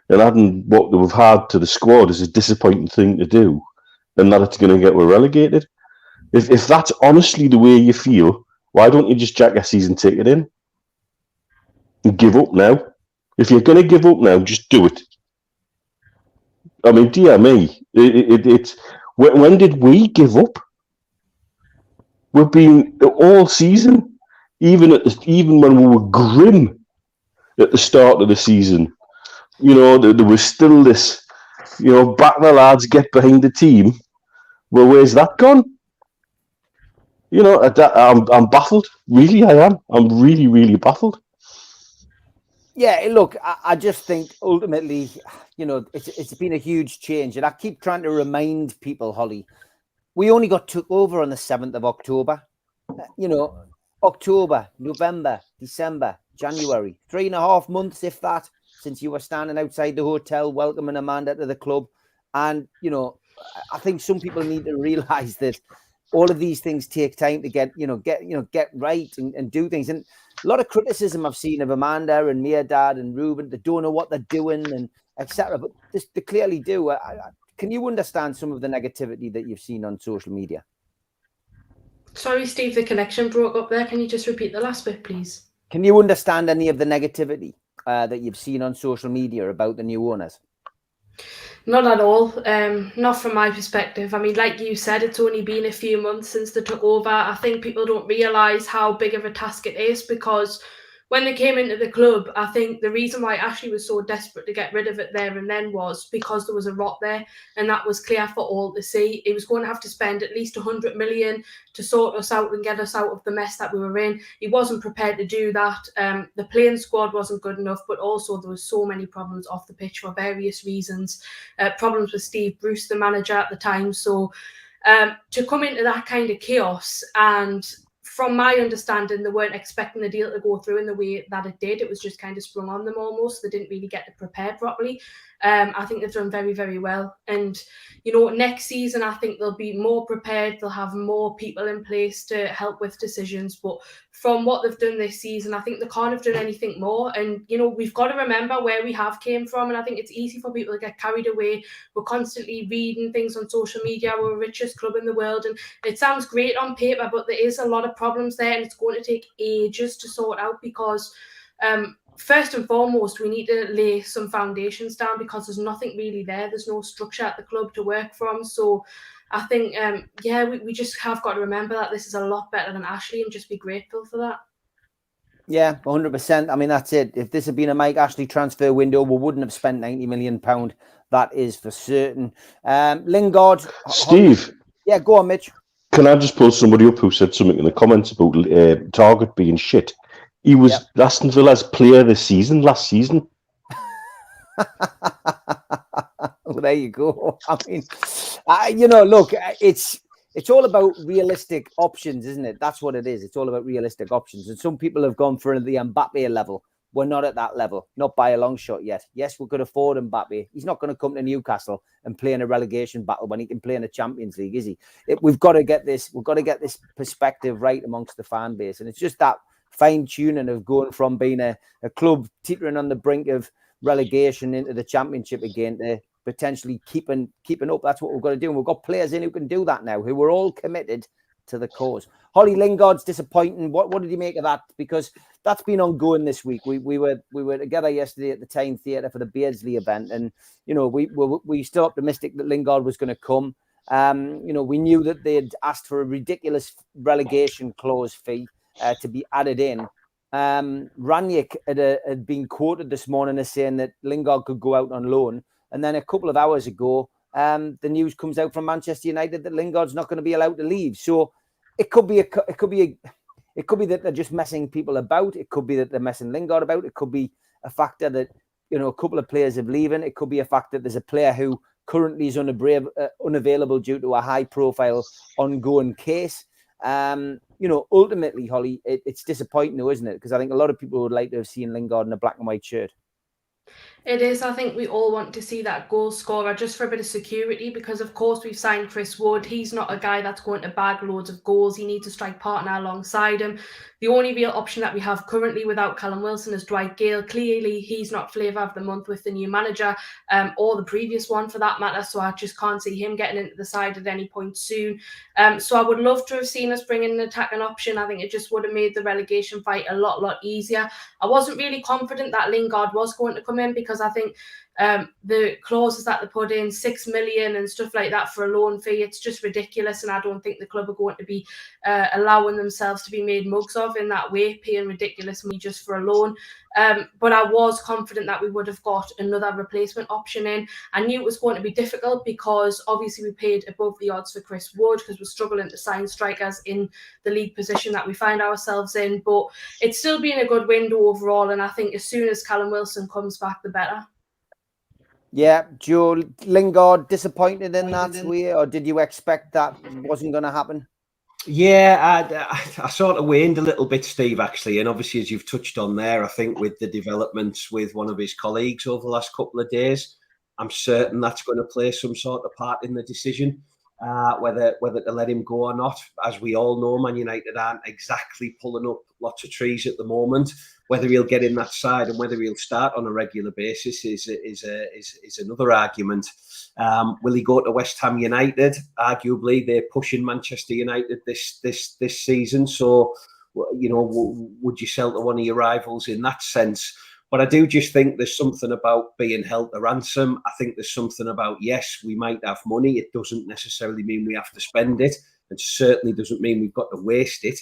and adding what we've had to the squad is a disappointing thing to do, and that it's going to get relegated. If that's honestly the way you feel, Why don't you just jack a season ticket in and give up now? If you're going to give up now, just do it. I mean, dear me, it's when did we give up? We've been all season, even when we were grim at the start of the season. You know, there was still this, you know, back the lads, get behind the team. Well, where's that gone? You know, I'm baffled. Really, I am. I'm really, really baffled. Yeah, look, I just think ultimately, you know, it's been a huge change. And I keep trying to remind people, Holly, we only got took over on the 7th of October. You know, October, November, December, January, 3.5 months, if that, since you were standing outside the hotel welcoming Amanda to the club. And, you know, I think some people need to realise that all of these things take time to get right and do things. And a lot of criticism I've seen of Amanda and Mirdad and Ruben, they don't know what they're doing and etc. But they clearly do. Can you understand some of the negativity that you've seen on social media? Sorry, Steve, the connection broke up there. Can you just repeat the last bit, please? Can you understand any of the negativity that you've seen on social media about the new owners? Not at all. Not from my perspective. I mean, like you said, it's only been a few months since they took over. I think people don't realise how big of a task it is, because when they came into the club, I think the reason why Ashley was so desperate to get rid of it there and then was because there was a rot there, and that was clear for all to see. He was going to have to spend at least 100 million to sort us out and get us out of the mess that we were in. He wasn't prepared to do that. The playing squad wasn't good enough, but also there was so many problems off the pitch for various reasons. Problems with Steve Bruce, the manager at the time. So to come into that kind of chaos, and from my understanding, they weren't expecting the deal to go through in the way that it did. It was just kind of sprung on them almost. They didn't really get to prepare properly. I think they've done very, very well. And, you know, next season, I think they'll be more prepared. They'll have more people in place to help with decisions. But from what they've done this season, I think they can't have done anything more. And, you know, we've got to remember where we have came from. And I think it's easy for people to get carried away. We're constantly reading things on social media. We're the richest club in the world. And it sounds great on paper, but there is a lot of problems there. And it's going to take ages to sort out, because first and foremost, we need to lay some foundations down, because there's nothing really there. There's no structure at the club to work from. So I think, we just have got to remember that this is a lot better than Ashley, and just be grateful for that. Yeah, 100%. I mean, that's it. If this had been a Mike Ashley transfer window, we wouldn't have spent £90 million. That is for certain. Lingard. Steve. Yeah, go on, Mitch. Can I just pull somebody up who said something in the comments about Target being shit? He was Aston Villa's player this season, last season. Well, there you go. I mean, look, it's all about realistic options, isn't it? That's what it is. It's all about realistic options. And some people have gone for the Mbappe level. We're not at that level, not by a long shot yet. Yes, we could afford Mbappe. He's not going to come to Newcastle and play in a relegation battle when he can play in a Champions League, is he? We've got to get this. We've got to get this perspective right amongst the fan base, and it's just that fine-tuning of going from being a club teetering on the brink of relegation into the Championship again to potentially keeping up. That's what we've got to do. And we've got players in who can do that now, who are all committed to the cause. Holly, Lingard's disappointing. What did you make of that? Because that's been ongoing this week. We were together yesterday at the Time Theatre for the Beardsley event, and we still optimistic that Lingard was going to come. We knew that they had asked for a ridiculous relegation clause fee to be added in. Ranić had been quoted this morning as saying that Lingard could go out on loan, and then a couple of hours ago, the news comes out from Manchester United that Lingard's not going to be allowed to leave. So it could be that they're just messing people about. It could be that they're messing Lingard about. It could be a factor that a couple of players have leaving. It could be a fact that there's a player who currently is unavailable due to a high-profile ongoing case. Ultimately, Holly, it's disappointing, though, isn't it? Because I think a lot of people would like to have seen Lingard in a black and white shirt. It is. I think we all want to see that goal scorer just for a bit of security, because of course we've signed Chris Wood. He's not a guy that's going to bag loads of goals. He needs a strike partner alongside him. The only real option that we have currently without Callum Wilson is Dwight Gale. Clearly, he's not flavour of the month with the new manager, or the previous one for that matter. So I just can't see him getting into the side at any point soon. So I would love to have seen us bring in an attacking option. I think it just would have made the relegation fight a lot easier. I wasn't really confident that Lingard was going to come in, because I think the clauses that they put in, 6 million and stuff like that for a loan fee, it's just ridiculous. And I don't think the club are going to be allowing themselves to be made mugs of in that way, paying ridiculous money just for a loan. But I was confident that we would have got another replacement option in. I knew it was going to be difficult, because obviously we paid above the odds for Chris Wood, because we're struggling to sign strikers in the league position that we find ourselves in. But it's still been a good window overall, and I think as soon as Callum Wilson comes back, the better. Yeah, Joe, Lingard disappointed in that way, or did you expect that wasn't going to happen? Yeah, I sort of waned a little bit, Steve, actually. And obviously, as you've touched on there, I think with the developments with one of his colleagues over the last couple of days, I'm certain that's going to play some sort of part in the decision, whether to let him go or not. As we all know, Man United aren't exactly pulling up lots of trees at the moment. Whether he'll get in that side and whether he'll start on a regular basis is another argument. Will he go to West Ham United? Arguably, they're pushing Manchester United this season. So, you know, would you sell to one of your rivals in that sense? But I do just think there's something about being held to ransom. I think there's something about, yes, we might have money. It doesn't necessarily mean we have to spend it, and certainly doesn't mean we've got to waste it.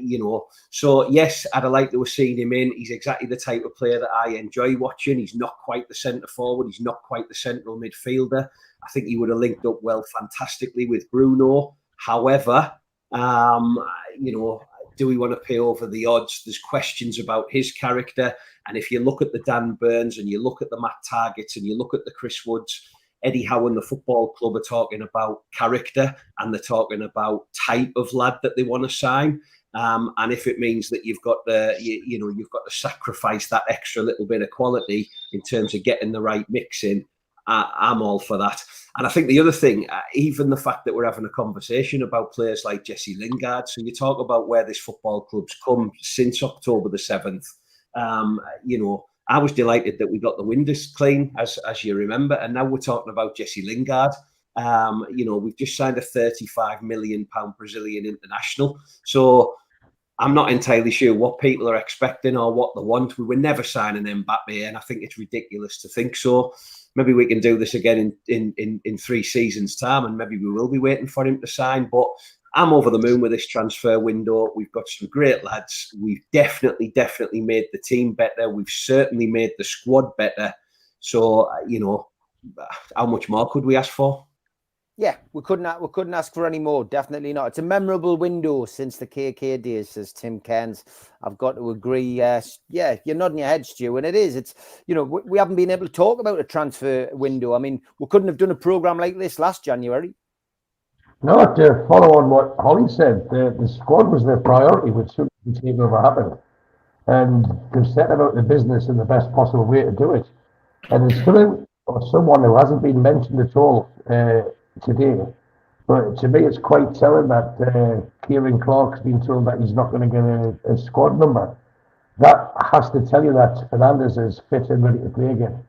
You know, so yes, I'd have liked to have seen him in. He's exactly the type of player that I enjoy watching. He's not quite the centre forward. He's not quite the central midfielder. I think he would have linked up well fantastically with Bruno. However, you know, do we want to pay over the odds? There's questions about his character. And if you look at the Dan Burns and you look at the Matt Targetts and you look at the Chris Woods, Eddie Howe and the football club are talking about character, and they're talking about type of lad that they want to sign. And if it means that you've got you've got to sacrifice that extra little bit of quality in terms of getting the right mix in, I'm all for that. And I think the other thing, even the fact that we're having a conversation about players like Jesse Lingard, so you talk about where this football club's come since October the 7th, you know, I was delighted that we got the windows clean, as you remember, and now we're talking about Jesse Lingard. You know, we've just signed a £35 million Brazilian international. So I'm not entirely sure what people are expecting or what they want. We were never signing Mbappe, and I think it's ridiculous to think so. Maybe we can do this again in 3 seasons' time, and maybe we will be waiting for him to sign. But I'm over the moon with this transfer window. We've got some great lads. We've definitely made the team better. We've certainly made the squad better. So, you know, how much more could we ask for? Yeah, we couldn't ask for any more. Definitely not. It's a memorable window since the KK days, says Tim Cairns. I've got to agree. Yeah, you're nodding your head, Stu, and it is. It's, you know, we haven't been able to talk about a transfer window. I mean, we couldn't have done a program like this last January. No, to follow on what Holly said, the squad was their priority, which shouldn't have happened. And they've set about the business in the best possible way to do it. And there's someone who hasn't been mentioned at all today, but to me it's quite telling that Kieran Clark's been told that he's not going to get a squad number. That has to tell you that Fernandes is fit and ready to play again.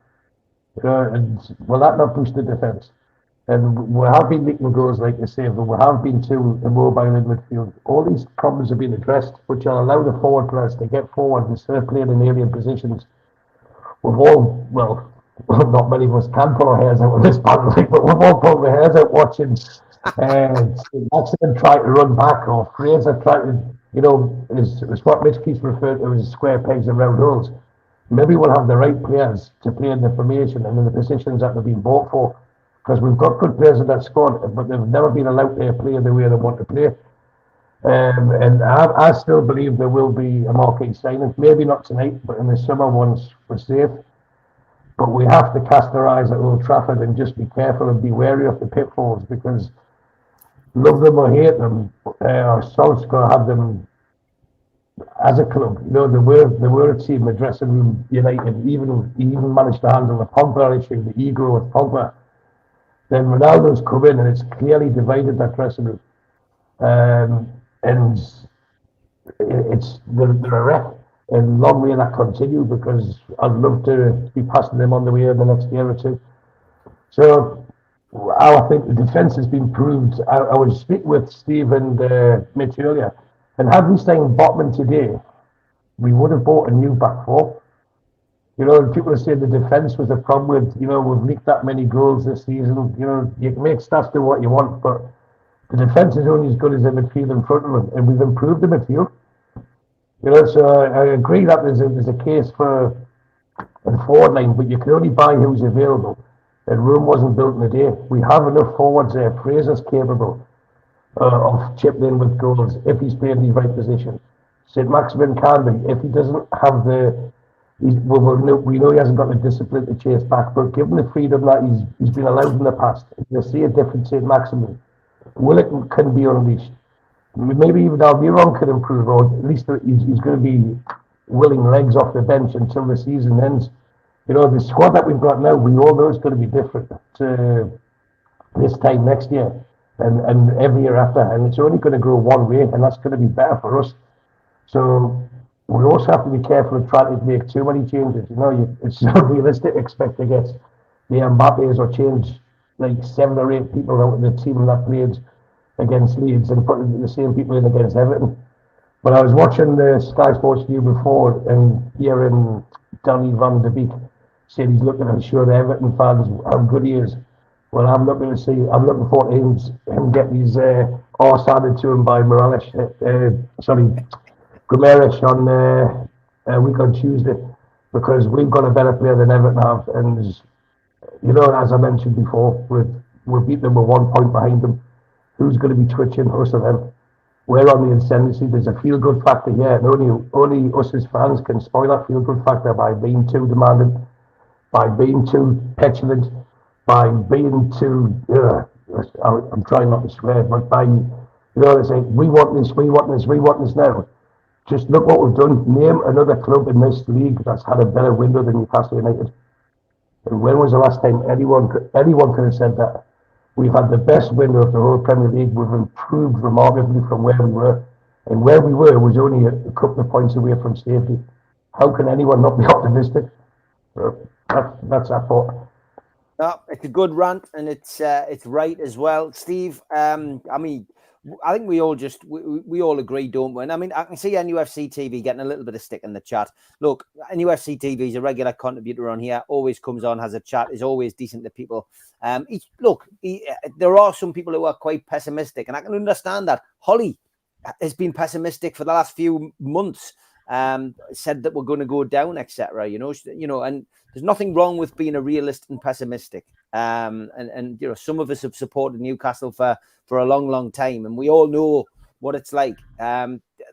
And will that not boost the defence? And we have been making goals, like you say, but we have been too immobile in midfield. All these problems have been addressed, which will allow the forward players to get forward instead of playing in alien positions. We've all, well, not many of us can pull our hairs out of this battle, but we've all pulled our hairs out watching Maximum try to run back, or Fraser try to, you know, is what Mitch keeps referred to as square pegs and round holes. Maybe we'll have the right players to play in the formation and in the positions that they've been bought for. Because we've got good players in that squad, but they've never been allowed to play the way they want to play. And I still believe there will be a marquee signing. Maybe not tonight, but in the summer once we're safe. But we have to cast our eyes at Old Trafford and just be careful and be wary of the pitfalls, because love them or hate them, or Solskjaer have them as a club, you know, they were a team, the dressing room united. Even managed to handle the Pogba issue, the ego with Pogba. Then Ronaldo's come in and it's clearly divided that dressing room, and they're a wreck. And long may that continue, because I'd love to be passing them on the way in the next year or two. So I think the defence has been proved. I was speaking with Steve and Mitch earlier, and had we signed Botman today, we would have bought a new back four. You know, people are saying the defence was the problem with, you know, we've leaked that many goals this season. You know, you can make stats do what you want, but the defence is only as good as the midfield in front of them, and we've improved the midfield. You know, so I agree that there's a case for a forward line, but you can only buy who's available. And Rome wasn't built in a day. We have enough forwards there. Fraser's capable of chipping in with goals if he's playing in the right position. St. Maximin can be. If he doesn't have we know he hasn't got the discipline to chase back, but given the freedom that he's been allowed in the past, you'll see a different St. Maximin. Willock can be unleashed. Maybe even Almiron could improve, or at least he's going to be willing legs off the bench until the season ends. You know, the squad that we've got now, we all know it's going to be different to this time next year and every year after, and it's only going to grow one way, and that's going to be better for us. So we also have to be careful of trying to make too many changes. You know, it's not realistic to expect to get the Mbappes or change like 7 or 8 people out of the team that played against Leeds and put the same people in against Everton. But I was watching the Sky Sports View before, and hearing Danny van de Beek said he's looking to show the Everton fans how good he is. Well, I'm looking forward to him get his arse handed to him by Guimaraes on a week on Tuesday, because we've got a better player than Everton have, and you know, as I mentioned before, we've beat them with 1 point behind them. Who's going to be twitching? Us or them? We're on the ascendancy. There's a feel-good factor here, and only us as fans can spoil that feel-good factor by being too demanding, by being too petulant, by being too. I'm trying not to swear, but by, you know, they say we want this, we want this, we want this now. Just look what we've done. Name another club in this league that's had a better window than Newcastle United. And when was the last time anyone could have said that? We've had the best window of the whole Premier League. We've improved remarkably from where we were. And where we were was only a couple of points away from safety. How can anyone not be optimistic? That's our thought. No, it's a good rant, and it's right as well. Steve, I mean, I think we all agree, don't we? And I mean, I can see NUFC TV getting a little bit of stick in the chat. Look, NUFC TV is a regular contributor on here, always comes on, has a chat, is always decent to people. There are some people who are quite pessimistic, and I can understand that. Holly has been pessimistic for the last few months, said that we're going to go down, etc. You know, and there's nothing wrong with being a realist and pessimistic. And you know, some of us have supported Newcastle for a long time, and we all know what it's like.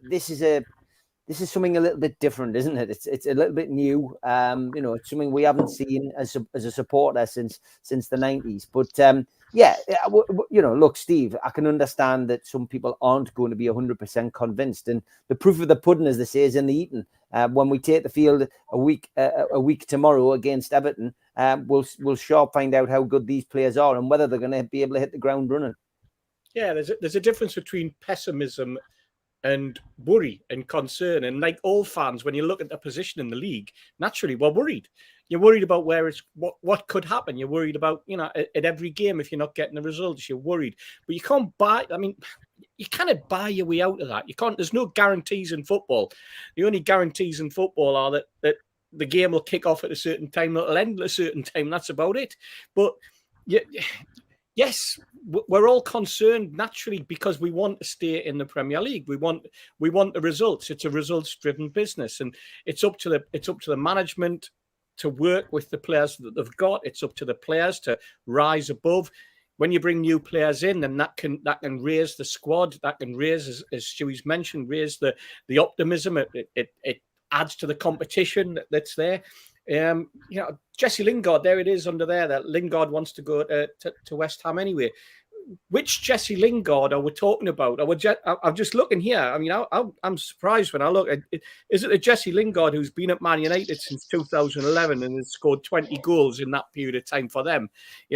This is something a little bit different, isn't it? It's a little bit new. You know, it's something we haven't seen as a supporter since the 90s. But you know, look, Steve, I can understand that some people aren't going to be 100% convinced, and the proof of the pudding, as they say, is in the eating. When we take the field a week tomorrow against Everton, we'll sure find out how good these players are and whether they're going to be able to hit the ground running. Yeah, there's a difference between pessimism and worry and concern. And like all fans, when you look at the position in the league, naturally we're worried. You're worried about what could happen. You're worried about, you know, at every game, if you're not getting the results, you're worried. But you can't buy, I mean, you cannot buy your way out of that. You can't, there's no guarantees in football. The only guarantees in football are that the game will kick off at a certain time, it'll end at a certain time. That's about it. But yes, we're all concerned naturally because we want to stay in the Premier League. We want the results. It's a results-driven business, and it's up to the management to work with the players that they've got. It's up to the players to rise above. When you bring new players in, then that can raise the squad. That can raise, as Stewie's mentioned, raise the optimism. It adds to the competition that's there. You know, Jesse Lingard, there it is under there, that Lingard wants to go to West Ham anyway. which Jesse Lingard are we talking about? I'm just looking here. I mean, I'm surprised when I look at it. Is it the Jesse Lingard who's been at Man United since 2011 and has scored 20 goals in that period of time for them,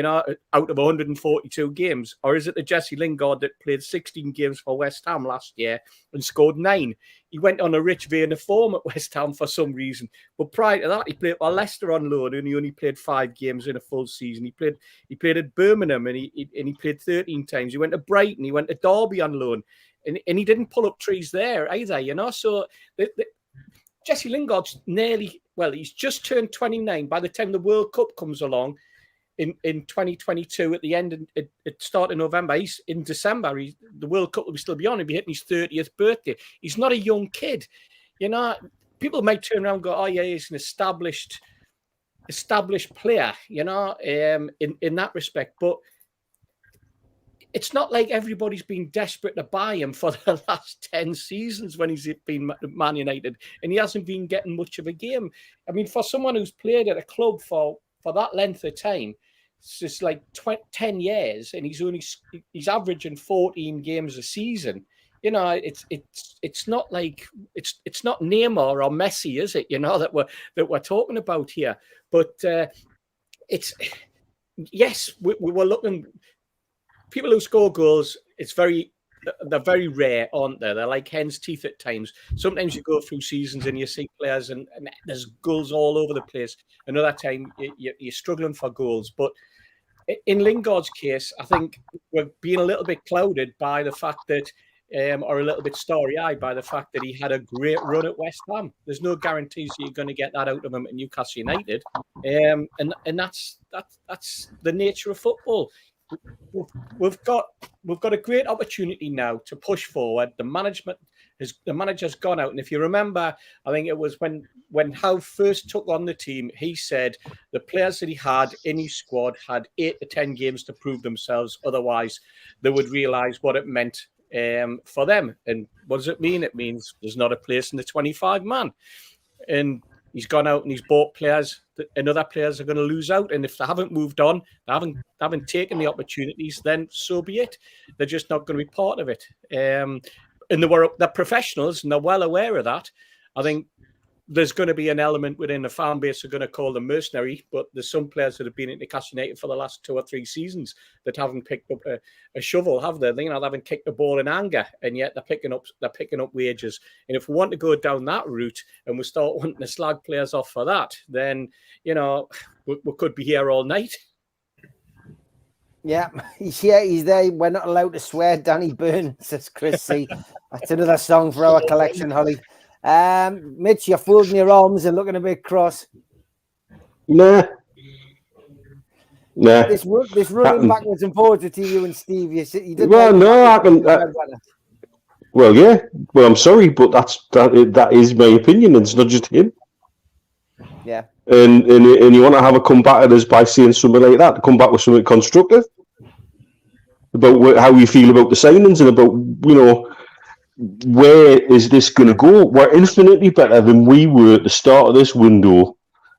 out of 142 games? Or is it the Jesse Lingard that played 16 games for West Ham last year and scored 9? He went on a rich vein of form at West Ham for some reason. But prior to that, he played for Leicester on loan and he only played 5 games in a full season. He played at Birmingham and he played 13 times. He went to Brighton. He went to Derby on loan. And he didn't pull up trees there either, So Jesse Lingard's he's just turned 29. By the time the World Cup comes along in 2022 at the end, at start of November, he's in December. The World Cup will still be on. He'll be hitting his 30th birthday. He's not a young kid. People might turn around and go, oh, yeah, he's an established player, in that respect. But it's not like everybody's been desperate to buy him for the last 10 seasons when he's been at Man United, and he hasn't been getting much of a game. I mean, for someone who's played at a club for that length of time, it's just like 10 years, and he's averaging 14 games a season. It's not like it's not Neymar or Messi, is it? That we're talking about here. But we were looking. People who score goals, they're very rare, aren't they? They're like hen's teeth at times. Sometimes you go through seasons and you see players and there's goals all over the place. Another time you're struggling for goals. But in Lingard's case, I think we're being a little bit clouded by the fact that, or a little bit starry-eyed by the fact that he had a great run at West Ham. There's no guarantees that you're going to get that out of him at Newcastle United. And that's the nature of football. We've got a great opportunity now to push forward. The manager's gone out, and if you remember, I think it was when Howe first took on the team, he said the players that he had in his squad had 8 to 10 games to prove themselves. Otherwise, they would realise what it meant for them. And what does it mean? It means there's not a place in the 25-man. And he's gone out and he's bought players, and other players are going to lose out. And if they haven't moved on, they haven't taken the opportunities, then so be it. They're just not going to be part of it. And they're professionals, and they're well aware of that. I think there's going to be an element within the fan base who are going to call them mercenary, but there's some players that have been in Newcastle United for the last 2 or 3 seasons that haven't picked up a shovel, have they? They haven't kicked the ball in anger, and yet they're picking up wages. And if we want to go down that route and we start wanting to slag players off for that, then we could be here all night. Yeah, he's there. We're not allowed to swear. Danny Byrne, says Chris C. That's another song for our collection, Holly. Mitch, you're folding your arms and looking a bit cross. Nah. This running backwards and forwards with you and Steve. You did. Well, no, I can. Well, yeah. Well, I'm sorry, but that is my opinion. It's not just him. Yeah. And you want to have a comeback at us by saying something like that? Come back with something constructive about how you feel about the signings and about where is this going to go? We're infinitely better than we were at the start of this window,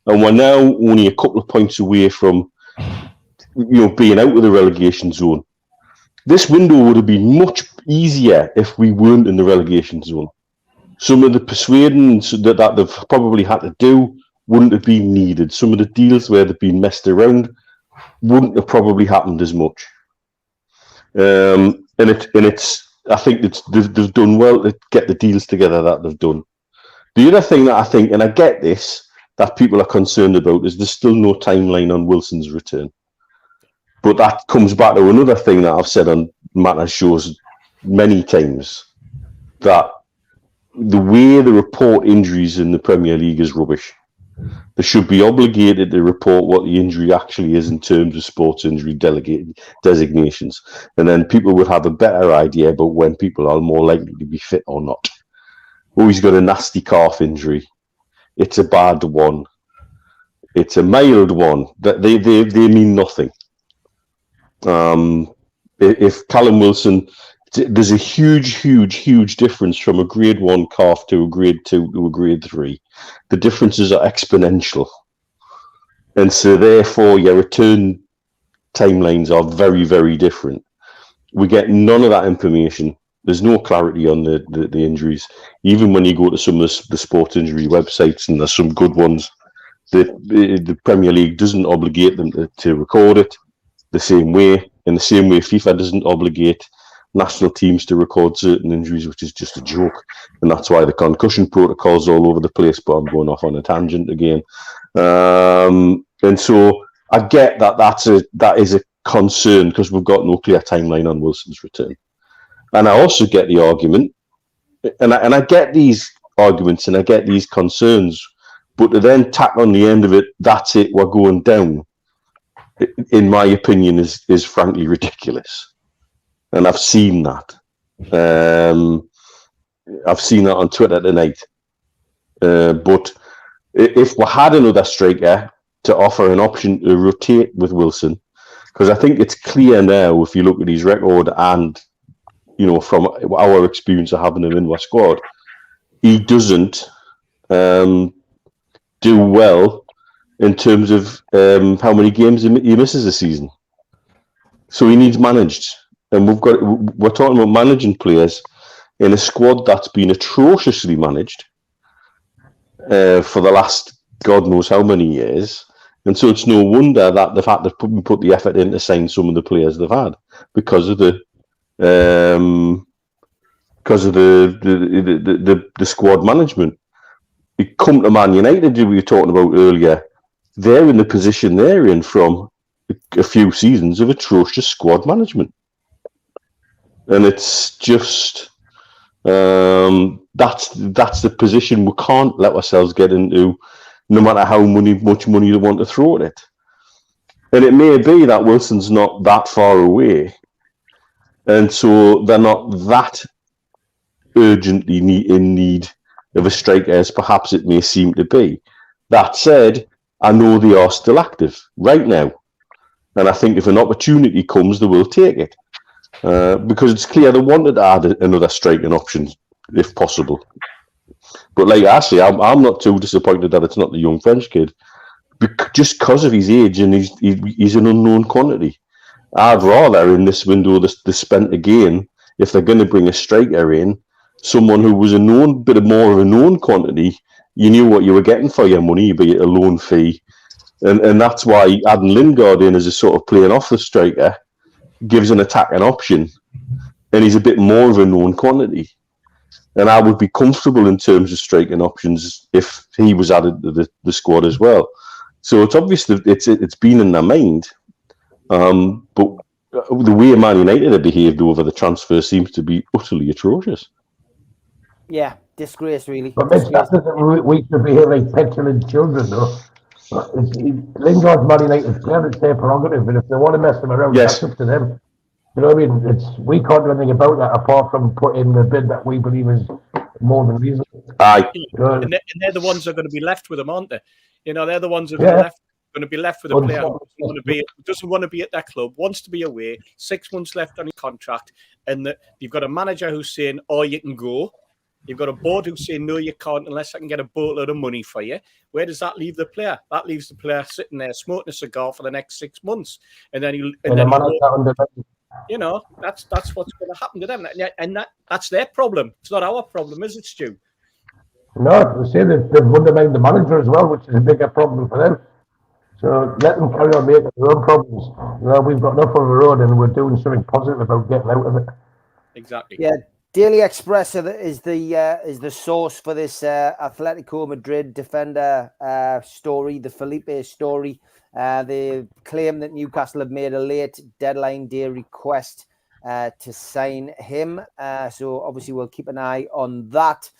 and we're now only a couple of points away from being out of the relegation zone. This window would have been much easier if we weren't in the relegation zone. Some of the persuading that they've probably had to do wouldn't have been needed. Some of the deals where they've been messed around wouldn't have probably happened as much. I think they've done well to get the deals together that they've done. The other thing that I think, and I get this, that people are concerned about is there's still no timeline on Wilson's return. But that comes back to another thing that I've said on Matters shows many times, that the way they report injuries in the Premier League is rubbish. They should be obligated to report what the injury actually is in terms of sports injury designations. And then people would have a better idea about when people are more likely to be fit or not. Oh, he's got a nasty calf injury. It's a bad one. It's a mild one. They mean nothing. If Callum Wilson... There's a huge difference from a grade 1 calf to a grade 2 to a grade 3. The differences are exponential. And so therefore your return timelines are very, very different. we get none of that information. There's no clarity on the injuries. Even when you go to some of the sports injury websites, and there's some good ones, the Premier League doesn't obligate them to record it the same way. In the same way, FIFA doesn't obligate national teams to record certain injuries, which is just a joke. And that's why the concussion protocol's all over the place, but I'm going off on a tangent again. And so I get that is a concern because we've got no clear timeline on Wilson's return. And I also get the argument, and I get these arguments and I get these concerns, but to then tack on the end of it, that's it, we're going down, in my opinion, is frankly ridiculous. And I've seen that. I've seen that on Twitter tonight. But if we had another striker to offer an option to rotate with Wilson, because I think it's clear now, if you look at his record and, you know, from our experience of having him in our squad, he doesn't do well in terms of how many games he misses a season. So he needs managed. And we're talking about managing players in a squad that's been atrociously managed for the last God knows how many years. And so it's no wonder that they've had to put the effort in to sign some of the players they've had because of the squad management. You come to Man United, we were talking about earlier, they're in the position they're in from a few seasons of atrocious squad management. And it's just that's the position we can't let ourselves get into, no matter how much money they want to throw at it. And it may be that Wilson's not that far away, and so they're not that urgently in need of a striker as perhaps it may seem to be. That said, I know they are still active right now, and I think if an opportunity comes, they will take it. Because it's clear they wanted to add another striking option if possible. But like I say, I'm not too disappointed that it's not the young French kid, just because of his age and he's an unknown quantity. I'd rather in this window they spent again, if they're going to bring a striker in, someone who was a bit more of a known quantity. You knew what you were getting for your money, be it a loan fee, and that's why adding Lingard in as a sort of playing off the striker gives an attacking option, and he's a bit more of a known quantity. And I would be comfortable in terms of striking options if he was added to the squad as well. So it's obvious that it's been in their mind, but the way Man United have behaved over the transfer seems to be utterly atrocious. Yeah, disgrace really. But that doesn't we should behave like petulant children, though. Lingard's Man United player, it's their prerogative, and if they want to mess them around, that's up to them. You know what I mean? We can't do anything about that apart from put in the bid that we believe is more than reasonable. And they're the ones that are going to be left with them, aren't they? You know, they're the ones that are going to be left with a player who doesn't want to be at that club, wants to be away, 6 months left on his contract, and you've got a manager who's saying, "Oh, you can go." You've got a board who's saying, "No, you can't unless I can get a boatload of money for you." Where does that leave the player? That leaves the player sitting there smoking a cigar for the next 6 months, and then you know, that's what's going to happen to them, and that's their problem. It's not our problem, is it, Stu? No, they say that they've undermined the manager as well, which is a bigger problem for them. So let them carry on making their own problems. Well, we've got enough of our own, and we're doing something positive about getting out of it. Exactly. Yeah. Daily Express is the source for this Atletico Madrid defender story, the Felipe story. They claim that Newcastle have made a late deadline day request to sign him. So obviously we'll keep an eye on that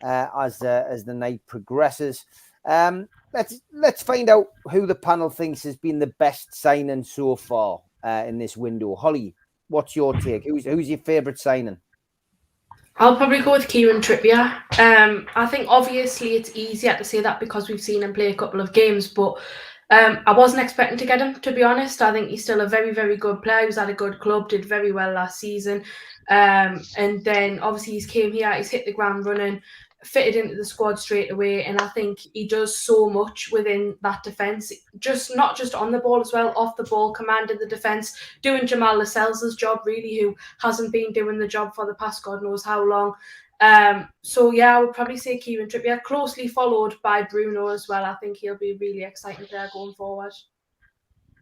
as the night progresses. Let's find out who the panel thinks has been the best signing so far in this window. Holly, what's your take? Who's your favourite signing? I'll probably go with Kieran Trippier. I think obviously it's easier to say that because we've seen him play a couple of games, but I wasn't expecting to get him, to be honest. I think he's still a very, very good player. He was at a good club, did very well last season. And then obviously he's came here, he's hit the ground running, fitted into the squad straight away, and I think he does so much within that defence, not just on the ball as well, off the ball, commanding the defence, doing Jamal Lascelles' job really, who hasn't been doing the job for the past God knows how long. So yeah, I would probably say Kieran Trippier, closely followed by Bruno as well. I think he'll be a really exciting player going forward.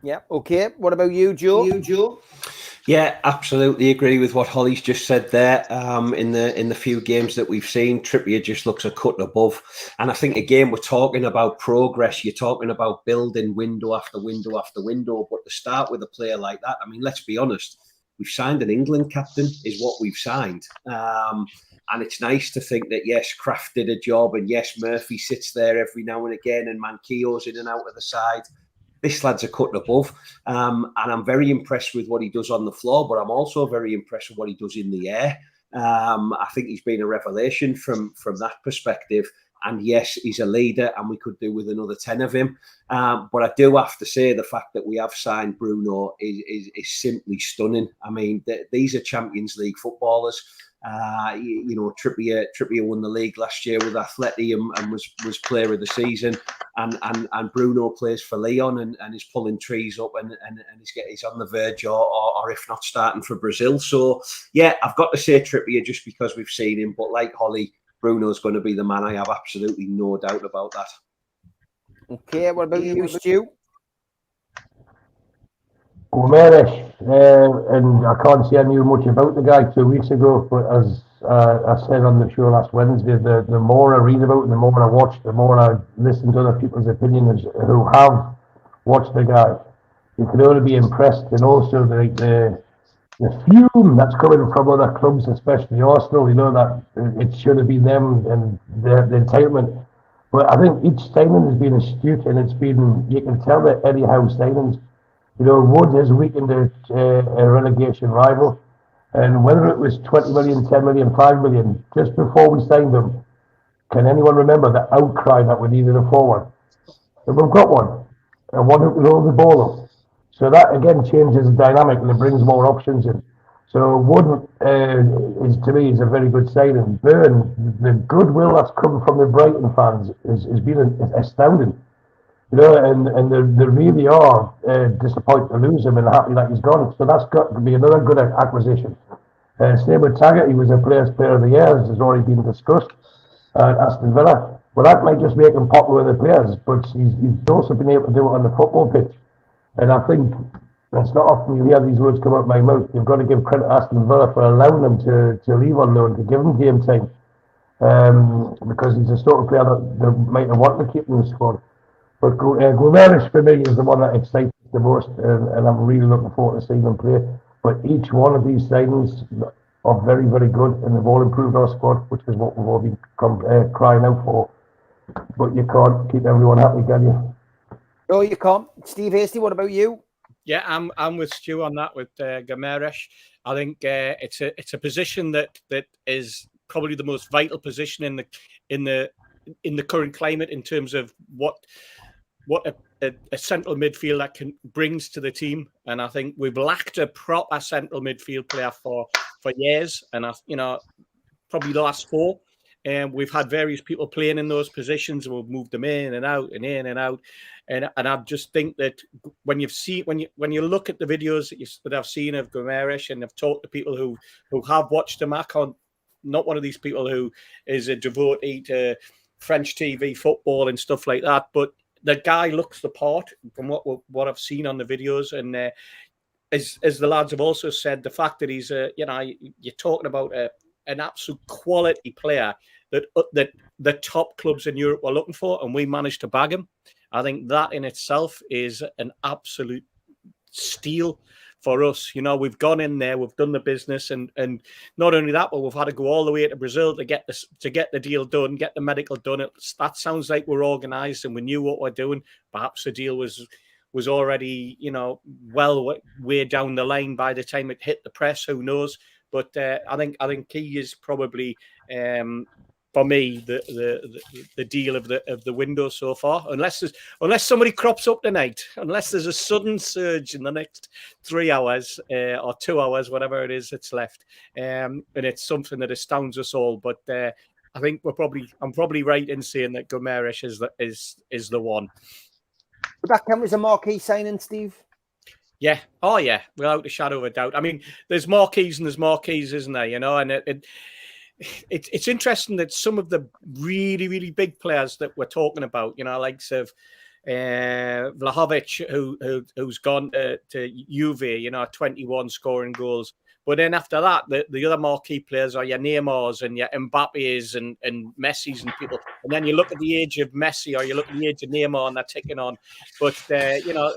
Yeah, okay. What about you, Joe? Yeah, absolutely agree with what Holly's just said there. In the few games that we've seen, Trippier just looks a cut above. And I think, again, we're talking about progress. You're talking about building window after window after window. But to start with a player like that, I mean, let's be honest, we've signed an England captain is what we've signed. And it's nice to think that, yes, Kraft did a job, and yes, Murphy sits there every now and again, and Manquillo's in and out of the side. This lad's a cut above, and I'm very impressed with what he does on the floor, but I'm also very impressed with what he does in the air. I think he's been a revelation from that perspective. And yes, he's a leader, and we could do with another 10 of him. But I do have to say the fact that we have signed Bruno is simply stunning. I mean, these are Champions League footballers. Trippier won the league last year with Atleti and was player of the season, and Bruno plays for Lyon and is pulling trees up and he's on the verge or if not starting for Brazil. So yeah, I've got to say Trippier just because we've seen him, but like Holly, Bruno's going to be the man. I have absolutely no doubt about that. Okay, what about you, Stu? Gomes, and I can't say I knew much about the guy 2 weeks ago, but as I said on the show last Wednesday, the more I read about it, the more I watch, the more I listen to other people's opinions who have watched the guy. You can only be impressed, and also the fume that's coming from other clubs, especially Arsenal. You know that it should have been them and the entitlement. But I think each signing has been astute, and you can tell that Eddie Howe signings. Wood has weakened a relegation rival. And whether it was 20 million, 10 million, 5 million, just before we signed them, can anyone remember the outcry that we needed a forward? And we've got one. And one who can hold the ball up. So that, again, changes the dynamic and it brings more options in. So Wood, to me, is a very good signing. Byrne, the goodwill that's come from the Brighton fans has been astounding. And they really are disappointed to lose him and happy that he's gone. So that's got to be another good acquisition. Same with Taggart, he was a Players' Player of the Year, as has already been discussed, at Aston Villa. Well, that might just make him popular with the players, but he's also been able to do it on the football pitch. And I think it's not often you hear these words come out of my mouth. You've got to give credit to Aston Villa for allowing him to leave on loan, to give him game time, because he's a sort of player that they might have wanted to keep in the squad. But Gomes for me is the one that excites the most, and I'm really looking forward to seeing them play. But each one of these signings are very, very good, and they've all improved our squad, which is what we've all been crying out for. But you can't keep everyone happy, can you? No, you can't. Steve Hasty, what about you? Yeah, I'm with Stu on that with Gomes. I think it's a position that is probably the most vital position in the current climate in terms of what a central midfielder brings to the team. And I think we've lacked a proper central midfield player for years, and probably the last 4. And we've had various people playing in those positions, and we've moved them in and out and in and out. And I just think that when you look at the videos that I've seen of Gomes, and I've talked to people who have watched him, not one of these people who is a devotee to French TV football and stuff like that, but the guy looks the part from what I've seen on the videos. And as the lads have also said, the fact that he's you're talking about an absolute quality player that the top clubs in Europe were looking for, and we managed to bag him. I think that in itself is an absolute steal for us. We've gone in there, we've done the business, and not only that, but we've had to go all the way to Brazil to get the deal done, get the medical done. That sounds like we're organised and we knew what we're doing. Perhaps the deal was already, well way down the line by the time it hit the press. Who knows? But I think he is probably for me the deal of the window so far, unless somebody crops up tonight, unless there's a sudden surge in the next 3 hours or 2 hours, whatever it is that's left, and it's something that astounds us all. But I think I'm probably right in saying that Guimaraes is the one. Would that count as a marquee signing, Steve? Yeah. Oh, yeah. Without a shadow of a doubt. I mean, there's marquees and there's marquees, isn't there? You know, and it's interesting that some of the really, really big players that we're talking about, you know, likes of Vlahovic, who's gone to Juve, you know, 21 scoring goals. But then after that, the other marquee players are your Neymars and your Mbappe's and Messi's and people. And then you look at the age of Messi or you look at the age of Neymar and they're ticking on. But, you know,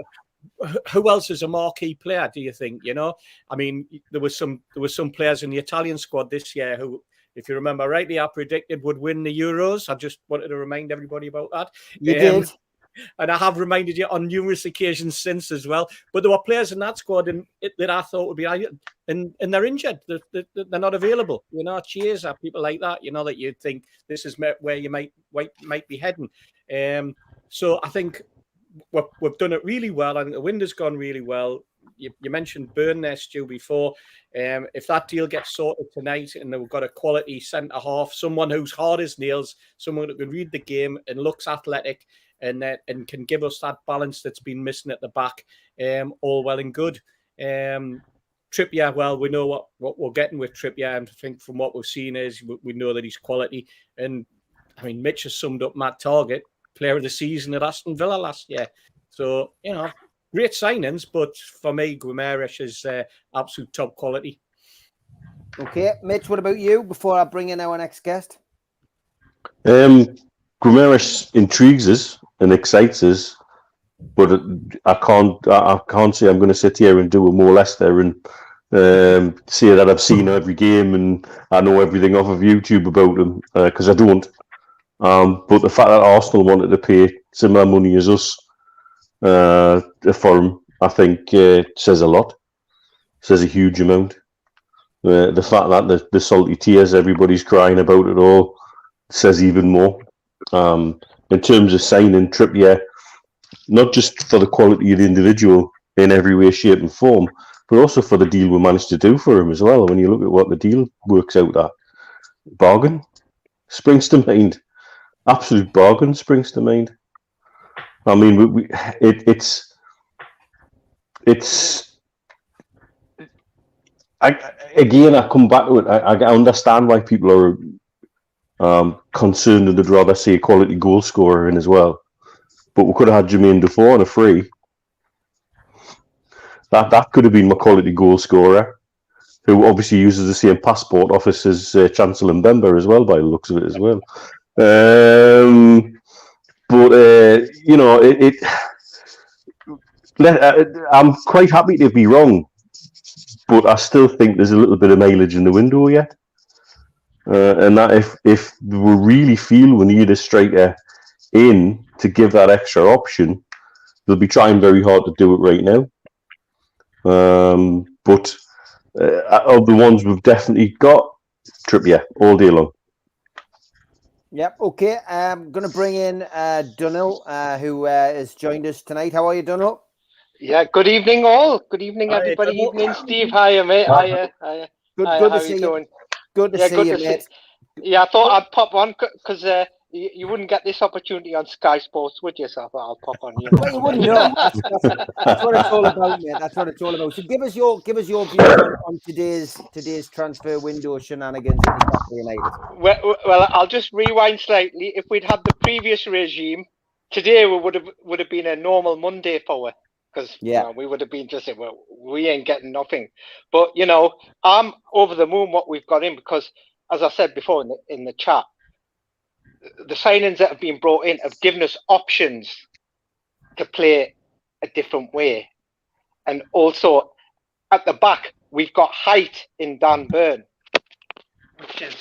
who else is a marquee player, do you think? You know, I mean, there was some players in the Italian squad this year who, if you remember rightly, I predicted would win the Euros. I just wanted to remind everybody about that. You did. And I have reminded you on numerous occasions since as well. But there were players in that squad that I thought would be, and they're injured. They're not available. You know, Chiesa, people like that, you know, that you'd think this is where you might be heading. So I think we've done it really well. I think the window's gone really well. You mentioned Burn there, Stu, before. If that deal gets sorted tonight and we've got a quality centre-half, someone who's hard as nails, someone who can read the game and looks athletic and can give us that balance that's been missing at the back, all well and good. Trippier, well, we know what we're getting with Trippier, and I think from what we've seen is we know that he's quality. And, I mean, Mitch has summed up Matt Targett, player of the season at Aston Villa last year. So, you know, great signings, but for me, Guimaraes is absolute top quality. Okay, Mitch, what about you before I bring in our next guest? Guimaraes intrigues us and excites us, but I can't say I'm going to sit here and do a more Leicester and say that I've seen every game and I know everything off of YouTube about him, because I don't. But the fact that Arsenal wanted to pay similar money as us for him, I think says a lot. Says a huge amount. The fact that the salty tears, everybody's crying about it all, says even more. In terms of signing Trippier, not just for the quality of the individual in every way, shape and form, but also for the deal we managed to do for him as well. When you look at what the deal works out at, bargain springs to mind. Absolute bargain springs to mind. I mean, it's. I come back to it. I understand why people are concerned and would rather see a quality goal scorer in as well. But we could have had Jermaine Defoe on a free. That could have been my quality goal scorer, who obviously uses the same passport office as Chancellor Mbemba as well, by the looks of it as well. You know, I'm quite happy to be wrong, but I still think there's a little bit of mileage in the window yet. And that if we really feel we need a striker in to give that extra option, they'll be trying very hard to do it right now. But of the ones we've definitely got, Trippier all day long. Yep. Okay. I'm going to bring in Dunno, who has joined us tonight. How are you, Dunno? Yeah. Good evening, all. Good evening, everybody. Evening, Steve. Hiya, mate. Hiya. Good to see you. Good to see you, mate. Yeah, I thought I'd pop on because you wouldn't get this opportunity on Sky Sports, would you? So I thought I'll pop on. You know. Well, you wouldn't know. That's what it's all about, mate. That's what it's all about. So give us your view on today's transfer window shenanigans at Newcastle United. Well, I'll just rewind slightly. If we'd had the previous regime, today would have been a normal Monday for us. Because you know, we would have been just saying, well, we ain't getting nothing. But, you know, I'm over the moon what we've got in because, as I said before in the chat, the signings that have been brought in have given us options to play a different way. And also, at the back, we've got height in Dan Burn, which is,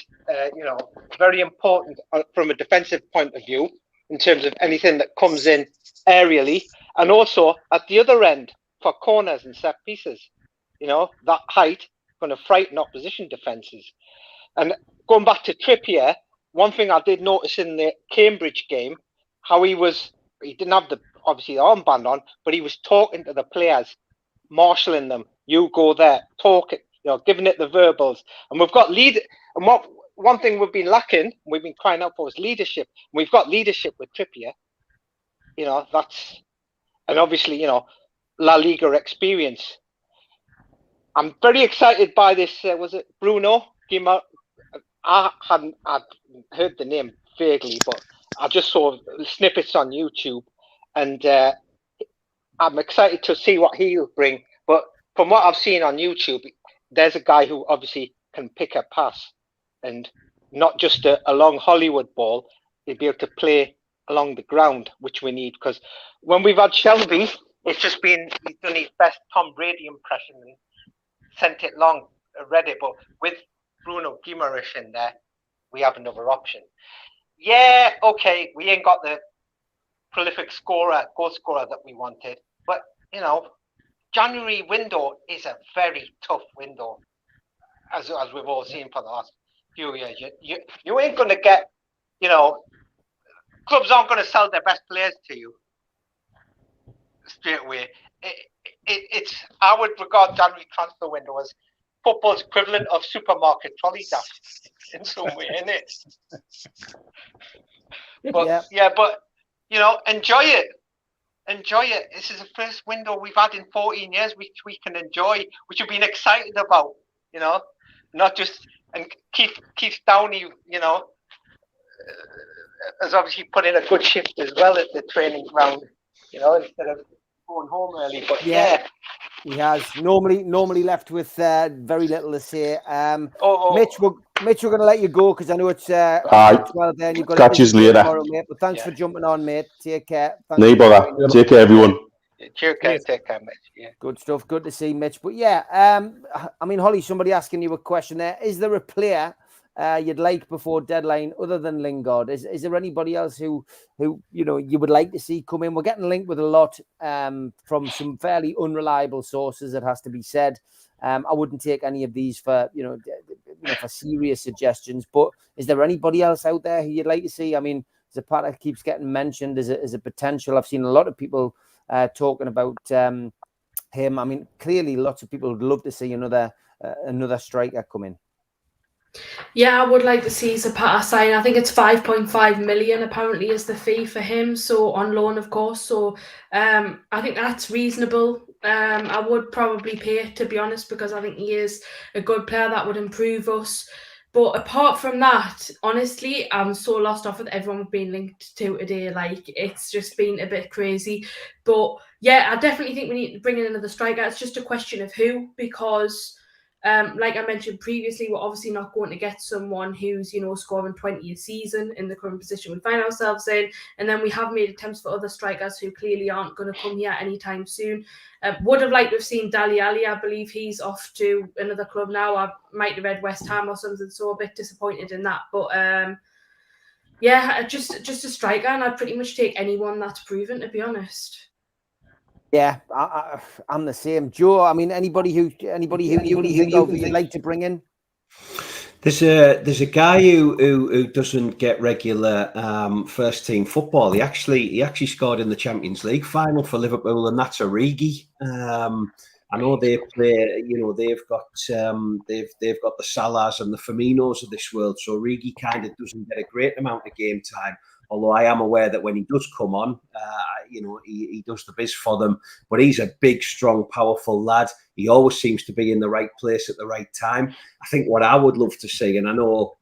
you know, very important from a defensive point of view in terms of anything that comes in aerially. And also at the other end for corners and set pieces, you know, that height going to frighten opposition defences. And going back to Trippier, one thing I did notice in the Cambridge game, how he didn't have obviously the armband on, but he was talking to the players, marshalling them. You go there, talk it, giving it the verbals. And we've got and one thing we've been lacking, we've been crying out for, is leadership. We've got leadership with Trippier. And obviously, La Liga experience. I'm very excited by this. Was it Bruno? I'd heard the name vaguely, but I just saw snippets on YouTube, and I'm excited to see what he'll bring. But from what I've seen on YouTube, there's a guy who obviously can pick a pass, and not just a long Hollywood ball. He'll be able to play along the ground, which we need, because when we've had Shelby, it's just been, he's done his best Tom Brady impression and sent it long, read it. But with Bruno Guimaraes in there, we have another option. Yeah, okay, we ain't got the prolific goal scorer that we wanted, but January window is a very tough window, as we've all seen for the last few years. You ain't going to get, clubs aren't going to sell their best players to you straight away. I would regard January transfer window as football's equivalent of supermarket trolley dash in some way, isn't it? But enjoy it. Enjoy it. This is the first window we've had in 14 years which we can enjoy, which we've been excited about, not just, and Keith Downey, has obviously put in a good shift as well at the training ground, instead of going home early. But yeah. He has normally left with very little to say. Mitch, we're going to let you go because I know it's 12 there and you've got catch you later. Tomorrow, mate. But thanks for jumping on, mate. Take care. No bother. Take care, everyone. Take care, Mitch. Yeah. Good stuff. Good to see Mitch. But yeah, I mean, Holly, somebody asking you a question there. Is there a player you'd like before deadline other than Lingard? Is there anybody else who you would like to see come in? We're getting linked with a lot from some fairly unreliable sources, it has to be said. I wouldn't take any of these for for serious suggestions, but is there anybody else out there who you'd like to see? I mean, Zapata keeps getting mentioned as a potential. I've seen a lot of people talking about him. I mean, clearly lots of people would love to see another striker come in. Yeah, I would like to see Zapata sign. I think it's 5.5 million apparently is the fee for him. So on loan, of course. So I think that's reasonable. I would probably pay it, to be honest, because I think he is a good player that would improve us. But apart from that, honestly, I'm so lost off with everyone we've been linked to today. Like, it's just been a bit crazy. But yeah, I definitely think we need to bring in another striker. It's just a question of who, because like I mentioned previously, we're obviously not going to get someone who's, scoring 20 a season in the current position we find ourselves in. And then we have made attempts for other strikers who clearly aren't going to come here anytime soon. Would have liked to have seen Dali Ali. I believe he's off to another club now. I might have read West Ham or something, so a bit disappointed in that. But yeah, just a striker, and I'd pretty much take anyone that's proven, to be honest. Yeah, I'm the same. Joe, I mean, anybody who you'd like to bring in? There's a guy who doesn't get regular first team football. He actually scored in the Champions League final for Liverpool, and that's Origi. I know they play. They've got the Salahs and the Firminos of this world. So Origi kind of doesn't get a great amount of game time. Although I am aware that when he does come on, he does the biz for them. But he's a big, strong, powerful lad. He always seems to be in the right place at the right time. I think what I would love to see, and I know,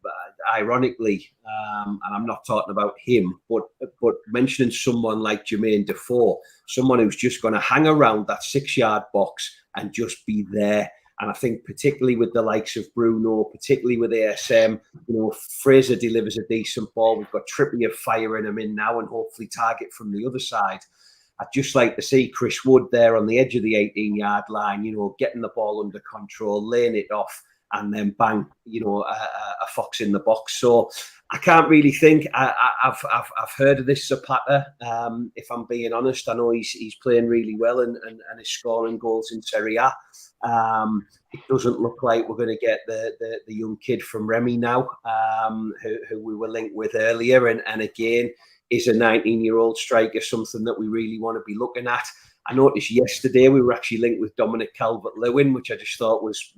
ironically, and I'm not talking about him, but mentioning someone like Jermaine Defoe, someone who's just going to hang around that 6-yard box and just be there. And I think particularly with the likes of Bruno, particularly with ASM, Fraser delivers a decent ball. We've got Trippier firing him in now and hopefully target from the other side. I'd just like to see Chris Wood there on the edge of the 18-yard line, getting the ball under control, laying it off, and then bang, a fox in the box. So I can't really think. I've heard of this Zapata. If I'm being honest, I know he's playing really well and is scoring goals in Serie A. It doesn't look like we're going to get the young kid from Remy now, who we were linked with earlier. And again, is a 19-year-old striker something that we really want to be looking at? I noticed yesterday we were actually linked with Dominic Calvert-Lewin, which I just thought was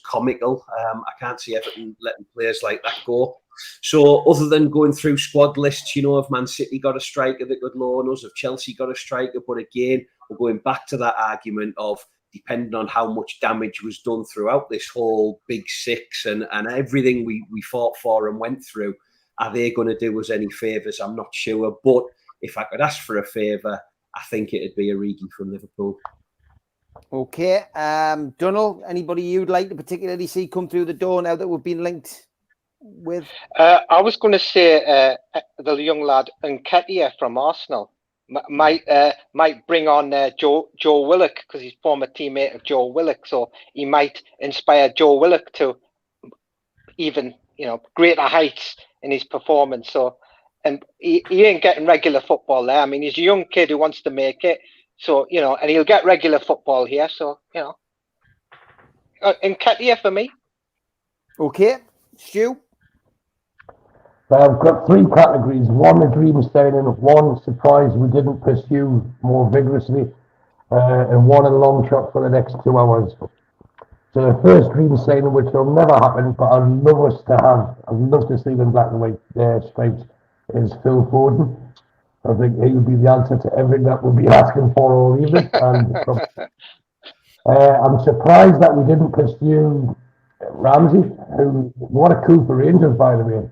comical. I can't see Everton letting players like that go. So other than going through squad lists, you know, if Man City got a striker that could loan us, if Chelsea got a striker, but again, we're going back to that argument of depending on how much damage was done throughout this whole Big Six and everything we fought for and went through, are they going to do us any favours? I'm not sure. But if I could ask for a favour, I think it'd be Origi from Liverpool. Okay. Donald, anybody you'd like to particularly see come through the door now that we've been linked with? I was going to say the young lad Nketiah from Arsenal might bring on Joe Willock, because he's former teammate of Joe Willock, so he might inspire Joe Willock to even, you know, greater heights in his performance. So, and he ain't getting regular football there. I mean, he's a young kid who wants to make it. So, you know, and he'll get regular football here. So, you know, Nketiah for me. Okay. Stu? I've got three categories. One, a dream signing. One, surprise we didn't pursue more vigorously. And one, a long shot for the next 2 hours. So the first dream signing, which will never happen, but I'd love us to have, I'd love to see them black and white stripes, is Phil Foden. I think he would be the answer to everything that we'll be asking for all evening. And I'm surprised that we didn't pursue Ramsey, who, what a coup for Rangers, by the way,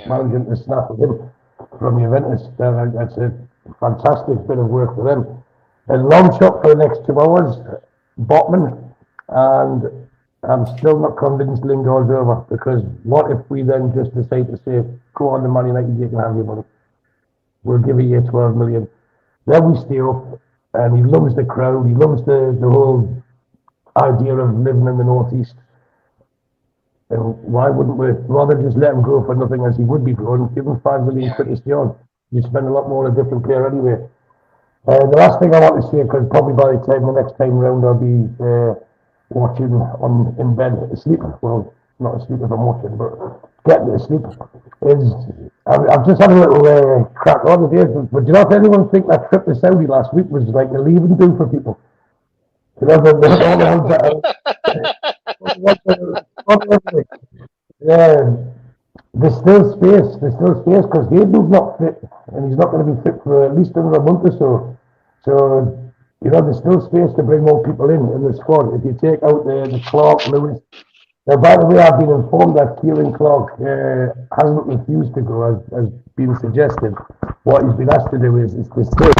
managing to snap with him from Juventus. That's a fantastic bit of work for them. A long shot for the next 2 hours, Botman, and I'm still not convinced Lingard's over, because what if we then just decide to say, go on to Man United, you can have your money. We'll give you 12 million. Then we stay up, and he loves the crowd, he loves the whole idea of living in the northeast. And why wouldn't we rather just let him go for nothing as he would be going, give him 5 million quid to stay on? You spend a lot more on a different player anyway. The last thing I want to say, because probably by the next time round I'll be watching in bed asleep. Well, not asleep if I'm watching, but getting to sleep. I've just had a little crack on the days, but do you not anyone think that trip to Saudi last week was like a leave and do for people? You know, there's still space because Hayden's not fit, and he's not going to be fit for at least another month or so. So, you know, there's still space to bring more people in the squad. If you take out the Clark, Lewis. Now, by the way, I've been informed that Kieran Clark hasn't refused to go, as been suggested. What he's been asked to do is to stay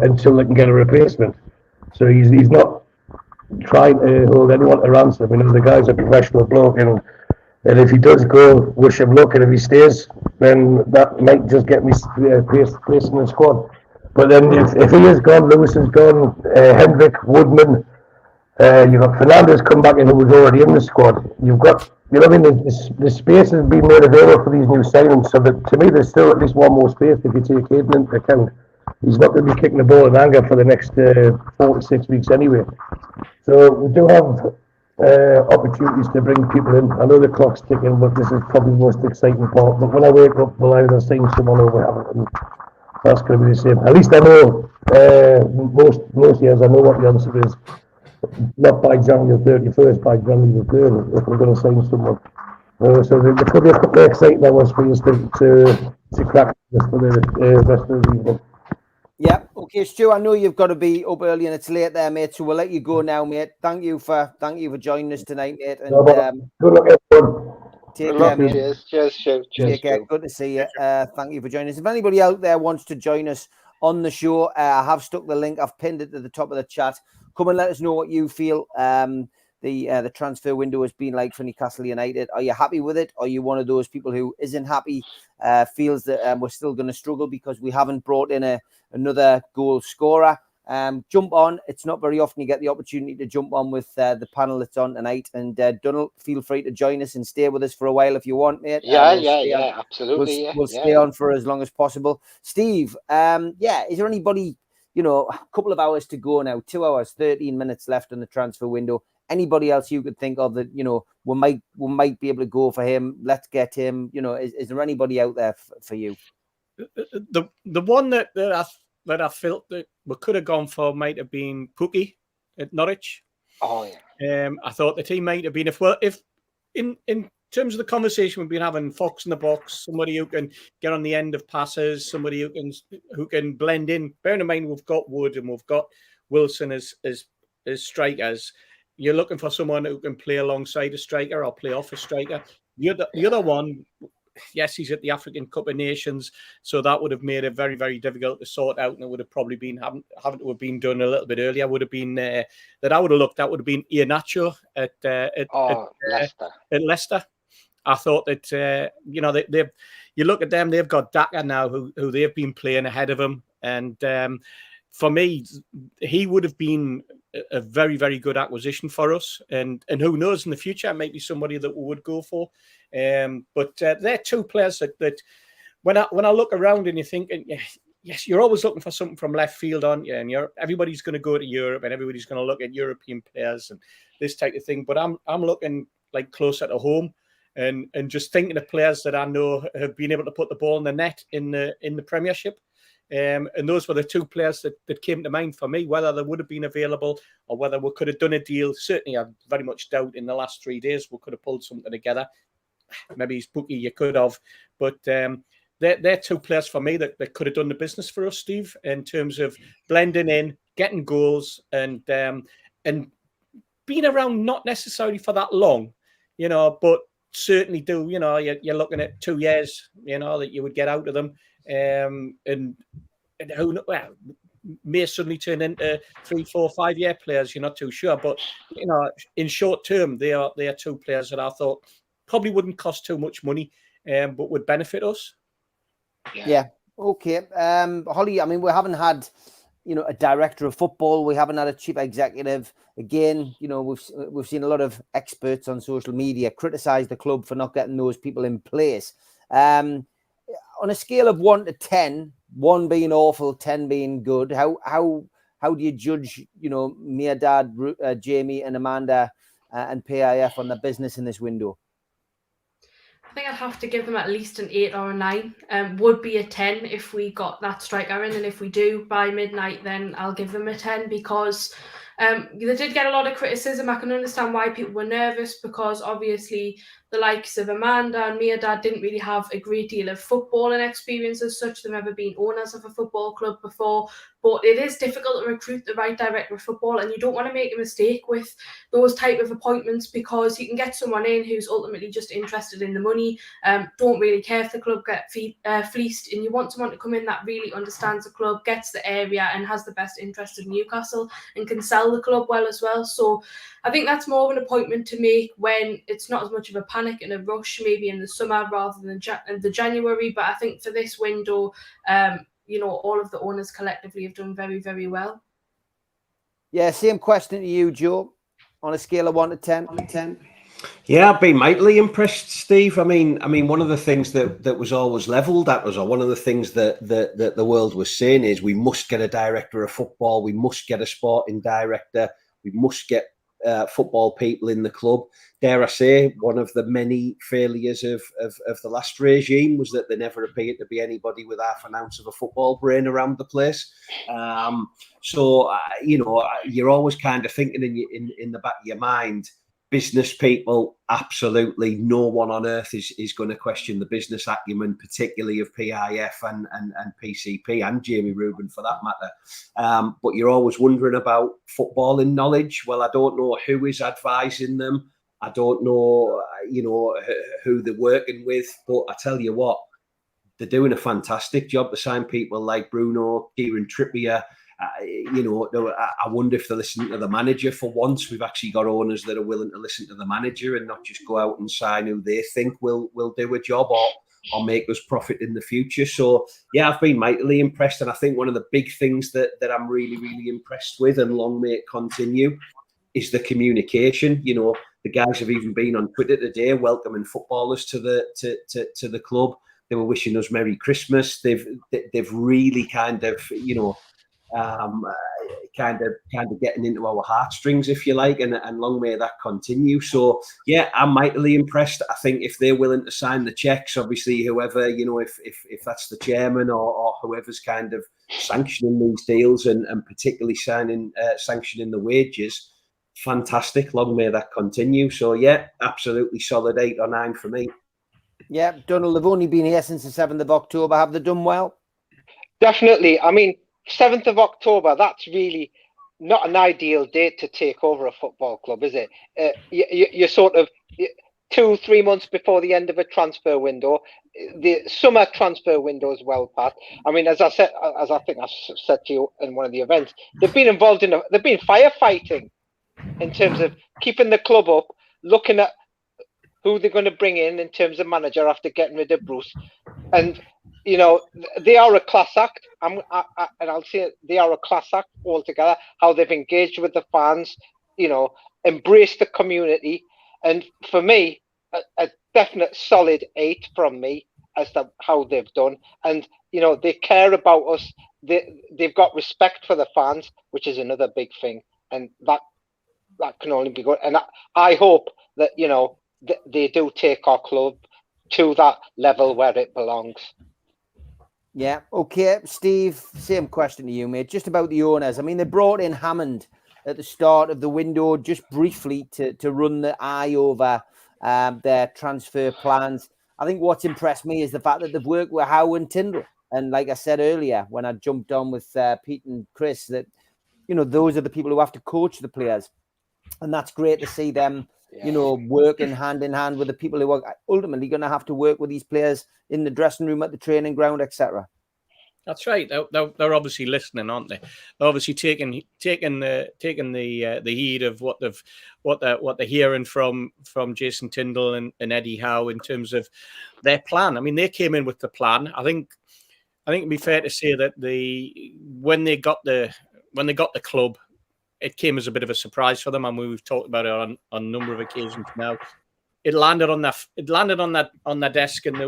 until they can get a replacement. So he's not trying to hold anyone to ransom. You know, the guy's a professional bloke, and if he does go, wish him luck, and if he stays, then that might just get me placed in the squad. But then if he is gone, Lewis is gone, Hendrick, Woodman, you've got Fernandez come back in, who was already in the squad. You've got, you know what I mean, the space has been made available for these new signings, so that to me there's still at least one more space if you take Hayden into account. He's not going to be kicking the ball in anger for the next 4 to 6 weeks anyway. So we do have opportunities to bring people in. I know the clock's ticking, but this is probably the most exciting part. But when I wake up, we'll either sign someone over Hamilton. That's going to be the same. At least I know most years I know what the answer is. Not by January 31st, by January 3rd, if we're going to sign someone. So there could be a couple of exciting hours for us to crack this for the rest of the evening. Yeah, okay, Stu, I know you've got to be up early and it's late there, mate, so we'll let you go now, mate. Thank you for joining us tonight, mate. And good luck, everyone. Take care, mate. Cheers. Take care. Good to see you. Thank you for joining us. If anybody out there wants to join us on the show, I have stuck the link. I've pinned it to the top of the chat. Come and let us know what you feel the transfer window has been like for Newcastle United. Are you happy with it? Are you one of those people who isn't happy, feels that we're still going to struggle because we haven't brought in another goal scorer? Jump on. It's not very often you get the opportunity to jump on with the panel that's on tonight. And Donald, feel free to join us and stay with us for a while if you want, mate. Absolutely. We'll stay on for as long as possible. Steve, is there anybody a couple of hours to go now, 2 hours, 13 minutes left in the transfer window. Anybody else you could think of that, we might be able to go for him? Let's get him. Is there anybody out there for you? The one that I felt that we could have gone for might have been Pukki at Norwich. Oh yeah. I thought the team might have been if in terms of the conversation we've been having, fox in the box, somebody who can get on the end of passes, somebody who can blend in. Bearing in mind we've got Wood and we've got Wilson as strikers. You're looking for someone who can play alongside a striker or play off a striker. The other one, yes, he's at the African Cup of Nations, so that would have made it very, very difficult to sort out, and it would have probably been having to have been done a little bit earlier. Would have been that I would have looked at would have been Iheanacho at Leicester. At Leicester. I thought that they've you look at them, they've got Daka now who they've been playing ahead of him, and for me, he would have been a very, very good acquisition for us, and who knows, in the future it might be somebody that we would go for. But they're two players that when I look around and you're thinking, yes, you're always looking for something from left field, aren't you? And everybody's going to go to Europe and everybody's going to look at European players and this type of thing. But I'm looking like closer to home and just thinking of players that I know have been able to put the ball in the net in the Premiership. And those were the two players that came to mind for me. Whether they would have been available or whether we could have done a deal, certainly I very much doubt in the last 3 days we could have pulled something together. Maybe he's Pukki, you could have, but they're two players for me that could have done the business for us, Steve, in terms of blending in, getting goals, and being around not necessarily for that long, but certainly do. You're looking at 2 years, that you would get out of them. And who may suddenly turn into 3, 4, 5 year players. You're not too sure, but in short term, they are two players that I thought probably wouldn't cost too much money, but would benefit us. Yeah. Okay. Holly, I mean, we haven't had a director of football. We haven't had a chief executive. Again, we've seen a lot of experts on social media criticize the club for not getting those people in place. On a scale of 1 to 10, 1 being awful, 10 being good, how do you judge, me, Dad, Jamie and Amanda and PIF on the business in this window? I think I'd have to give them at least an 8 or a 9. Would be a 10 if we got that striker in, and if we do by midnight, then I'll give them a 10 because they did get a lot of criticism. I can understand why people were nervous because obviously the likes of Amanda and Mia Dad didn't really have a great deal of footballing experience as such. They've never been owners of a football club before, but it is difficult to recruit the right director of football, and you don't want to make a mistake with those type of appointments because you can get someone in who's ultimately just interested in the money, don't really care if the club get fleeced, and you want someone to come in that really understands the club, gets the area and has the best interest in Newcastle and can sell the club well as well. So I think that's more of an appointment to make when it's not as much of a panic and a rush, maybe in the summer rather than the January. But I think for this window, all of the owners collectively have done very, very well. Yeah, same question to you, Joe. On a scale of 1 to 10. Yeah, I've been mightily impressed, Steve. I mean, one of the things that was always levelled at us, or one of the things that the world was saying is we must get a director of football, we must get a sporting director, we must get football people in the club. Dare I say, one of the many failures of the last regime was that there never appeared to be anybody with half an ounce of a football brain around the place. So you're always kind of thinking in the back of your mind, business people, absolutely no one on earth is going to question the business acumen, particularly of PIF and PCP and Jamie Rubin for that matter. But you're always wondering about footballing knowledge. Well, I don't know who is advising them. I don't know, who they're working with. But I tell you what, they're doing a fantastic job to sign people like Bruno, Kieran Trippier. I wonder if they're listening to the manager for once. We've actually got owners that are willing to listen to the manager and not just go out and sign who they think will do a job or make us profit in the future. So, yeah, I've been mightily impressed. And I think one of the big things that I'm really, really impressed with, and long may it continue, is the communication. The guys have even been on Twitter today welcoming footballers to the club. They were wishing us Merry Christmas. They've really kind of, kind of getting into our heartstrings, if you like, and long may that continue. So yeah, I'm mightily impressed. I think if they're willing to sign the checks, obviously whoever, if that's the chairman or whoever's kind of sanctioning these deals and particularly sanctioning the wages, fantastic. Long may that continue. So yeah, absolutely solid 8 or 9 for me. Yeah, Donald, they've only been here since the 7th of October. Have they done well? Definitely. I mean, 7th of October, that's really not an ideal date to take over a football club, is it? You're sort of 2-3 months before the end of a transfer window. The summer transfer window is well past. I mean, as I think I said to you in one of the events, they've been firefighting in terms of keeping the club up, looking at who they're going to bring in terms of manager after getting rid of Bruce. And they are a class act. And I'll say they are a class act altogether. How they've engaged with the fans, embraced the community, and for me, a definite solid 8 from me as to how they've done. And they care about us. They've got respect for the fans, which is another big thing, and that can only be good. And I hope that they do take our club to that level where it belongs. Yeah. Okay, Steve, same question to you, mate. Just about the owners. I mean, they brought in Hammond at the start of the window, just briefly to run the eye over their transfer plans. I think what's impressed me is the fact that they've worked with Howe and Tyndall. And like I said earlier, when I jumped on with Pete and Chris, that, those are the people who have to coach the players. And that's great to see them, working hand in hand with the people who are ultimately going to have to work with these players in the dressing room, at the training ground, etc. That's right. They're obviously listening, aren't they? They're obviously taking the heed of what they're hearing from Jason Tyndall and Eddie Howe in terms of their plan. I mean, they came in with the plan. I think it'd be fair to say that when they got the club, it came as a bit of a surprise for them, and we've talked about it on a number of occasions now. It landed on their desk, and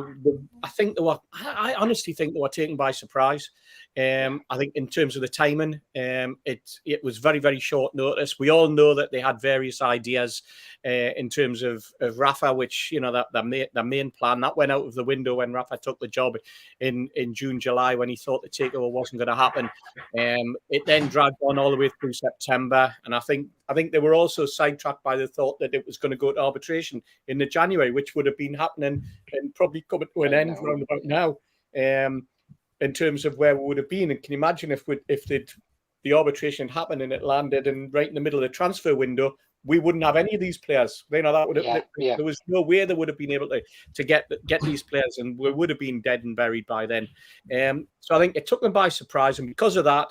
I honestly think they were taken by surprise. I think in terms of the timing, it was very, very short notice. We all know that they had various ideas in terms of Rafa, which the main plan that went out of the window when Rafa took the job in June, July, when he thought the takeover wasn't going to happen. It then dragged on all the way through September, and I think they were also sidetracked by the thought that it was going to go to arbitration in the January, which would have been happening and probably coming to an end around about now. In terms of where we would have been, and can you imagine if the arbitration happened and it landed and right in the middle of the transfer window, we wouldn't have any of these players. That would have, there was no way they would have been able to get these players, and we would have been dead and buried by then. So I think it took them by surprise, and because of that,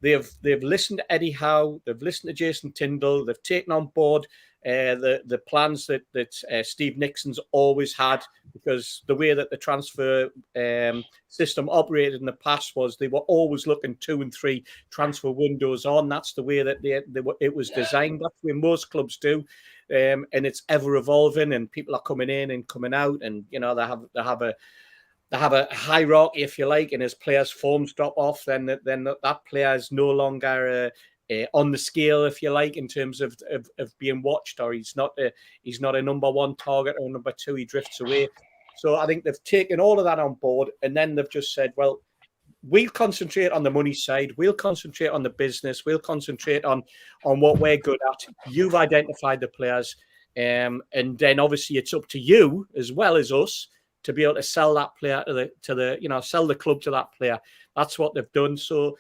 they've listened to Eddie Howe, they've listened to Jason Tyndall, they've taken on board the plans that Steve Nixon's always had, because the way that the transfer system operated in the past was they were always looking 2 and 3 transfer windows on. That's the way that it was designed. That's the way most clubs do, and it's ever evolving, and people are coming in and coming out, and they have a hierarchy, if you like, and as players' forms drop off, then that player is no longer on the scale, if you like, in terms of being watched, or he's not a number 1 target or number 2. He drifts away. So I think they've taken all of that on board, and then they've just said, well, we'll concentrate on the money side, we'll concentrate on the business, we'll concentrate on what we're good at. You've identified the players, and then obviously it's up to you as well as us to be able to sell that player sell the club to that player. That's what they've done. So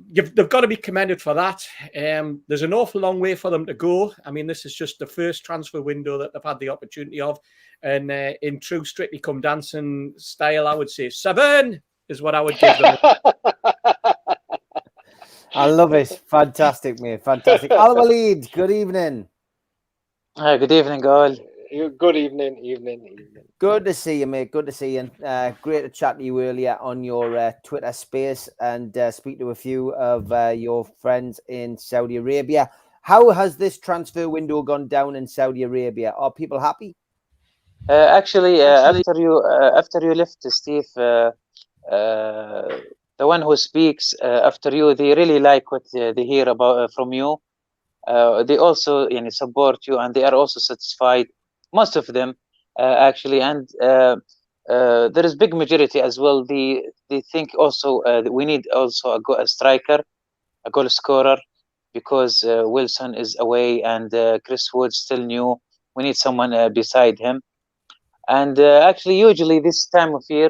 they've got to be commended for that. There's an awful long way for them to go. I mean, this is just the first transfer window that they've had the opportunity of. And in true Strictly Come Dancing style, I would say 7 is what I would give them. I love it. Fantastic, mate. Fantastic. Al-Walid, good evening. Good evening, all. Good evening. Good to see you, mate. Good to see you. Great to chat to you earlier on your Twitter space and speak to a few of your friends in Saudi Arabia. How has this transfer window gone down in Saudi Arabia? Are people happy? Actually, after you left, Steve, the the one who speaks after you, they really like what they hear about from you. They also support you, and they are also satisfied. Most of them actually, and there is big majority as well. They think also that we need also a striker, a goal scorer, because Wilson is away and Chris Wood still new. We need someone beside him. And actually, usually this time of year,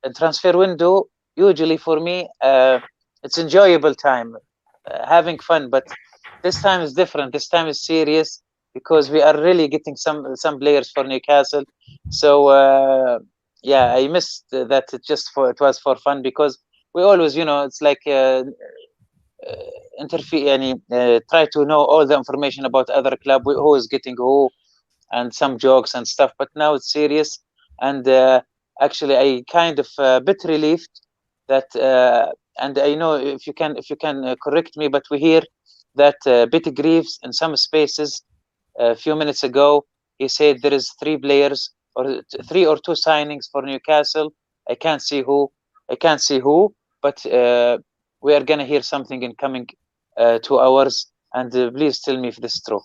a transfer window, usually for me, it's enjoyable time, having fun. But this time is different. This time is serious because we are really getting some players for Newcastle. So yeah, I missed that. It was for fun, because we always, it's like try to know all the information about other club, who is getting who, and some jokes and stuff. But now it's serious, and actually I kind of a bit relieved that and I know if you can correct me, but we hear that Betty Greaves in some spaces a few minutes ago, he said there is 3 players or 3 or 2 signings for Newcastle. I can't see who, but we are gonna hear something in coming 2 hours, and please tell me if this is true.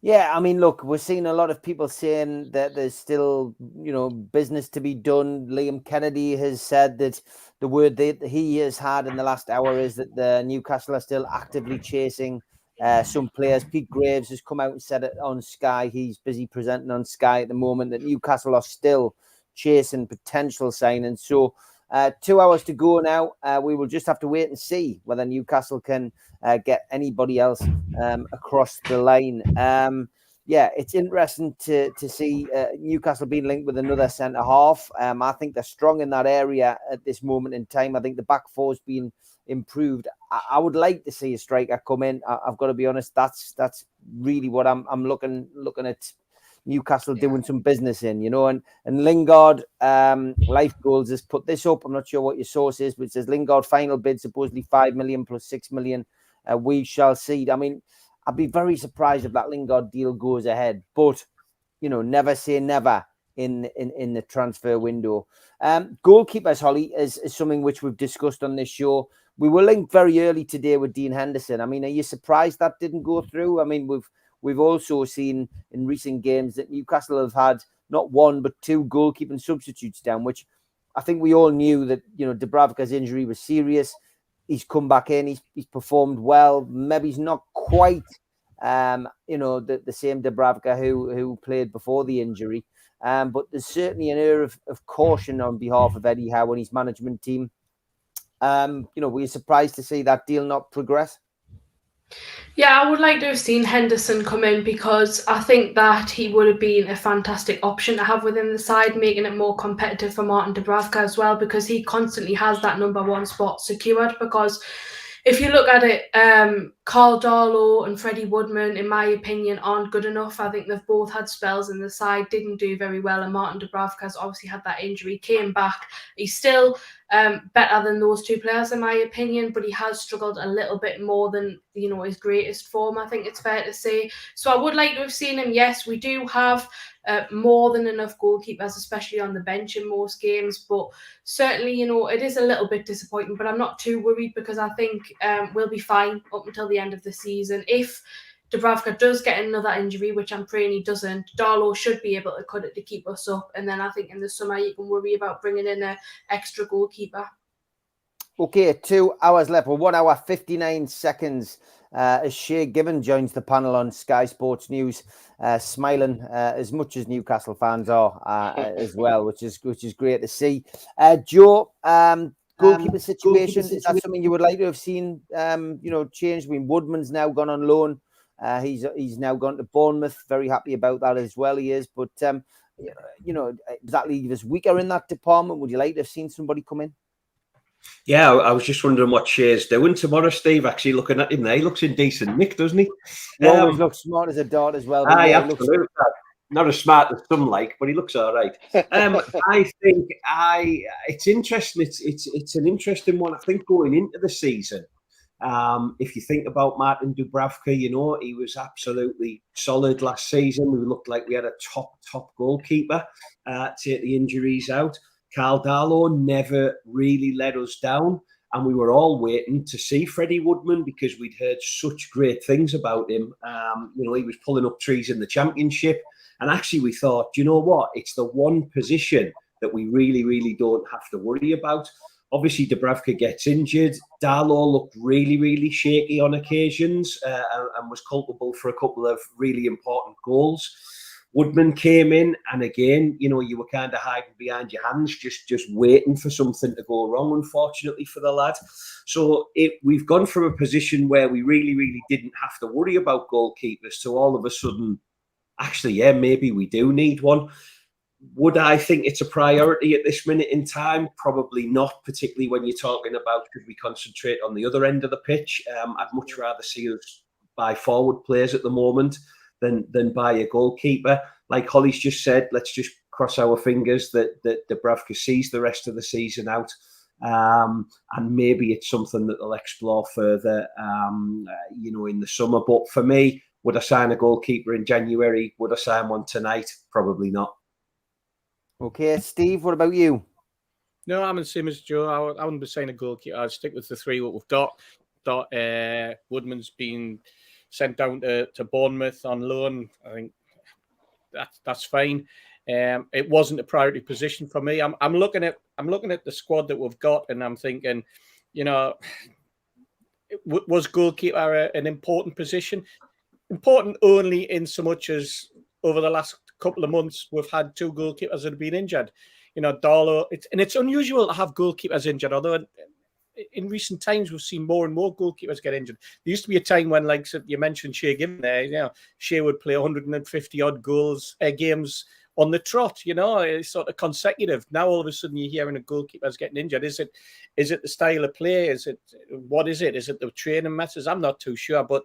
Yeah, I mean, look, we're seeing a lot of people saying that there's still, business to be done. Liam Kennedy has said that the word that he has had in the last hour is that the Newcastle are still actively chasing some players. Pete Graves has come out and said it on Sky. He's busy presenting on Sky at the moment that Newcastle are still chasing potential signings. So 2 hours to go now. We will just have to wait and see whether Newcastle can get anybody else across the line. Yeah, it's interesting to see Newcastle being linked with another centre half. I think they're strong in that area at this moment in time. I think the back four's been improved. I would like to see a striker come in. I've got to be honest. That's really what I'm looking at. Newcastle doing some business in, and Lingard, Life Goals has put this up. I'm not sure what your source is, but it says Lingard final bid supposedly 5 million plus 6 million. We shall see. I mean, I'd be very surprised if that Lingard deal goes ahead, but never say never in the transfer window. Goalkeepers, Holly, is something which we've discussed on this show. We were linked very early today with Dean Henderson. I mean, are you surprised that didn't go through? I mean, We've also seen in recent games that Newcastle have had not 1 but 2 goalkeeping substitutes down, which I think we all knew that Dubravka's injury was serious. He's come back in, he's performed well. Maybe he's not quite the same Dubravka who played before the injury. But there's certainly an air of caution on behalf of Eddie Howe and his management team. Were you surprised to see that deal not progress? Yeah, I would like to have seen Henderson come in, because I think that he would have been a fantastic option to have within the side, making it more competitive for Martin Dubravka as well, because he constantly has that number 1 spot secured. Because if you look at it, Carl Darlow and Freddie Woodman, in my opinion, aren't good enough. I think they've both had spells in the side, didn't do very well, and Martin Dubravka's obviously had that injury, came back. He's still better than those 2 players, in my opinion, but he has struggled a little bit more than his greatest form, I think it's fair to say. So I would like to have seen him. Yes, we do have more than enough goalkeepers, especially on the bench in most games, but certainly it is a little bit disappointing, but I'm not too worried, because I think we'll be fine up until the end of the season. If Dubravka does get another injury, which I'm praying he doesn't, Darlow should be able to cut it to keep us up, and then I think in the summer you can worry about bringing in an extra goalkeeper. Okay, 2 hours left. Well, 1 hour 59 seconds as Shay Gibbon joins the panel on Sky Sports News, smiling as much as Newcastle fans are as well, which is great to see. Joe, goalkeeper situation, is that something you would like to have seen change? I mean, Woodman's now gone on loan. He's now gone to Bournemouth. Very happy about that as well. He is, but does that leave us weaker in that department? Would you like to have seen somebody come in? Yeah, I was just wondering what Shay's doing tomorrow, Steve. Actually, looking at him there, he looks in decent nick, doesn't he? He always looks smart as a dart as well. Absolutely. Not as smart as some like, but he looks all right. I think it's interesting. It's an interesting one. I think going into the season, if you think about Martin Dubravka, he was absolutely solid last season. We looked like we had a top goalkeeper. Take the injuries out. Carl Darlow never really let us down. And we were all waiting to see Freddie Woodman because we'd heard such great things about him. You know, he was pulling up trees in the Championship. And actually we thought, you know what? It's the one position that we really, really don't have to worry about. Obviously, Dubravka gets injured. Darlow looked really, really shaky on occasions and was culpable for a couple of really important goals. Woodman came in, and again, you know, you were kind of hiding behind your hands, just waiting for something to go wrong, unfortunately, for the lad. So we've gone from a position where we really, really didn't have to worry about goalkeepers to all of a sudden, actually, yeah, maybe we do need one. Would I think it's a priority at this minute in time? Probably not, particularly when you're talking about could we concentrate on the other end of the pitch. I'd much rather see us buy forward players at the moment than buy a goalkeeper. Like Holly's just said, let's just cross our fingers that Dubravka sees the rest of the season out. And maybe it's something that they'll explore further, you know, in the summer. But for me, would I sign a goalkeeper in January? Would I sign one tonight? Probably not. Okay, Steve, what about you? No, I'm the same as Joe. I wouldn't be saying a goalkeeper. I'd stick with the three what we've got. Woodman's been sent down to Bournemouth on loan. I think that's fine. It wasn't a priority position for me. I'm looking at the squad that we've got, and I'm thinking, you know, was goalkeeper an important position? Important only in so much as over the last couple of months we've had two goalkeepers that have been injured. You know, Darlow. It's unusual to have goalkeepers injured, although in recent times we've seen more and more goalkeepers get injured. There used to be a time when, like you mentioned, Shea Given there, you know, Shea would play 150 odd games on the trot. You know, it's sort of consecutive. Now all of a sudden you're hearing a goalkeeper's getting injured. Is it the style of play? What is it? Is it the training methods? I'm not too sure, but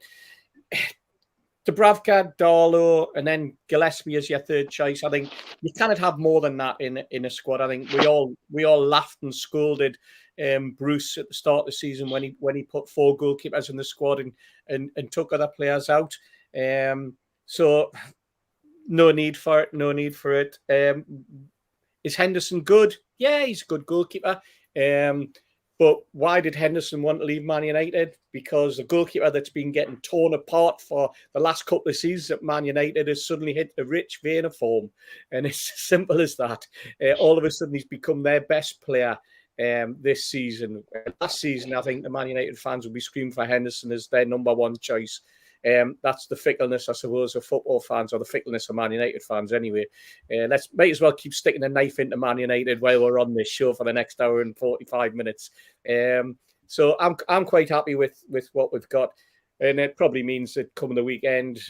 Dubravka, Darlow, and then Gillespie as your third choice. I think you cannot have more than that in a squad. I think we all laughed and scolded Bruce at the start of the season when he put four goalkeepers in the squad and took other players out. So no need for it. Is Henderson good? Yeah, he's a good goalkeeper. But why did Henderson want to leave Man United? Because the goalkeeper that's been getting torn apart for the last couple of seasons at Man United has suddenly hit a rich vein of form. And it's as simple as that. All of a sudden, he's become their best player this season. Last season, I think the Man United fans will be screaming for Henderson as their number one choice. That's the fickleness, I suppose, of football fans, or the fickleness of Man United fans anyway. Might as well keep sticking a knife into Man United while we're on this show for the next hour and 45 minutes. So I'm quite happy with what we've got. And it probably means that coming the weekend,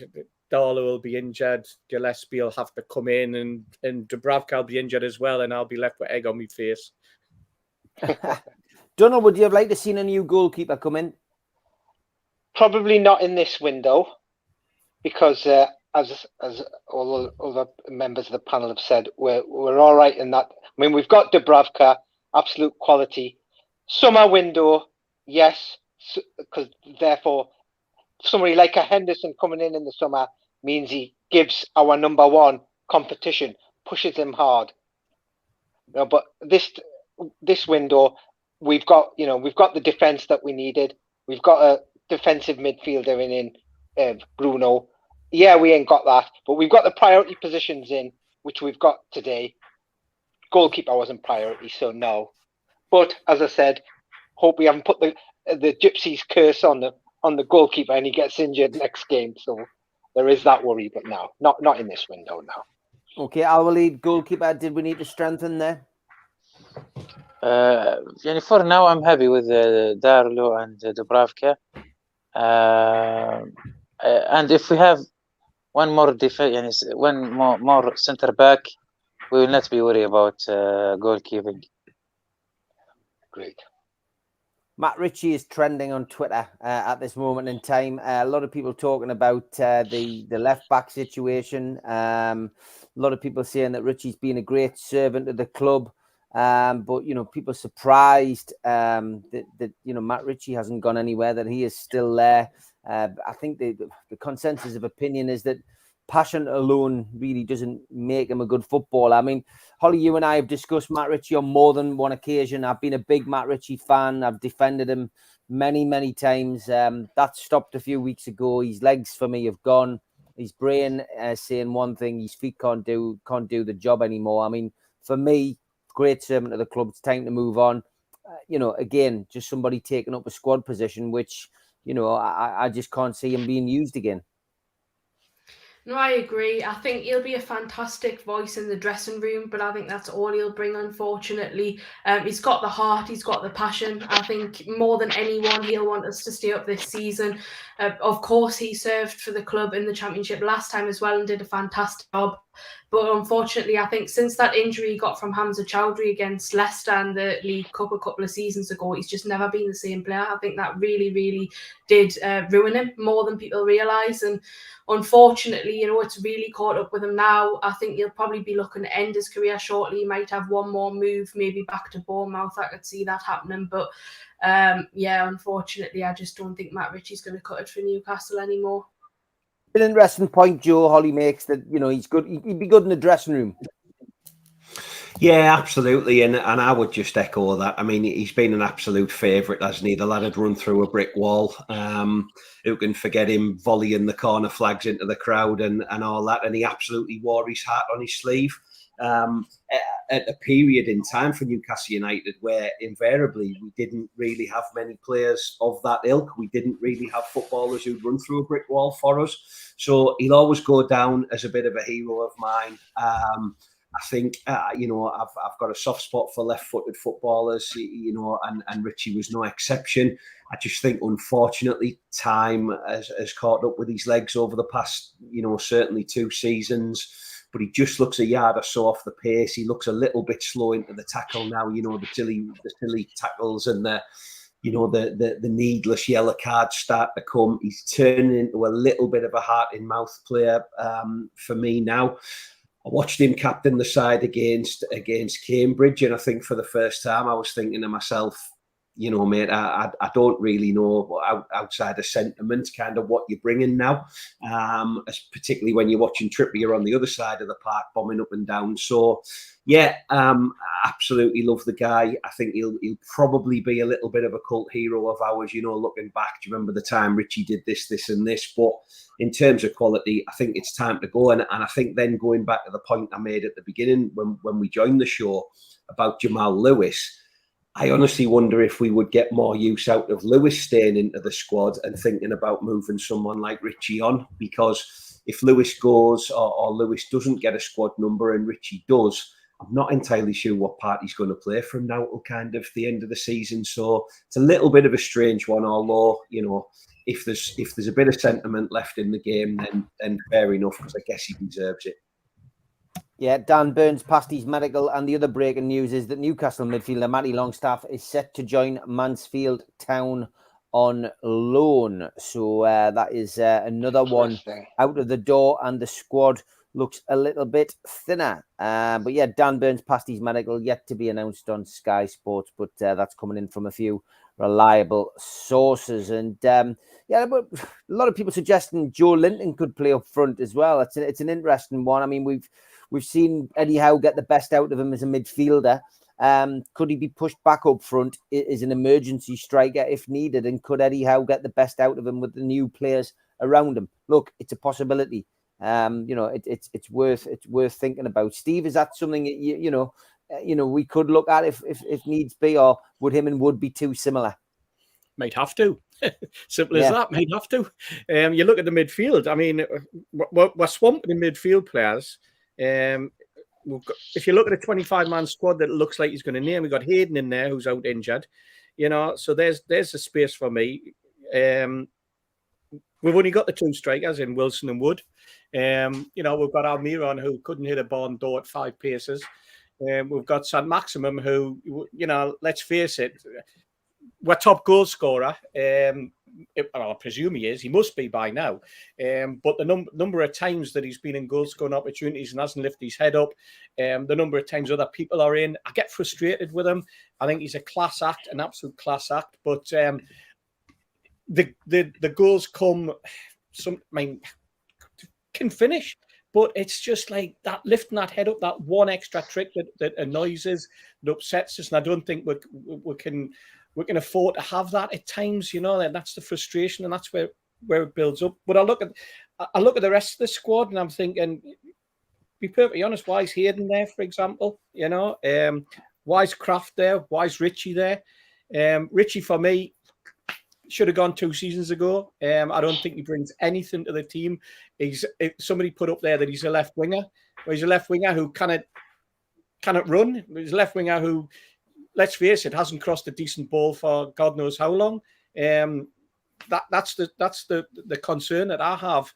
Darlow will be injured, Gillespie will have to come in, and Dubravka will be injured as well, and I'll be left with egg on my face. Donald, would you have liked to seen a new goalkeeper come in? Probably not in this window, because as all the other members of the panel have said, we're all right in that. I mean, we've got Dubravka, absolute quality. Summer window, yes, because therefore somebody like a Henderson coming in the summer means he gives our number one competition, pushes him hard. You know, but this window, we've got the defense that we needed. We've got a defensive midfielder in Bruno. Yeah, we ain't got that, but we've got the priority positions in, which we've got today. Goalkeeper wasn't priority, so no. But as I said, hope we haven't put the gypsy's curse on the goalkeeper and he gets injured next game. So there is that worry, but no, not in this window now. Okay, our lead goalkeeper. Did we need to strengthen there? For now, I'm happy with Darlow and Dubravka. And if we have one more one more centre back, we will not be worried about goalkeeping. Great. Matt Ritchie is trending on Twitter at this moment in time. A lot of people talking about the left back situation. A lot of people saying that Ritchie's been a great servant to the club. But people surprised that Matt Ritchie hasn't gone anywhere, that he is still there. I think the consensus of opinion is that passion alone really doesn't make him a good footballer. I mean, Holly, you and I have discussed Matt Ritchie on more than one occasion. I've been a big Matt Ritchie fan. I've defended him many, many times. That stopped a few weeks ago. His legs for me have gone. His brain saying one thing, his feet can't do the job anymore. I mean, for me, great servant of the club. It's time to move on. Again, just somebody taking up a squad position, which, I just can't see him being used again. No, I agree. I think he'll be a fantastic voice in the dressing room, but I think that's all he'll bring, unfortunately. He's got the heart, he's got the passion. I think more than anyone, he'll want us to stay up this season. Of course, he served for the club in the Championship last time as well and did a fantastic job. But unfortunately, I think since that injury he got from Hamza Chowdhury against Leicester in the League Cup a couple of seasons ago, he's just never been the same player. I think that really, really did ruin him more than people realise. And unfortunately, it's really caught up with him now. I think he'll probably be looking to end his career shortly. He might have one more move, maybe back to Bournemouth. I could see that happening. But unfortunately, I just don't think Matt Ritchie's going to cut it for Newcastle anymore. An interesting point Joe Holly makes that, he's good. He'd be good in the dressing room. Yeah, absolutely. And I would just echo that. I mean, he's been an absolute favourite, hasn't he? The lad had run through a brick wall. Who can forget him volleying the corner flags into the crowd and all that? And he absolutely wore his heart on his sleeve. At a period in time for Newcastle United where invariably we didn't really have many players of that ilk. We didn't really have footballers who'd run through a brick wall for us. So he'll always go down as a bit of a hero of mine. I think, I've got a soft spot for left-footed footballers, and Ritchie was no exception. I just think, unfortunately, time has caught up with his legs over the past, certainly 2 seasons. But he just looks a yard or so off the pace. He looks a little bit slow into the tackle now. The silly tackles and the needless yellow cards start to come. He's turning into a little bit of a heart in mouth player for me now. I watched him captain the side against Cambridge, and I think for the first time I was thinking to myself, mate, I don't really know outside of sentiment kind of what you're bringing now, particularly when you're watching Trippier on the other side of the park bombing up and down. So, yeah, absolutely love the guy. I think he'll probably be a little bit of a cult hero of ours, looking back. Do you remember the time Ritchie did this and this? But in terms of quality, I think it's time to go. And I think then going back to the point I made at the beginning when we joined the show about Jamal Lewis, I honestly wonder if we would get more use out of Lewis staying into the squad and thinking about moving someone like Ritchie on. Because if Lewis goes or Lewis doesn't get a squad number and Ritchie does, I'm not entirely sure what part he's going to play from now till kind of the end of the season. So it's a little bit of a strange one, although, if there's a bit of sentiment left in the game, then fair enough, because I guess he deserves it. Yeah, Dan Burns passed his medical, and the other breaking news is that Newcastle midfielder Matty Longstaff is set to join Mansfield Town on loan. So that is another one out of the door, and the squad looks a little bit thinner. But yeah, Dan Burns passed his medical, yet to be announced on Sky Sports, but that's coming in from a few reliable sources. And but a lot of people suggesting Joe Linton could play up front as well. It's an interesting one. I mean, we've seen Eddie Howe get the best out of him as a midfielder. Could he be pushed back up front as an emergency striker if needed? And could Eddie Howe get the best out of him with the new players around him? Look, it's a possibility. It's worth thinking about. Steve, is that something that we could look at if needs be, or would him and Wood be too similar? Might have to. Simple as that. Might have to. You look at the midfield. I mean, we're swamping in midfield players. If you look at a 25-man squad that looks like he's going to name, we've got Hayden in there who's out injured. So there's a space for me. We've only got the 2 strikers in Wilson and Wood. We've got Almiron who couldn't hit a barn door at 5 paces. We've got St. Maximum who, let's face it, we're top goal scorer. I presume he is. He must be by now. But the number of times that he's been in goal scoring opportunities and hasn't lifted his head up, the number of times other people are in, I get frustrated with him. I think he's a class act, an absolute class act. But the goals come. can finish. But it's just like that, lifting that head up, that one extra trick that annoys us, that upsets us. And I don't think we can afford to have that at times, you know, and that's the frustration, and that's where it builds up. But I look at the rest of the squad and I'm thinking, be perfectly honest, why is Hayden there, for example? You know, why is Kraft there? Why is Richie there? Richie, for me, should have gone 2 seasons ago. I don't think he brings anything to the team. Somebody put up there that he's a left winger. Well, he's a left winger who cannot run. He's a left winger who, let's face it, hasn't crossed a decent ball for God knows how long. That's the concern that I have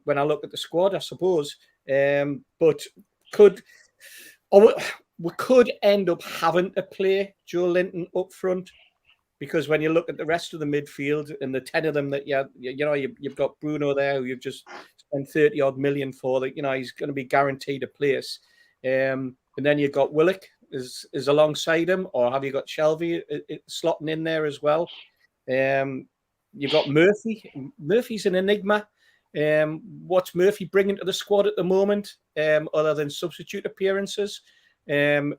when I look at the squad, I suppose. But we could end up having to play Joe Linton up front, because when you look at the rest of the midfield and the 10 of them that you've got Bruno there, who you've just spent 30 odd million for, that, you know, he's going to be guaranteed a place. And then you've got Willock is alongside him, or have you got Shelby slotting in there as well? You've got Murphy. Murphy's an enigma. What's Murphy bringing to the squad at the moment, other than substitute appearances, and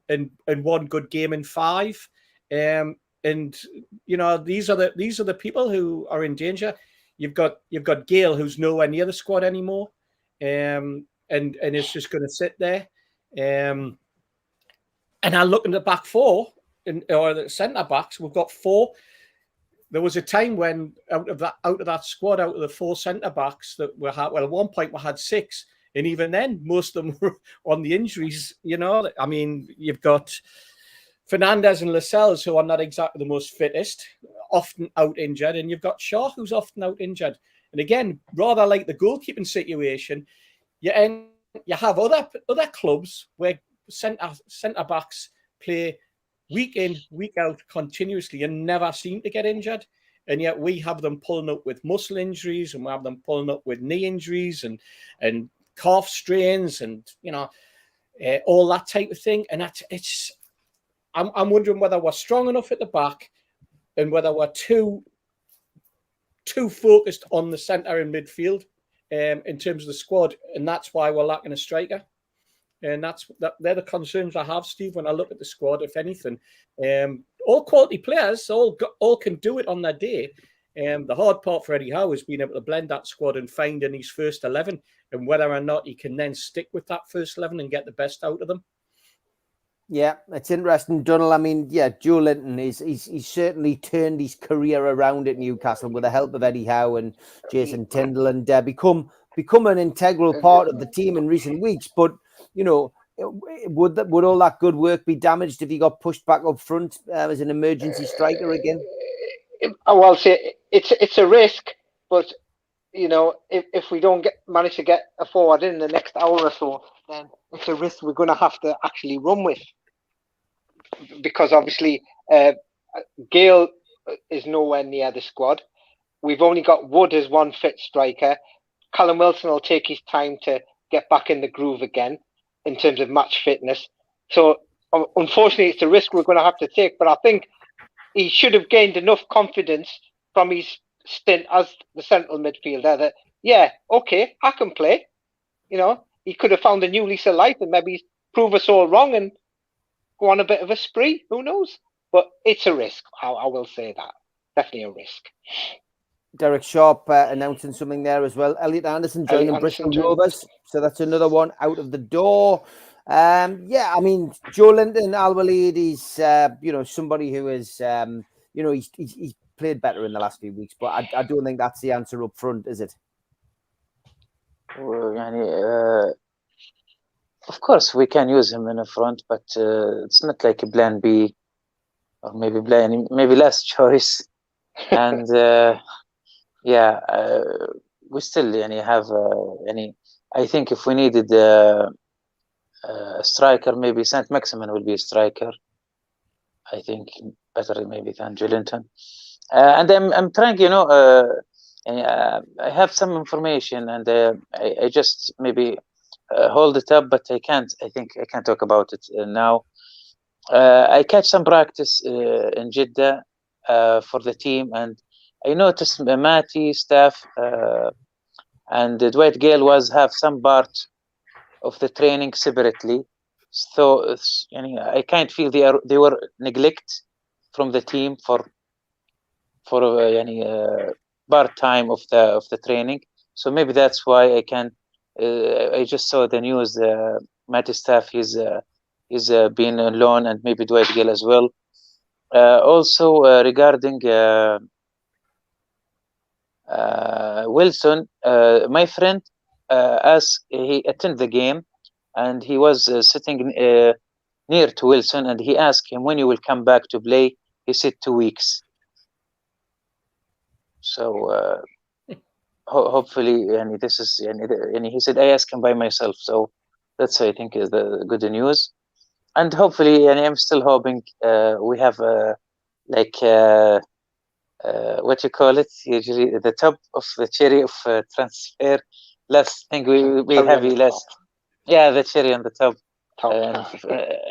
one good game in 5? And you know, these are the people who are in danger. You've got Gale, who's nowhere near the squad anymore, and it's just going to sit there. And I look in the back four, or the centre backs. We've got 4. There was a time when out of that squad, out of the 4 centre backs that we had, well, at one point we had 6, and even then, most of them were on the injuries. You know, I mean, you've got Fernandez and Lascelles, who are not exactly the most fittest, often out injured, and you've got Shaw, who's often out injured. And again, rather like the goalkeeping situation, you have other clubs where centre backs play week in, week out continuously and never seem to get injured. And yet we have them pulling up with muscle injuries, and we have them pulling up with knee injuries and calf strains, and, you know, all that type of thing. And I'm wondering whether we're strong enough at the back, and whether we're too focused on the centre and midfield in terms of the squad, and that's why we're lacking a striker. And they're the concerns I have, Steve, when I look at the squad. If anything, all quality players, all can do it on their day. The hard part for Eddie Howe is being able to blend that squad and finding his first 11, and whether or not he can then stick with that first 11 and get the best out of them. Yeah, it's interesting, Donald. I mean, yeah, Joe Linton he's certainly turned his career around at Newcastle with the help of Eddie Howe and Jason Tyndall, and become an integral part of the team in recent weeks. But, you know, would all that good work be damaged if he got pushed back up front as an emergency striker again? Well, say it's a risk, but, you know, if we don't manage to get a forward in the next hour or so, then it's a risk we're going to have to actually run with. Because obviously, Gale is nowhere near the squad. We've only got Wood as one fit striker. Callum Wilson will take his time to get back in the groove again in terms of match fitness. So, unfortunately, it's a risk we're going to have to take. But I think he should have gained enough confidence from his stint as the central midfielder that, yeah, okay, I can play. You know, he could have found a new lease of life and maybe prove us all wrong and go on a bit of a spree. Who knows? But it's a risk. I will say that. Definitely a risk. Derek Sharp announcing something there as well. Elliot Anderson joining Bristol Rovers. So that's another one out of the door. Yeah, I mean, Joe Linton, Al-Walid, he's, somebody who is, he's played better in the last few weeks, but I don't think that's the answer up front, is it? Of course, we can use him in the front, but it's not like a plan B, or maybe less choice. And we still have I think if we needed a striker, maybe Saint Maximin will be a striker. I think better maybe than Joe Linton. And I'm trying, I have some information, and I just maybe hold it up, but I can't talk about it now. I catch some practice in Jeddah for the team, and I noticed Matty, Steph, and Dwight Gale was have some part of the training separately. So I can't feel they were neglect from the team for part time of the training. So maybe that's why I can. I just saw the news. Matty Staff is being on loan, and maybe Dwight Gale as well. Also regarding Wilson, my friend he attended the game, and he was sitting near to Wilson, and he asked him when you will come back to play. He said 2 weeks. So hopefully, and this is, and he said I asked him by myself. So that's I think is the good news, and hopefully, and I'm still hoping we have what you call it, usually the top of the cherry of transfer. Last thing we have last, the cherry on the top,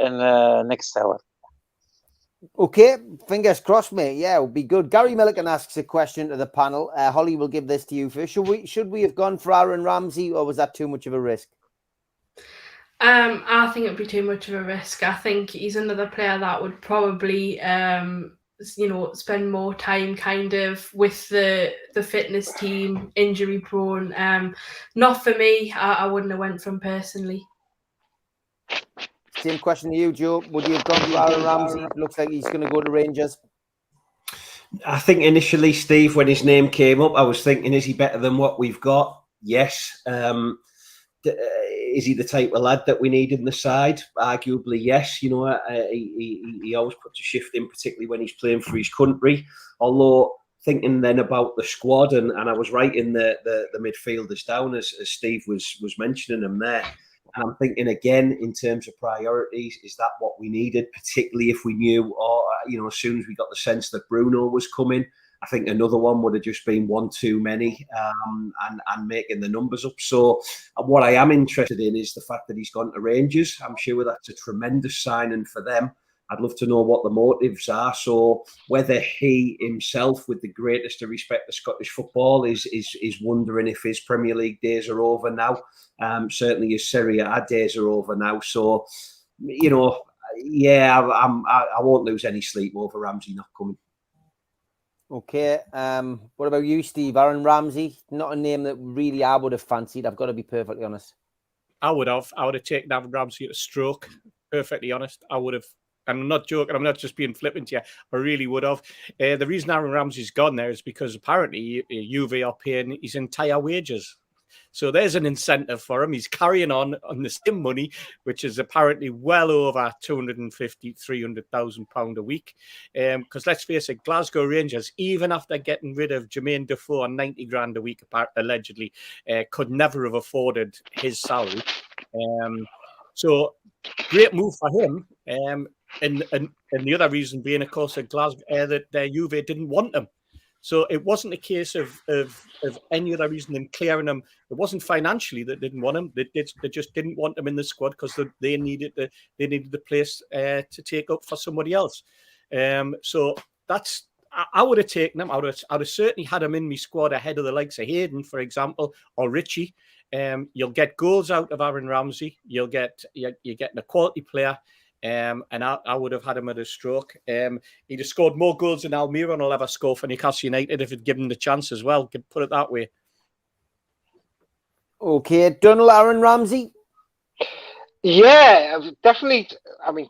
in next hour. Okay, fingers crossed, mate. Yeah, it'll be good. Gary Milliken asks a question to the panel. Holly, will give this to you first. Should we have gone for Aaron Ramsey, or was that too much of a risk? I think it'd be too much of a risk. I think he's another player that would probably spend more time kind of with the fitness team, injury prone. Not for me. I wouldn't have went from personally. Same question to you, Joe. Would you have gone to Aaron Ramsey? Looks like he's going to go to Rangers. I think initially, Steve, when his name came up, I was thinking, is he better than what we've got? Yes. Is he the type of lad that we need in the side? Arguably, yes. You know, he always puts a shift in, particularly when he's playing for his country. Although thinking then about the squad, and I was writing the midfielders down as Steve was mentioning them there. And I'm thinking again in terms of priorities, is that what we needed? Particularly if we knew, or as soon as we got the sense that Bruno was coming, I think another one would have just been one too many, and making the numbers up. So what I am interested in is the fact that he's gone to Rangers. I'm sure that's a tremendous signing for them. I'd love to know what the motives are. So whether he himself, with the greatest of respect to Scottish football, is wondering if his Premier League days are over now. Certainly his Serie A days are over now. So, I won't lose any sleep over Ramsey not coming. Okay. What about you, Steve? Aaron Ramsey, not a name that really I would have fancied. I've got to be perfectly honest. I would have taken Aaron Ramsey at a stroke. Perfectly honest, I would have. I'm not joking. I'm not just being flippant here. I really would have. The reason Aaron Ramsey's gone there is because apparently Juve are paying his entire wages. So there's an incentive for him. He's carrying on the same money, which is apparently well over £250,000, £300,000 a week. Because let's face it, Glasgow Rangers, even after getting rid of Jermaine Defoe on 90 grand a week, allegedly, could never have afforded his salary. So great move for him. And the other reason being, of course, that Juve didn't want him. So it wasn't a case of any other reason than clearing him. It wasn't financially that they didn't want him. They just didn't want him in the squad because they needed the place to take up for somebody else. So that's, I would have taken him. I would have certainly had him in my squad ahead of the likes of Hayden, for example, or Richie. You'll get goals out of Aaron Ramsey. You're getting a quality player. And I would have had him at a stroke. He'd have scored more goals than Almiron will ever score for Newcastle United if he'd given him the chance as well. Could put it that way. Okay, Donald, Aaron Ramsey. Yeah, definitely. I mean,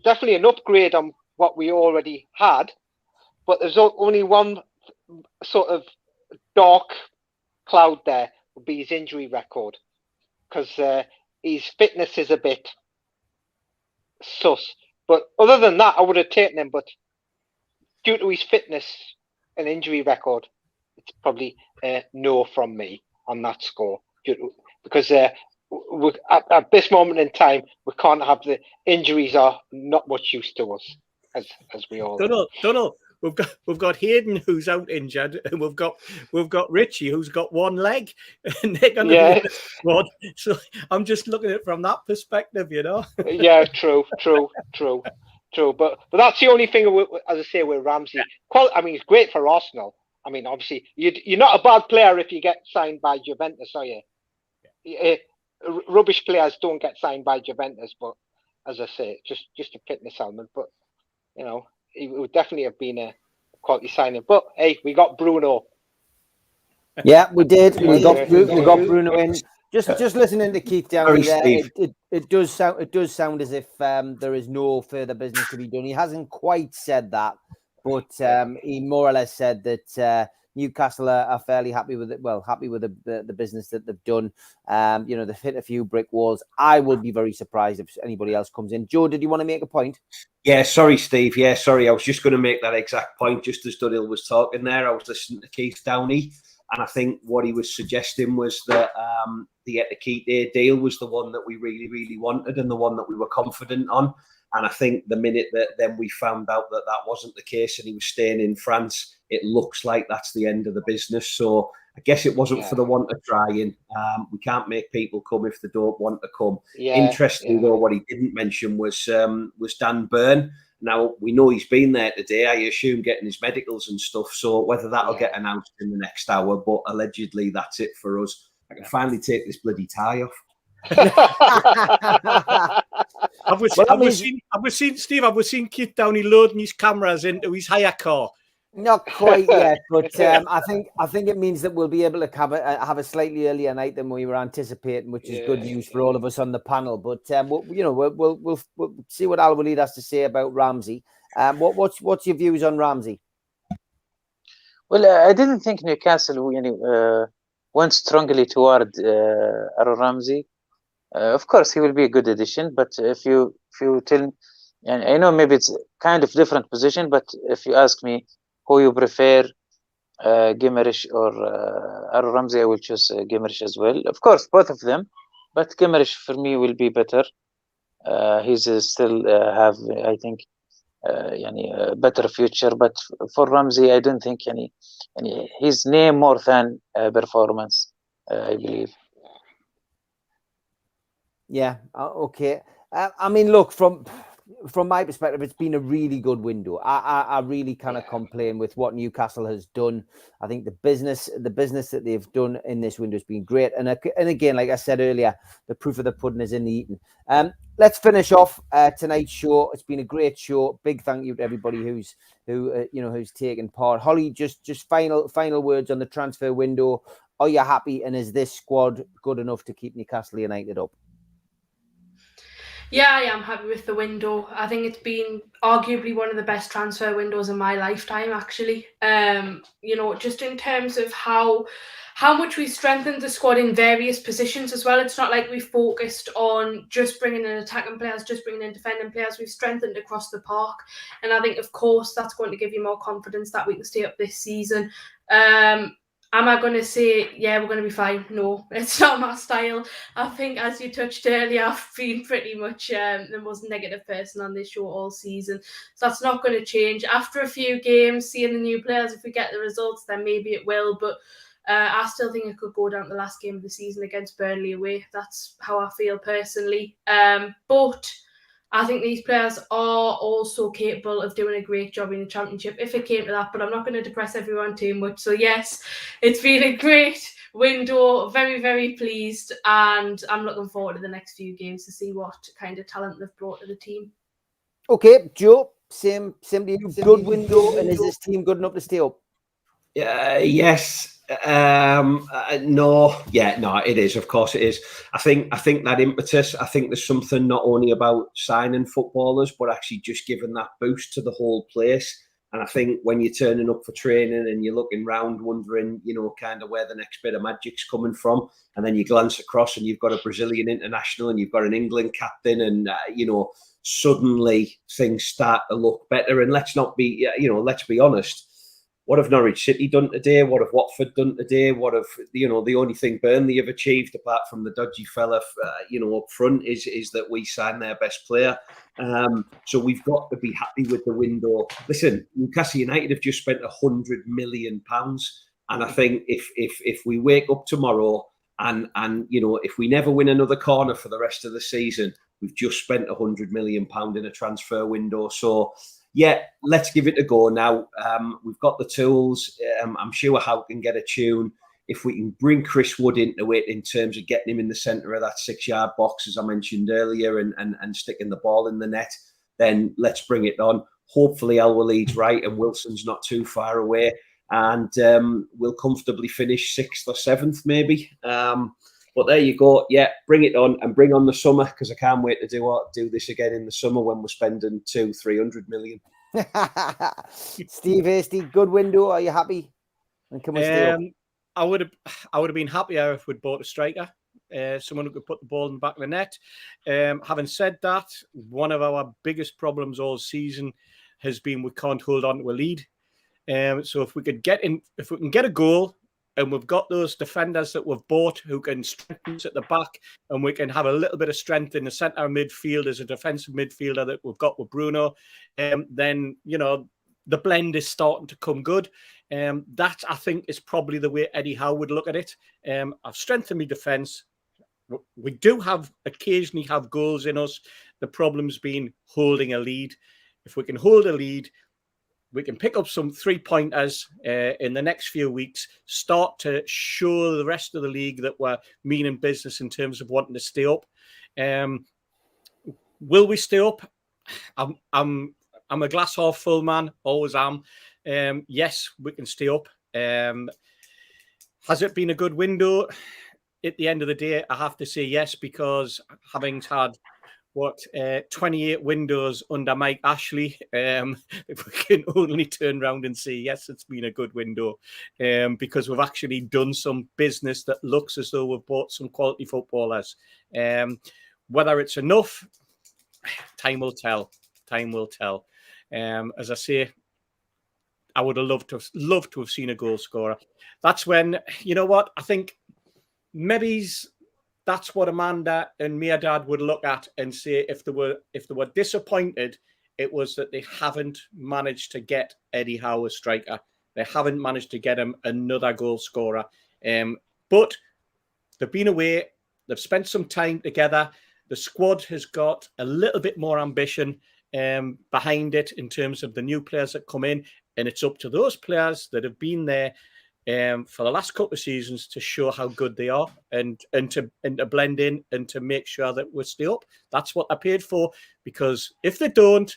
definitely an upgrade on what we already had. But there's only one sort of dark cloud there, would be his injury record, because his fitness is a bit sus. But other than that, I would have taken him. But due to his fitness and injury record, it's probably no from me on that score. Because at this moment in time, we can't have the injuries are not much use to us, as we all know. Donald, we've got Hayden who's out injured, and we've got Richie who's got one leg, and they're going to be in the squad. So I'm just looking at it from that perspective, Yeah, true. But that's the only thing, as I say, with Ramsey. I mean, he's great for Arsenal, I mean, obviously, you're not a bad player if you get signed by Juventus, are you? Rubbish players don't get signed by Juventus, but as I say, just a fitness element. But you know, it would definitely have been a quality signing. But hey, we got Bruno. Yeah, we did. We got Bruno in. Just listening to Keith Downey there, it does sound as if there is no further business to be done. He hasn't quite said that, but he more or less said that Newcastle are fairly happy with it. Well, happy with the business that they've done. You know, they've hit a few brick walls. I will be very surprised if anybody else comes in. Joe, did you want to make a point? Yeah, sorry, Steve. Yeah, sorry. I was just going to make that exact point just as Dunhill was talking there. I was listening to Keith Downey, and I think what he was suggesting was that the Etikite deal was the one that we really, really wanted and the one that we were confident on. And I think the minute that then we found out that that wasn't the case and he was staying in France, it looks like that's the end of the business. So I guess it wasn't for the want of trying. We can't make people come if they don't want to come. Interestingly, though, what he didn't mention was Dan Burn. Now, we know he's been there today, I assume, getting his medicals and stuff. So whether that'll get announced in the next hour, but allegedly that's it for us. I can finally take this bloody tie off. Have we seen Steve? Have we seen Keith Downey loading his cameras into his hire car? Not quite yet, but I think it means that we'll be able to have a slightly earlier night than we were anticipating, which is good news for all of us on the panel. But we'll see what Al Walid has to say about Ramsey. What's your views on Ramsey? Well, I didn't think Newcastle went strongly toward Aaron Ramsey. Of course, he will be a good addition, but if you tell, and I know maybe it's kind of different position, but if you ask me who you prefer, Guimaraes or Aaron Ramsey, I will choose Guimaraes as well. Of course, both of them, but Guimaraes for me will be better. He's still have, I think, a better future. But for Ramsey, I don't think his name more than performance, I believe. Yeah. Okay. I mean, look, from my perspective, it's been a really good window. I really cannot complain with what Newcastle has done. I think the business that they've done in this window has been great. And again, like I said earlier, the proof of the pudding is in the eating. Let's finish off tonight's show. It's been a great show. Big thank you to everybody who's taken part. Holly, just final words on the transfer window. Are you happy? And is this squad good enough to keep Newcastle United up? Yeah, I am happy with the window. I think it's been arguably one of the best transfer windows in my lifetime, actually. Just in terms of how much we strengthened the squad in various positions as well. It's not like we focused on just bringing in attacking players, just bringing in defending players. We've strengthened across the park. And I think, of course, that's going to give you more confidence that we can stay up this season. Am I going to say, yeah, we're going to be fine? No, it's not my style. I think, as you touched earlier, I've been pretty much the most negative person on this show all season. So that's not going to change. After a few games, seeing the new players, if we get the results, then maybe it will. But I still think it could go down to the last game of the season against Burnley away. That's how I feel personally. But I think these players are also capable of doing a great job in the Championship if it came to that, but I'm not going to depress everyone too much. So yes, it's been a great window, very, very pleased, and I'm looking forward to the next few games to see what kind of talent they've brought to the team. Okay, Joe, same to you. Good window, and is this team good enough to stay up? Yes. No, it is. Of course, it is. I think that impetus. I think there's something not only about signing footballers, but actually just giving that boost to the whole place. And I think when you're turning up for training and you're looking round, wondering, kind of where the next bit of magic's coming from, and then you glance across and you've got a Brazilian international and you've got an England captain, and suddenly things start to look better. And let's be honest. What have Norwich City done today? What have Watford done today? What have the only thing Burnley have achieved, apart from the dodgy fella, up front, is that we signed their best player. So we've got to be happy with the window. Listen, Newcastle United have just spent £100 million, and I think if we wake up tomorrow and if we never win another corner for the rest of the season, we've just spent £100 million in a transfer window. So. yeah, let's give it a go now. We've got the tools. I'm sure Howe can get a tune. If we can bring Chris Wood into it in terms of getting him in the centre of that 6-yard box, as I mentioned earlier, and sticking the ball in the net, then let's bring it on. Hopefully Al Walid's right and Wilson's not too far away, and we'll comfortably finish 6th or 7th maybe. But there you go. Yeah, bring it on and bring on the summer, because I can't wait to do this again in the summer when we're spending 200-300 million. Steve Hasty, good window. Are you happy? And can we stay up? I would have been happier if we'd bought a striker, someone who could put the ball in the back of the net. Having said that, one of our biggest problems all season has been we can't hold on to a lead. So if we can get a goal, and we've got those defenders that we've bought who can strengthen us at the back, and we can have a little bit of strength in the centre midfield as a defensive midfielder that we've got with Bruno, then, you know, the blend is starting to come good. That, I think, is probably the way Eddie Howe would look at it. I've strengthened my defence. We do occasionally have goals in us. The problem's been holding a lead. If we can hold a lead, we can pick up some 3-pointers in the next few weeks, start to show the rest of the league that we're meaning business in terms of wanting to stay up. Will we stay up? I'm a glass half full man, always am. Yes, we can stay up. Has it been a good window? At the end of the day, I have to say yes, because having had 28 windows under Mike Ashley, if we can only turn around and say yes, it's been a good window, because we've actually done some business that looks as though we've bought some quality footballers. Whether it's enough, time will tell. Time will tell. As I say, I would have loved to have seen a goal scorer. That's when, you know what, I think maybe that's what Amanda and Mia Dad would look at and say if they were disappointed, it was that they haven't managed to get Eddie Howe a striker. They haven't managed to get him another goal scorer. But they've been away. They've spent some time together. The squad has got a little bit more ambition behind it in terms of the new players that come in. And it's up to those players that have been there for the last couple of seasons to show how good they are and to blend in and to make sure that we're still up. That's what I paid for, because if they don't,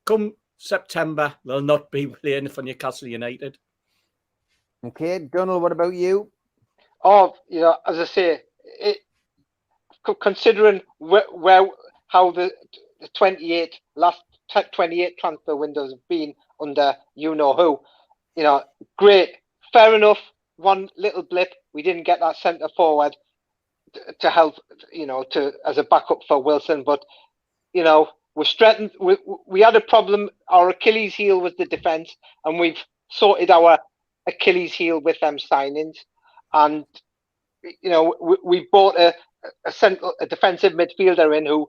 come September, they'll not be playing for Newcastle United. Okay, Donald, what about you? Oh, you know, as I say, considering how the 28 transfer windows have been under you know who, you know, great. Fair enough. One little blip. We didn't get that centre forward to help, you know, as a backup for Wilson. But, you know, we're strengthened. We had a problem. Our Achilles heel was the defence, and we've sorted our Achilles heel with them signings. And, you know, we bought a defensive midfielder in who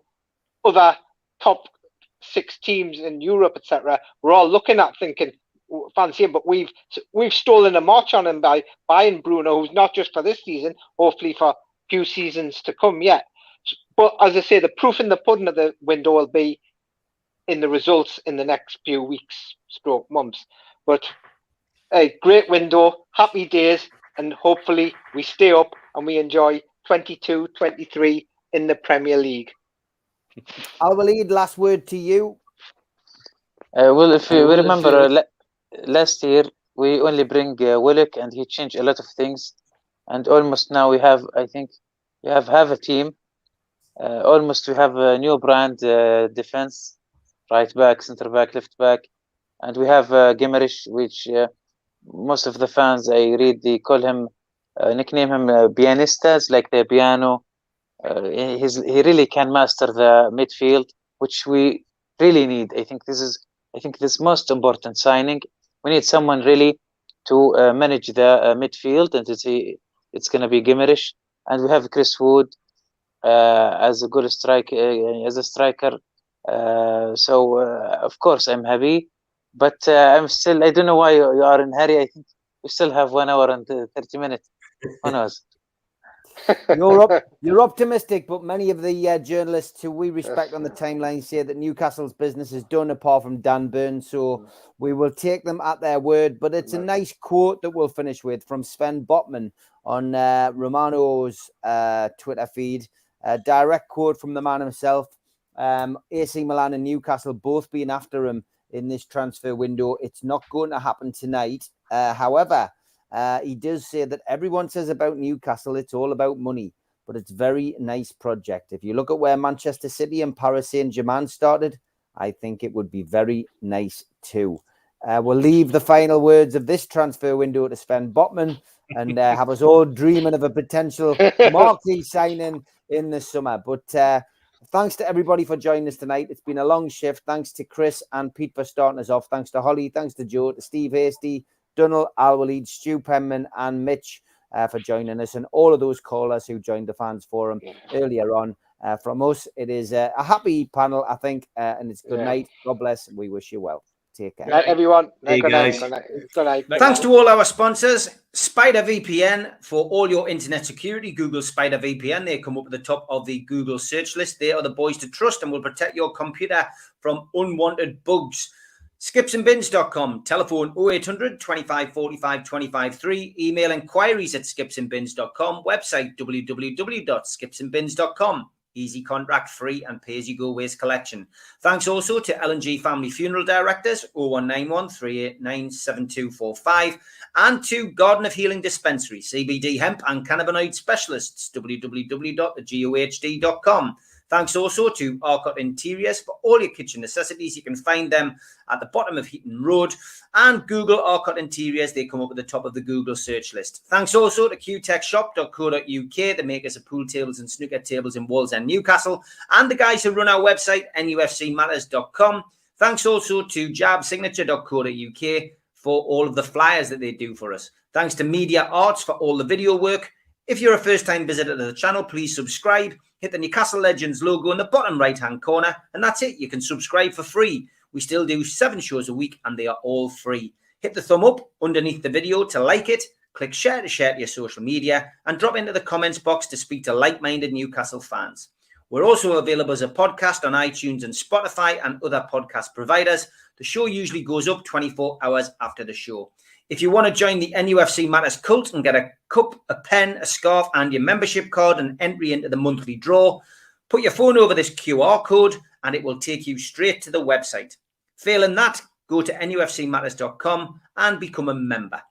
other top 6 teams in Europe, etc., we're all looking at thinking, fancy him, but we've stolen a march on him by buying Bruno, who's not just for this season, hopefully for a few seasons to come yet. But as I say, the proof in the pudding of the window will be in the results in the next few weeks, stroke months. But a great window, happy days, and hopefully we stay up and we enjoy 22-23 in the Premier League. Al Walid, last word to you. Well, if you remember, last year we only bring Willock, and he changed a lot of things, and almost now we have, I think, we have a team. Almost we have a new brand defense, right back, center back, left back, and we have Guimaraes, which most of the fans I read they call him, nickname him pianistas, like the piano. He really can master the midfield, which we really need. I think this most important signing. We need someone really to manage the midfield, and it's going to be Guimaraes. And we have Chris Wood as a good striker, So of course I'm happy, but I'm still. I don't know why you are in a hurry. I think we still have 1 hour and 30 minutes. Who knows? You're optimistic, but many of the journalists who we respect on the timeline say that Newcastle's business is done apart from Dan Burn. So we will take them at their word. But it's a nice quote that we'll finish with from Sven Botman on Romano's Twitter feed. A direct quote from the man himself. AC Milan and Newcastle both being after him in this transfer window. It's not going to happen tonight. However, he does say that everyone says about Newcastle, it's all about money, but it's a very nice project. If you look at where Manchester City and Paris Saint-Germain started, I think it would be very nice too. We'll leave the final words of this transfer window to Sven Botman and have us all dreaming of a potential marquee signing in the summer. But thanks to everybody for joining us tonight. It's been a long shift. Thanks to Chris and Pete for starting us off. Thanks to Holly. Thanks to Joe, to Steve Hasty, Donald, Al-Walid, Stu Penman and Mitch for joining us, and all of those callers who joined the fans forum earlier on. From us, it is a happy panel, I think, and it's good night. God bless. We wish you well. Take care. Night, everyone. Hey, good guys. night. Good night. Thanks to all our sponsors. Spider VPN for all your internet security. Google Spider VPN. They come up at the top of the Google search list. They are the boys to trust and will protect your computer from unwanted bugs. Skipsandbins.com, telephone 0800 25 45 25 3, email inquiries at skipsandbins.com, website www.skipsandbins.com, easy contract, free and pay-as-you-go waste collection. Thanks also to L&G Family Funeral Directors, 0191 389 7245, and to Garden of Healing Dispensary, CBD hemp and cannabinoid specialists, www.thegohd.com. Thanks also to Arcot Interiors for all your kitchen necessities. You can find them at the bottom of Heaton Road, and Google Arcot Interiors. They come up at the top of the Google search list. Thanks also to qtechshop.co.uk, the makers of pool tables and snooker tables in Wolves and Newcastle, and the guys who run our website, nufcmatters.com. Thanks also to jabsignature.co.uk for all of the flyers that they do for us. Thanks to Media Arts for all the video work. If you're a first-time visitor to the channel, please subscribe. Hit the Newcastle Legends logo in the bottom right-hand corner, and that's it. You can subscribe for free. We still do 7 shows a week, and they are all free. Hit the thumb up underneath the video to like it. Click share to your social media, and drop into the comments box to speak to like-minded Newcastle fans. We're also available as a podcast on iTunes and Spotify and other podcast providers. The show usually goes up 24 hours after the show. If you want to join the NUFC Matters cult and get a cup, a pen, a scarf, and your membership card and entry into the monthly draw, put your phone over this QR code and it will take you straight to the website. Failing that, go to nufcmatters.com and become a member.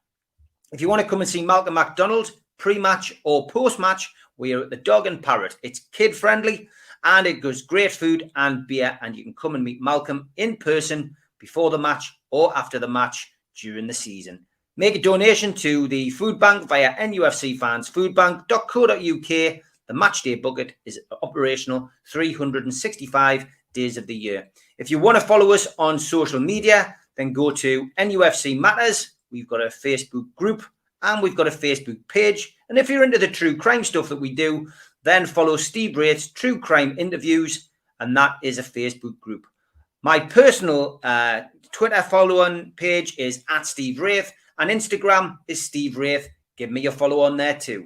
If you want to come and see Malcolm MacDonald pre-match or post-match, we are at the Dog and Parrot. It's kid-friendly and it goes great food and beer, and you can come and meet Malcolm in person before the match or after the match during the season. Make a donation to the food bank via nufcfansfoodbank.co.uk. The matchday bucket is operational 365 days of the year. If you want to follow us on social media, then go to NUFC Matters. We've got a Facebook group and we've got a Facebook page. And if you're into the true crime stuff that we do, then follow Steve Wraith's True Crime Interviews, and that is a Facebook group. My personal Twitter follow-on page is @Steve Wraith, and Instagram is Steve Wraith. Give me a follow on there too.